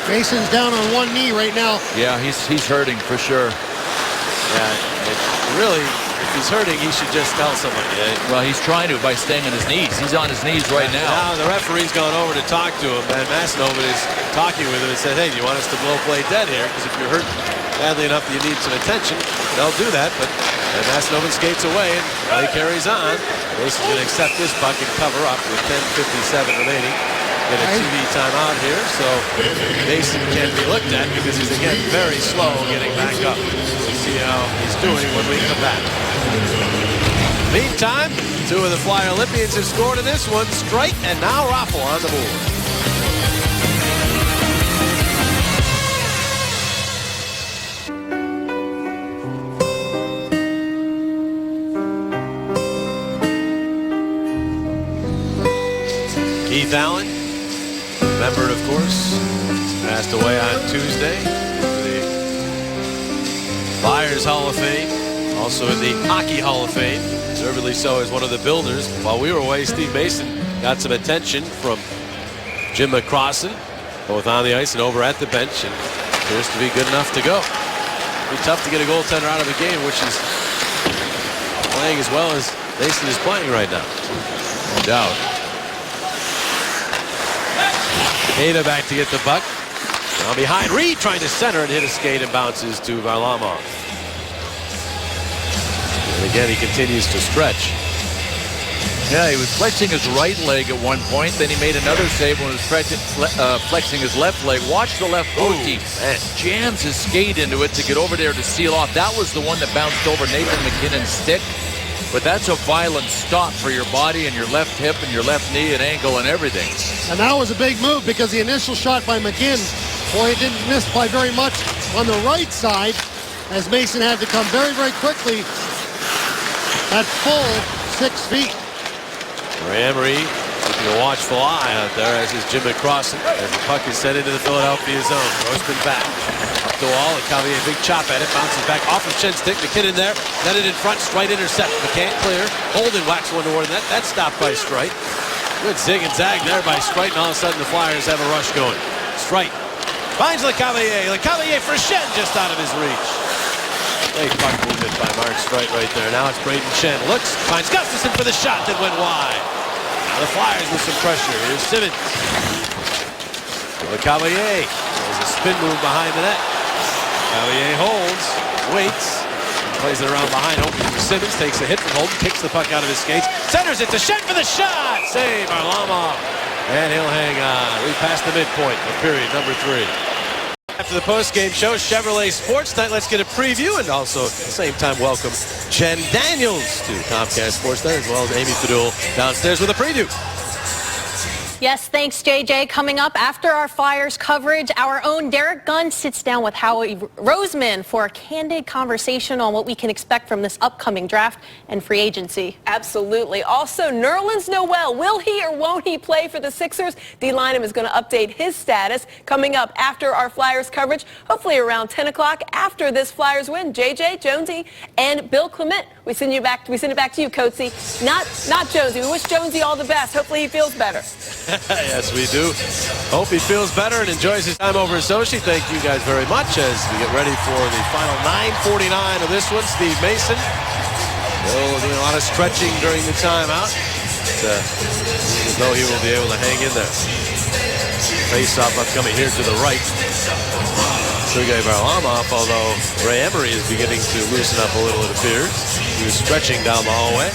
Mason's down on one knee right now. Yeah, he's hurting for sure. Yeah, it really, if he's hurting, he should just tell somebody. Well, he's trying to by staying on his knees. He's on his knees right now. Now the referee's gone over to talk to him, and Masnovan is talking with him and said, hey, do you want us to blow play dead here? Because if you're hurt badly enough that you need some attention, they'll do that. But Masnovan skates away, and play carries on. Mason's going to accept this puck and cover up with 10:57 remaining. Get a TV timeout here, so Mason can be looked at because he's again very slow getting back up. We'll see how he's doing when we come back. Meantime, two of the Flyer Olympians have scored in this one. Streit and now Raffl on the board. Keith Allen, remembered, of course, passed away on Tuesday. The Flyers Hall of Fame, also in the Hockey Hall of Fame, deservedly so as one of the builders. While we were away, Steve Mason got some attention from Jim McCrossin, both on the ice and over at the bench, and appears to be good enough to go. It'll be tough to get a goaltender out of a game which is playing as well as Mason is playing right now. No doubt. Ada back to get the puck. Now behind Reed, trying to center and hit a skate and bounces to Varlamov. And again, he continues to stretch. Yeah, he was flexing his right leg at one point. Then he made another save when he was flexing his left leg. Watch the left goalkeeper. Jams his skate into it to get over there to seal off. That was the one that bounced over Nathan McKinnon's stick. But that's a violent stop for your body and your left hip and your left knee and ankle and everything. And that was a big move because the initial shot by McGinn, boy, it didn't miss by very much on the right side as Mason had to come very, very quickly at full 6 feet. Emery Keeping a watchful eye out there, as is Jim McCrossin, as the puck is sent into the Philadelphia zone. Grossman back. Up the wall, and Cavalier, big chop at it. Bounces back off of Chen's stick. McKinnon there. Net it in front. Strite intercept. McCann clear. Holden whacks one toward the net. That's stopped by Strite. Good zig and zag there by Strite, and all of a sudden the Flyers have a rush going. Strite finds LeCavalier. LeCavalier for Schenn, just out of his reach. Great puck movement by Mark Strite right there. Now it's Braden Schenn. Looks, finds Gustafsson for the shot that went wide. Now the Flyers with some pressure. Here's Simmons. LeCavalier. There's a spin move behind the net. Cavalier holds, waits, plays it around behind, hoping for Simmons. Takes a hit from Holden, kicks the puck out of his skates. Centers it to Schenn for the shot. Save Varlamov. And he'll hang on. We passed the midpoint of period number 3. After the post-game show, Chevrolet Sports Night. Let's get a preview and also at the same time welcome Jen Daniels to Comcast Sports Night, as well as Amy Fadul downstairs with a preview. Yes, thanks, JJ. Coming up after our Flyers coverage, our own Derek Gunn sits down with Howie Roseman for a candid conversation on what we can expect from this upcoming draft and free agency. Absolutely. Also, Nerlens Noel, will he or won't he play for the Sixers? D. Lynam is going to update his status coming up after our Flyers coverage, hopefully around 10 o'clock after this Flyers win. JJ, Jonesy, and Bill Clement. We send it back to you, Coatsy. Not Jonesy. We wish Jonesy all the best. Hopefully he feels better. Yes, we do. Hope he feels better and enjoys his time over at Sochi. Thank you guys very much as we get ready for the final 9:49 of this one. Steve Mason will do a lot of stretching during the timeout. As though he will be able to hang in there. Face-off upcoming here to the right. Sergei Varlamov, although Ray Emery is beginning to loosen up a little, it appears. He was stretching down the hallway.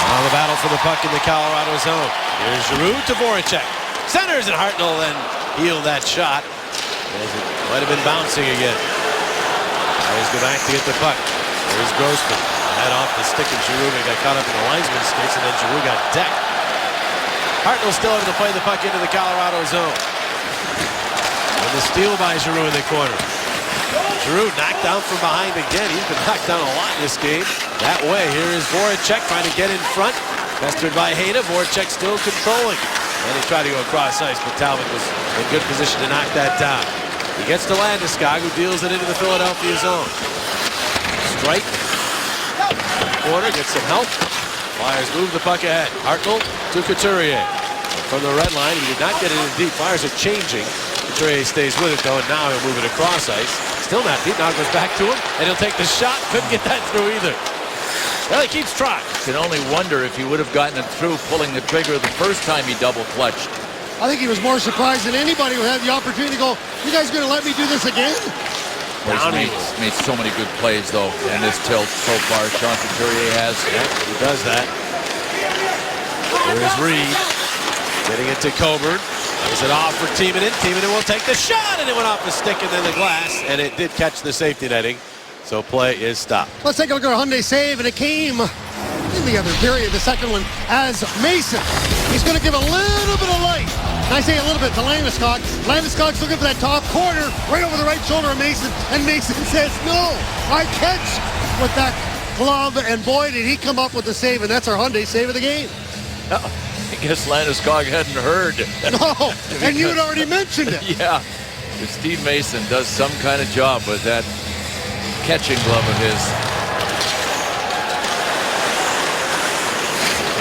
Now the battle for the puck in the Colorado zone. Here's Giroux to Voracek. Centers, and Hartnell then healed that shot, as it might have been bouncing again. Always go back to get the puck. Here's Grossman. Head off the stick of Giroux. He got caught up in the linesman's skates, and then Giroux got decked. Hartnell still able to play the puck into the Colorado zone. And the steal by Giroux in the corner. Giroux knocked down from behind again. He's been knocked down a lot in this game. That way, here is Voracek trying to get in front. Pestered by Hayda. Voracek still controlling. And he tried to go across ice, but Talbot was in good position to knock that down. He gets to Landeskog, who deals it into the Philadelphia zone. Strike. Corner, gets some help. Flyers move the puck ahead. Hartnell to Couturier. From the red line, he did not get it in deep. Flyers are changing. Couturier stays with it, though, and now he'll move it across ice. Still not deep. Now goes back to him, and he'll take the shot. Couldn't get that through either. Well, he keeps trying. Can only wonder if he would have gotten it through pulling the trigger the first time he double clutched. I think he was more surprised than anybody who had the opportunity to go, you guys going to let me do this again? Well, he's made so many good plays, though, in this tilt so far. Sean Couturier has. Yeah, he does that. Here's Reed. Getting it to Coburn. Is it off for Timonen? Timonen will take the shot, and it went off the stick and then the glass, and it did catch the safety netting. So play is stopped. Let's take a look at our Hyundai save, and it came in the other period, the second one, as Mason. He's going to give a little bit of light. And I say a little bit to Landeskog. Landeskog's looking for that top corner, right over the right shoulder of Mason, and Mason says, no, I catch with that glove, and boy, did he come up with the save, and that's our Hyundai save of the game. I guess Landeskog hadn't heard. No, and you had already mentioned it. Yeah, if Steve Mason does some kind of job with that catching glove of his.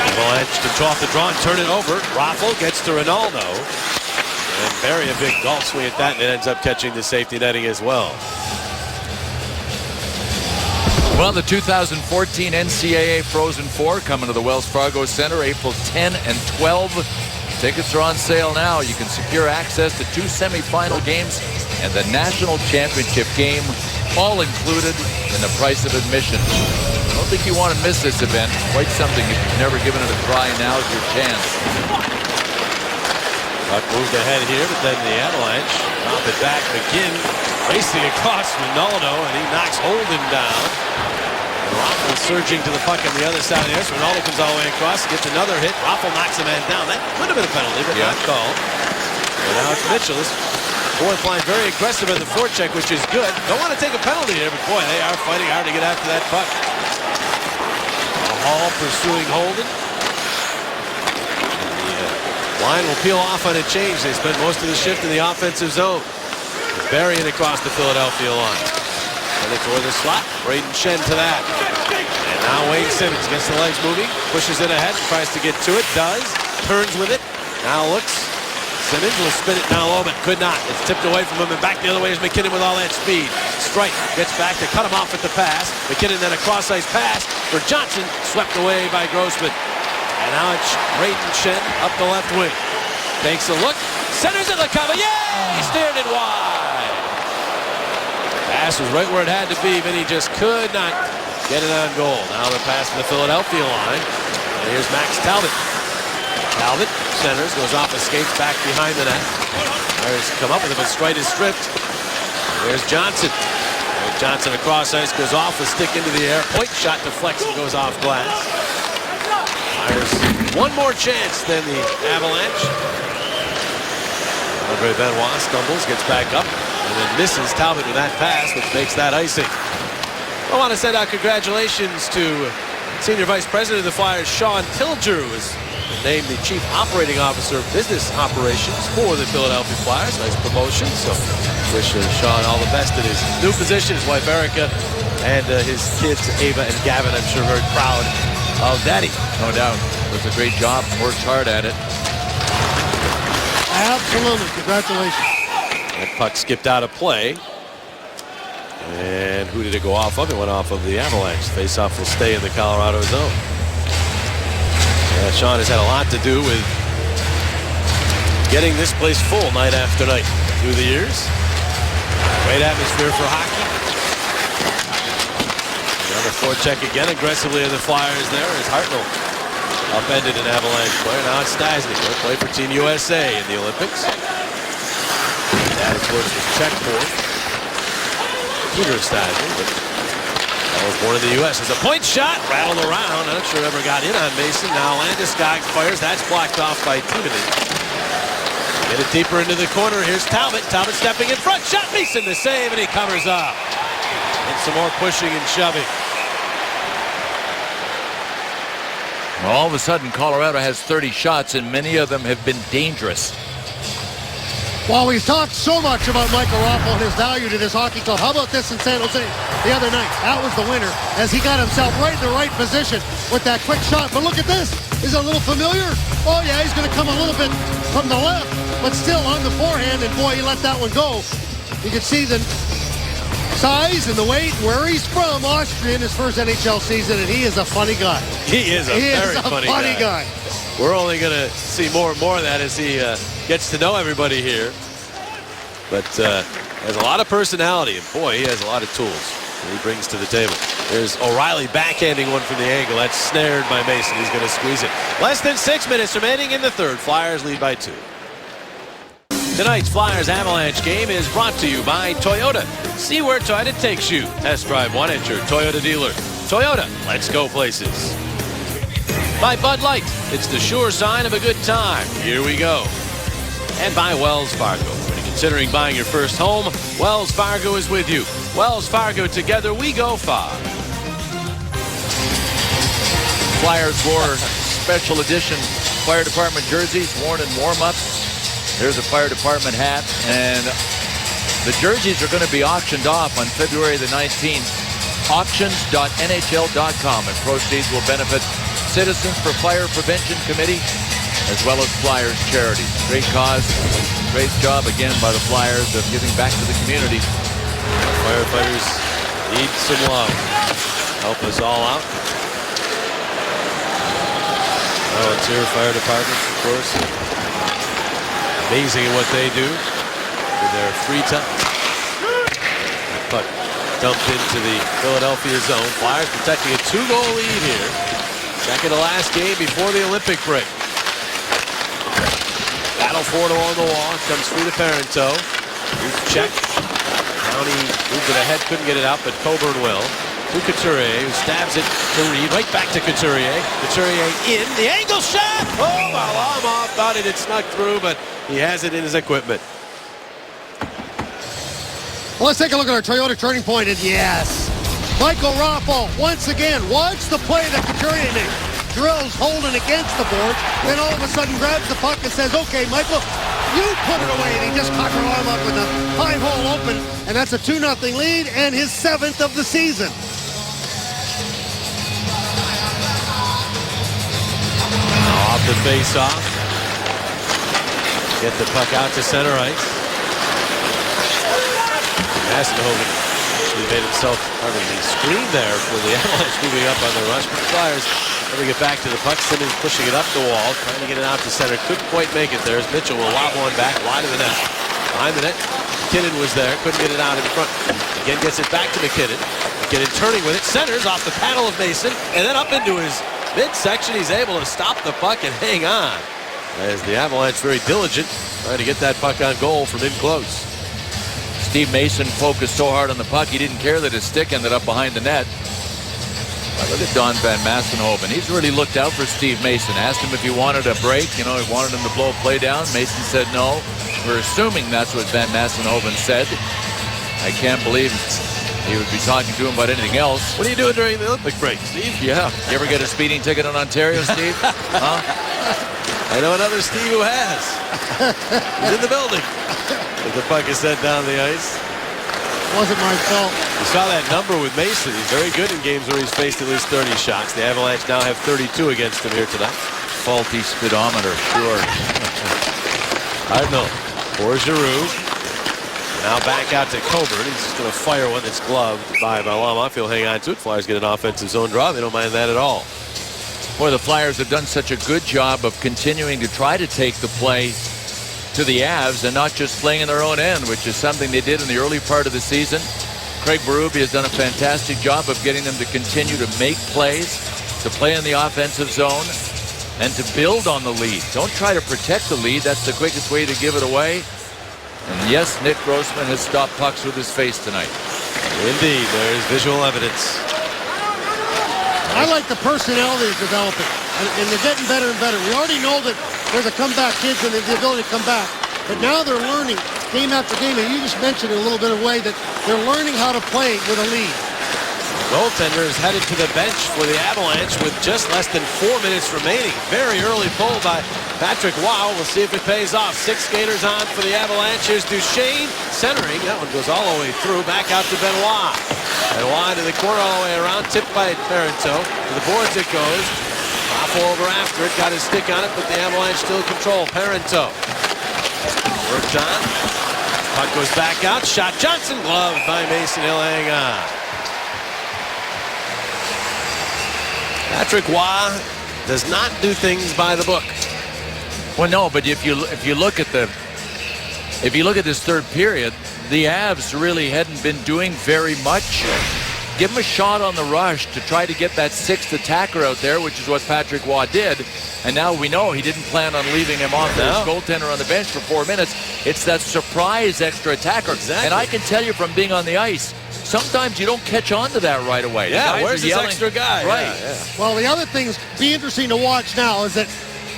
Avalanche to off the draw and turn it over. Raffle gets to Ronaldo. And Barry a big golf swing at that, and it ends up catching the safety netting as well. Well, the 2014 NCAA Frozen Four coming to the Wells Fargo Center April 10 and 12. Tickets are on sale now. You can secure access to 2 semifinal games and the national championship game, all included in the price of admission. I don't think you want to miss this event. Quite something if you've never given it a try. Now's your chance. Puck moved ahead here, but then the Avalanche drop it back. McGinn racing across Ronaldo, and he knocks Holden down. Raffle surging to the puck on the other side of the ice. Ronaldo comes all the way across, gets another hit. Raffle knocks a man down. That could have been a penalty, but not called. And now it's Mitchell. This fourth line very aggressive in the forecheck, which is good. Don't want to take a penalty here, but boy, they are fighting hard to get after that puck. Hall pursuing Holden. Line will peel off on a change. They spent most of the shift in the offensive zone. Burying across the Philadelphia line. And it toward the slot. Braden Shen to that. And now Wayne Simmonds gets the legs moving. Pushes it ahead. Tries to get to it. Does. Turns with it. Now looks. Simmonds will spin it down low, but could not. It's tipped away from him and back the other way is McKinnon with all that speed. Strike gets back to cut him off at the pass. McKinnon then a cross-ice pass for Johnson. Swept away by Grossman. And now it's Braden Shen up the left wing. Takes a look. Centers in the cover. Yay! Steered it wide. Pass was right where it had to be, but he just could not get it on goal. Now the pass to the Philadelphia line. And here's Max Talbot. Talbot centers, goes off his skates back behind the net. There's come up with it, but Streit is stripped. There's Johnson. There's Johnson across ice, goes off a stick into the air. Point shot deflects and goes off glass. There's one more chance than the Avalanche. Andre Benoit stumbles, gets back up, and then misses Talbot with that pass, which makes that icing. I want to send out congratulations to Senior Vice President of the Flyers, Sean Tilger, who was named the Chief Operating Officer of Business Operations for the Philadelphia Flyers. Nice promotion, so wish Sean all the best in his new position. His wife Erica and his kids Ava and Gavin, I'm sure, very proud of Daddy. No doubt. Does a great job. Works hard at it. Absolutely. Congratulations. That puck skipped out of play. And who did it go off of? It went off of the Avalanche. Faceoff will stay in the Colorado zone. Yeah, Sean has had a lot to do with getting this place full night after night through the years. Great atmosphere for hockey. Another forecheck again aggressively in the Flyers there as Hartnell upended an Avalanche player. Now it's Stastny. He'll play for Team USA in the Olympics. That, of course, was checked for Peter Stastny, but that was born in the U.S. As a point shot, rattled around. I'm not sure it ever got in on Mason. Now Landeskog fires. That's blocked off by Timonen. Get it deeper into the corner. Here's Talbot. Talbot stepping in front. Shot Mason the save, and he covers up. And some more pushing and shoving. Well, all of a sudden, Colorado has 30 shots, and many of them have been dangerous. While we've talked so much about Michael Raffl and his value to this hockey club, how about this in San Jose the other night? That was the winner as he got himself right in the right position with that quick shot. But look at this. Is it a little familiar? Oh, yeah, he's going to come a little bit from the left, but still on the forehand, and boy, he let that one go. You can see the size and the weight, where he's from, Austria, in his first NHL season, and he is a funny guy. He is a very funny guy. We're only going to see more and more of that as he gets to know everybody here. But has a lot of personality, and boy, he has a lot of tools that he brings to the table. There's O'Reilly backhanding one from the angle. That's snared by Mason. He's going to squeeze it. Less than 6 minutes remaining in the third. Flyers lead by 2. Tonight's Flyers Avalanche game is brought to you by Toyota. See where Toyota takes you. Test drive one at your Toyota dealer. Toyota, let's go places. By Bud Light, it's the sure sign of a good time. Here we go. And by Wells Fargo. When you're considering buying your first home, Wells Fargo is with you. Wells Fargo, together we go far. Flyers wore special edition fire department jerseys worn in warm-ups. There's a fire department hat, and the jerseys are going to be auctioned off on February the 19th. Auctions.nhl.com, and proceeds will benefit Citizens for Fire Prevention Committee as well as Flyers charities. Great cause, great job again by the Flyers of giving back to the community. Firefighters need some love. Help us all out. Volunteer fire departments, of course. Amazing at what they do in their free time. Puck dumped into the Philadelphia zone. Flyers protecting a 2-goal lead here. Second to last game before the Olympic break. Battle for it along the wall. Comes through to Parenteau. Check. Downey moved it ahead, couldn't get it out, but Coburn will. To Couturier, who stabs it to Reed. Right back to Couturier. Couturier in. The angle shot! Oh, Varlamov thought it had snuck through, but he has it in his equipment. Well, let's take a look at our Toyota Turning Point, and yes, Michael Raffo, once again, watch the play that Couturier made. Drills holding against the boards, then all of a sudden grabs the puck and says, okay, Michael, you put it away. And he just caught Varlamov up with a 5-hole open, and that's a 2-0 lead and his 7th of the season. Off the face-off. Get the puck out to center ice. Massenhoven actually made himself under the screen there for the Avalanche moving up on the rush. But the Flyers trying to get back to the puck. Simmons pushing it up the wall, trying to get it out to center. Couldn't quite make it there as Mitchell will lob one back wide of the net. Behind the net, McKinnon was there, couldn't get it out in front. Again gets it back to McKinnon. McKinnon turning with it, centers off the paddle of Mason, and then up into his midsection. He's able to stop the puck and hang on. As the Avalanche very diligent, trying to get that puck on goal from in close. Steve Mason focused so hard on the puck, he didn't care that his stick ended up behind the net. But look at Don Van Massenhoven. He's really looked out for Steve Mason. Asked him if he wanted a break. You know, he wanted him to blow a play down. Mason said no. We're assuming that's what Van Massenhoven said. I can't believe he would be talking to him about anything else. What are you doing during the Olympic break, Steve? Yeah. You ever get a speeding ticket in Ontario, Steve? Huh? I know another Steve who has. He's in the building. As the puck is sent down the ice. Wasn't my fault. You saw that number with Mason. He's very good in games where he's faced at least 30 shots. The Avalanche now have 32 against him here tonight. Faulty speedometer, sure. Cardinal for Giroux. Now back out to Coburn. He's just going to fire one that's gloved by Varlamov. He'll hang on to it. Flyers get an offensive zone draw. They don't mind that at all. Boy, the Flyers have done such a good job of continuing to try to take the play to the Avs and not just playing in their own end, which is something they did in the early part of the season. Craig Berube has done a fantastic job of getting them to continue to make plays, to play in the offensive zone, and to build on the lead. Don't try to protect the lead. That's the quickest way to give it away. And yes, Nick Grossman has stopped pucks with his face tonight. Indeed, there's visual evidence. I like the personnel they're developing, and they're getting better and better. We already know that they're the comeback kids and they have the ability to come back, but now they're learning game after game, and you just mentioned in a little bit of way that they're learning how to play with a lead. Goaltender is headed to the bench for the Avalanche with just less than 4 minutes remaining. Very early pull by Patrick Waugh. We'll see if it pays off. 6 skaters on for the Avalanche. Here's Duchesne centering. That one goes all the way through. Back out to Benoit. Benoit to the corner all the way around. Tipped by Parenteau. To the boards it goes. Raffo over after it. Got his stick on it, but the Avalanche still control. Parenteau. Worked on. Puck goes back out. Shot Johnson. Gloved by Mason. He'll hang on. Patrick Waugh does not do things by the book. Well, no, but if you look at this third period, the Avs really hadn't been doing very much. Give him a shot on the rush to try to get that 6th attacker out there, which is what Patrick Waugh did. And now we know he didn't plan on leaving him off his goaltender on the bench for 4 minutes. It's that surprise extra attacker. Exactly. And I can tell you from being on the ice, sometimes you don't catch on to that right away. Yeah, where's this extra guy? Right. Yeah. Well, the other thing's be interesting to watch now is that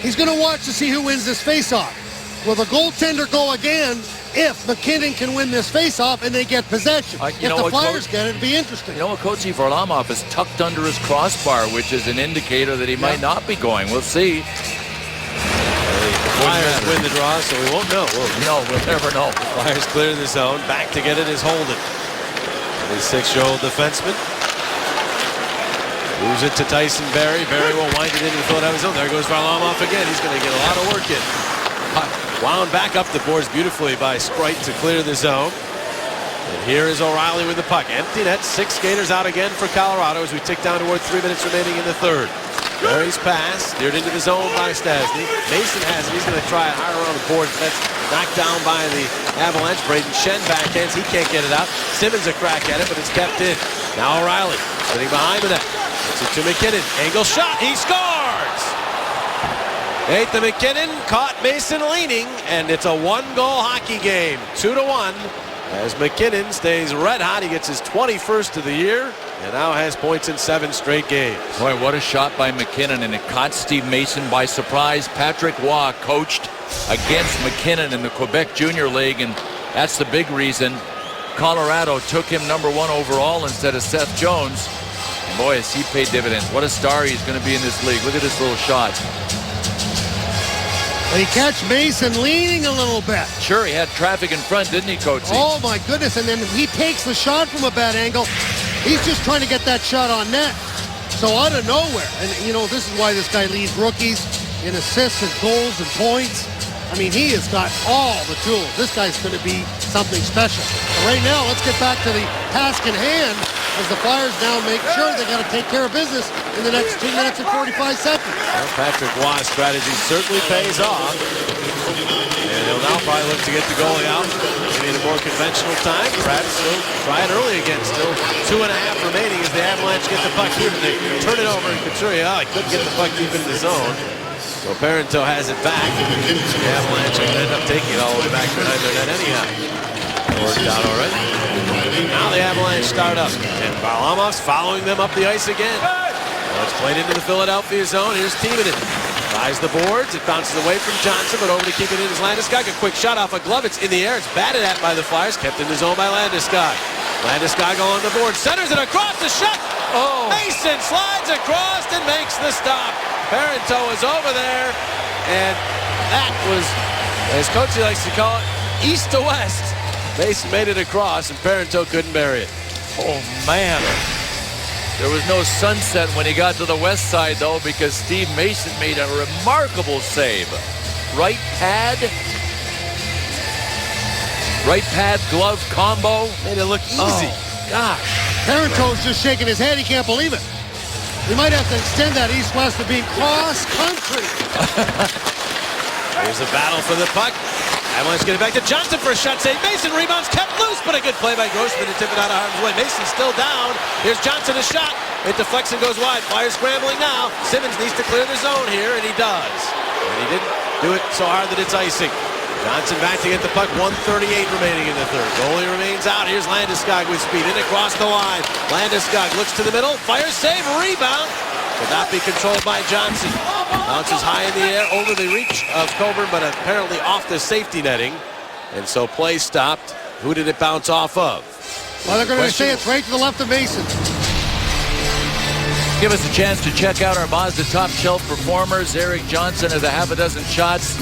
he's going to watch to see who wins this faceoff. Will the goaltender go again if McKinnon can win this faceoff and they get possession? If the Flyers get it, it'd be interesting. You know what, Coach Varlamov is tucked under his crossbar, which is an indicator that he might not be going. We'll see. Flyers win the draw, so we won't know. We'll never know. Flyers clear the zone. Back to get it is Holden. The 6-year-old defenseman moves it to Tyson Barrie. Barrie will wind it into the Philadelphia zone. There goes Varlamov again. He's going to get a lot of work in. Wound back up the boards beautifully by Sprite to clear the zone. And here is O'Reilly with the puck. Empty net. 6 skaters out again for Colorado as we tick down toward 3 minutes remaining in the third. Barrie's pass steered into the zone by Stastny. Mason has it. He's going to try it higher around the boards. That's knocked down by the Avalanche. Braden Shen backhands. He can't get it out. Simmons a crack at it, but it's kept in. Now O'Reilly sitting behind the net. Gets it to McKinnon. Angle shot. He scores! Nathan McKinnon caught Mason leaning, and it's a 1-goal hockey game. 2-1 as McKinnon stays red hot. He gets his 21st of the year and now has points in 7 straight games. Boy, what a shot by McKinnon, and it caught Steve Mason by surprise. Patrick Waugh coached against McKinnon in the Quebec Junior League, and that's the big reason Colorado took him #1 overall instead of Seth Jones. And boy, has he paid dividends. What a star he's going to be in this league. Look at this little shot. And he catch Mason leaning a little bit. Sure, he had traffic in front, didn't he, Coach? Oh, my goodness. And then he takes the shot from a bad angle. He's just trying to get that shot on net. So out of nowhere. And, you know, this is why this guy leads rookies in assists and goals and points. I mean, he has got all the tools. This guy's going to be something special. But right now, let's get back to the task in hand as the Flyers now make sure they got to take care of business in the next 2 minutes and 45 seconds. Well, Patrick Roy's strategy certainly pays off. And he'll now probably look to get the goalie out. Maybe in a more conventional time. Perhaps he'll try it early again. Still 2.5 remaining as the Avalanche get the puck here. They turn it over and Couturier. He couldn't get the puck deep into the zone. So Parenteau has it back. The Avalanche are going to end up taking it all the way back behind their net anyhow. Worked out already. Now the Avalanche start up. And Varlamov's following them up the ice again. Well, it's played into the Philadelphia zone. Here's Timonen. Tries the boards. It bounces away from Johnson, but over to keep it in is Landeskog. A quick shot off a glove. It's in the air. It's batted at by the Flyers. Kept in the zone by Landeskog. Landeskog on the board. Centers it across the shot. Oh! Mason slides across and makes the stop. Parenteau is over there. And that was, as Coach likes to call it, east to west. Mason made it across, and Parenteau couldn't bury it. Oh, man. There was no sunset when he got to the west side, though, because Steve Mason made a remarkable save. Right pad, glove combo. Made it look easy. Oh, gosh. Parenteau's just shaking his head. He can't believe it. We might have to extend that east-west to being cross-country. Here's a battle for the puck. Avalanche get it back to Johnson for a shot save. Mason rebounds, kept loose, but a good play by Grossman to tip it out of harm's way. Mason's still down. Here's Johnson, a shot. It deflects and goes wide. Flyers scrambling now. Simmons needs to clear the zone here, and he does. And he didn't do it so hard that it's icing. Johnson back to get the puck. 1:38 remaining in the third. Goalie remains out. Here's Landeskog with speed. In across the line. Landeskog looks to the middle. Fires save. Rebound. Could not be controlled by Johnson. Bounces high in the air over the reach of Coburn, but apparently off the safety netting. And so play stopped. Who did it bounce off of? Well, they're going to say it's right to the left of Mason. Give us a chance to check out our Mazda top shelf performers. Eric Johnson has a half a dozen shots.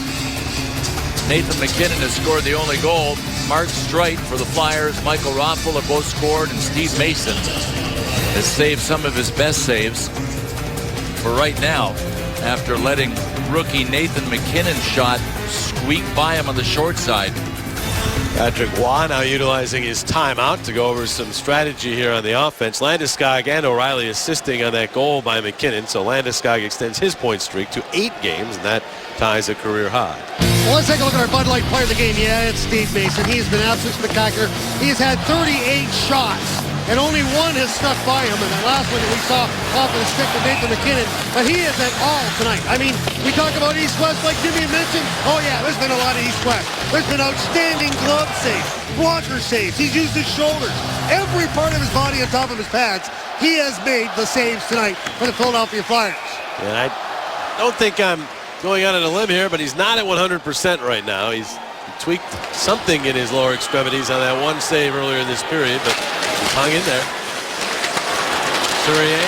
Nathan MacKinnon has scored the only goal. Mark Streit for the Flyers, Michael Raffel have both scored, and Steve Mason has saved some of his best saves for right now after letting rookie Nathan MacKinnon's shot squeak by him on the short side. Patrick Roy now utilizing his timeout to go over some strategy here on the offense. Landeskog and O'Reilly assisting on that goal by MacKinnon, so Landeskog extends his point streak to 8 games, and that ties a career high. Well, let's take a look at our Bud Light player of the game. Yeah, it's Steve Mason. He's been absolutely spectacular. He's had 38 shots, and only one has stuck by him, and the last one that we saw off of the stick with Nathan MacKinnon. But he is at all tonight. I mean, we talk about east-west like Jimmy mentioned. Oh, yeah, there's been a lot of east-west. There's been outstanding glove saves, blocker saves. He's used his shoulders. Every part of his body on top of his pads, he has made the saves tonight for the Philadelphia Flyers. And I don't think I'm going out on a limb here, but he's not at 100% right now. He tweaked something in his lower extremities on that one save earlier in this period, but he's hung in there. Couturier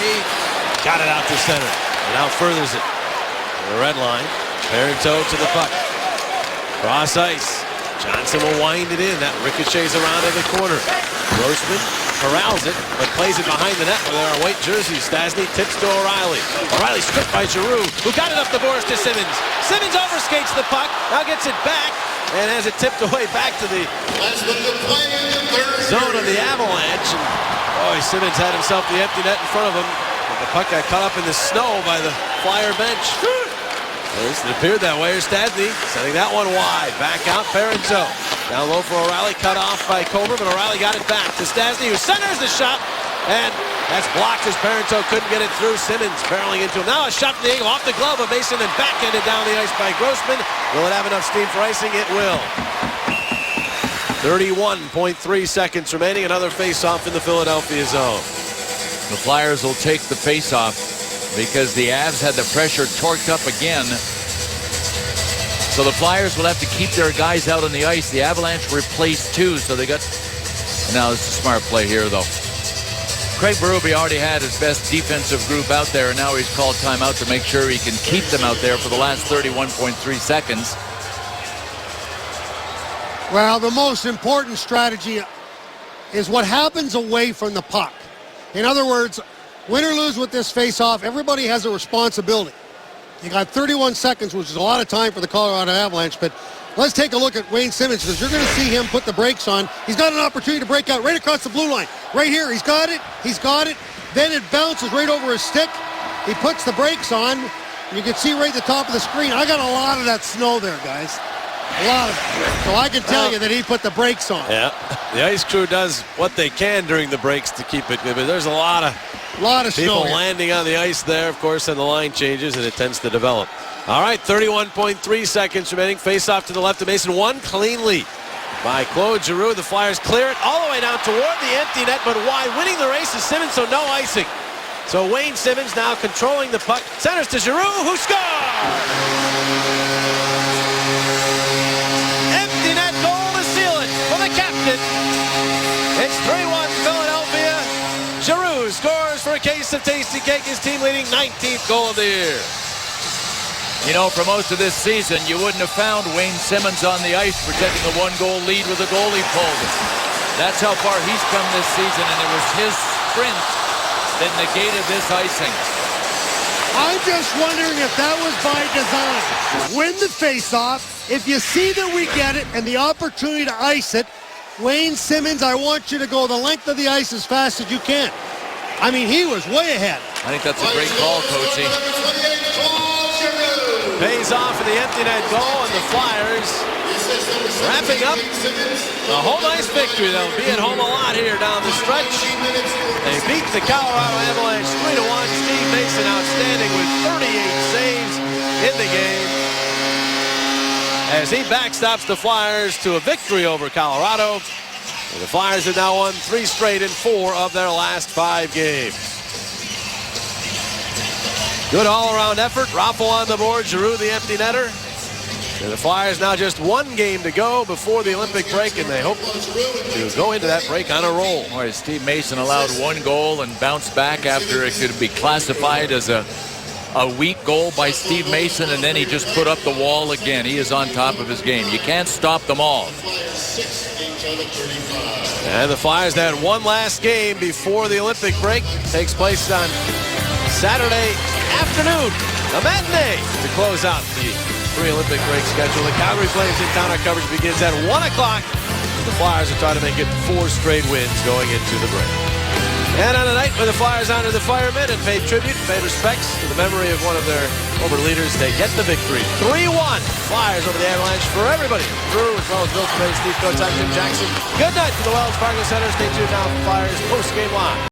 got it out to center and out furthers it. The red line. Parenteau to the puck. Cross ice. Johnson will wind it in. That ricochets around in the corner. Grossman corrals it, but plays it behind the net where there are white jerseys. Stastny tips to O'Reilly. O'Reilly stripped by Giroux, who got it up the boards to Simmons. Simmons overskates the puck, now gets it back, and has it tipped away back to the zone of the Avalanche. And boy, Simmons had himself the empty net in front of him, but the puck got caught up in the snow by the Flyer bench. At least it appeared that way. Stastny sending that one wide. Back out Parenteau. Down low for O'Reilly, cut off by Coburn, but O'Reilly got it back to Stastny, who centers the shot, and that's blocked as Parenteau couldn't get it through. Simmons barreling into him. Now a shot from the angle off the glove of Mason and backhanded down the ice by Grossman. Will it have enough steam for icing? It will. 31.3 seconds remaining. Another face-off in the Philadelphia zone. The Flyers will take the face-off because the Avs had the pressure torqued up again. So the Flyers will have to keep their guys out on the ice. The Avalanche replaced 2, so they got Now it's a smart play here, though. Craig Berube already had his best defensive group out there, and now he's called timeout to make sure he can keep them out there for the last 31.3 seconds. Well, the most important strategy is what happens away from the puck. In other words, win or lose with this face-off, everybody has a responsibility. You got 31 seconds, which is a lot of time for the Colorado Avalanche, but let's take a look at Wayne Simmonds, because you're going to see him put the brakes on. He's got an opportunity to break out right across the blue line. Right here, he's got it. Then it bounces right over his stick. He puts the brakes on. You can see right at the top of the screen. I got a lot of that snow there, guys. A lot of it. So I can tell you that he put the brakes on. Yeah, the ice crew does what they can during the breaks to keep it good, but there's a lot of people landing on the ice there, of course, and the line changes, and it tends to develop. All right, 31.3 seconds remaining. Face off to the left of Mason. One clean lead by Claude Giroux. The Flyers clear it all the way down toward the empty net, but wide. Winning the race is Simmonds, so no icing. So Wayne Simmonds now controlling the puck. Centers to Giroux, who scores! Empty net goal to seal it for the captain. It's 3-1 Philadelphia. Giroux scores for a case of tasty cake, his team leading 19th goal of the year. You know, for most of this season, you wouldn't have found Wayne Simmonds on the ice protecting a one-goal lead with a goalie pulled. That's how far he's come this season, and it was his sprint that negated this icing. I'm just wondering if that was by design. Win the face-off. If you see that we get it and the opportunity to ice it, Wayne Simmonds, I want you to go the length of the ice as fast as you can. I mean, he was way ahead. I think that's a great call, Coachy. Pays off in the empty net goal, and the Flyers wrapping up a home ice victory. They'll be at home a lot here down the stretch. They beat the Colorado Avalanche 3-1. Steve Mason outstanding with 38 saves in the game as he backstops the Flyers to a victory over Colorado. And the Flyers have now won 3 straight in 4 of their last 5 games. Good all-around effort. Raffle on the board. Giroux the empty netter. And the Flyers now just 1 game to go before the Olympic break, and they hope to go into that break on a roll. All right, Steve Mason allowed 1 goal and bounced back after it could be classified as a weak goal by Steve Mason, and then he just put up the wall again. He is on top of his game. You can't stop them all. And the Flyers had 1 last game before the Olympic break. Takes place on Saturday afternoon, a matinee to close out the pre-Olympic break schedule. The Calgary Flames in town. Our coverage begins at 1 o'clock. The Flyers are trying to make it 4 straight wins going into the break. And on a night when the Flyers honored the firemen and paid tribute, paid respects to the memory of one of their former leaders, they get the victory. 3-1 Flyers over the Avalanche. For everybody, Drew, as well as Bill Smith, Steve Coates, I'm Jim Jackson. Good night from the Wells Fargo Center. Stay tuned now for Flyers post-game live.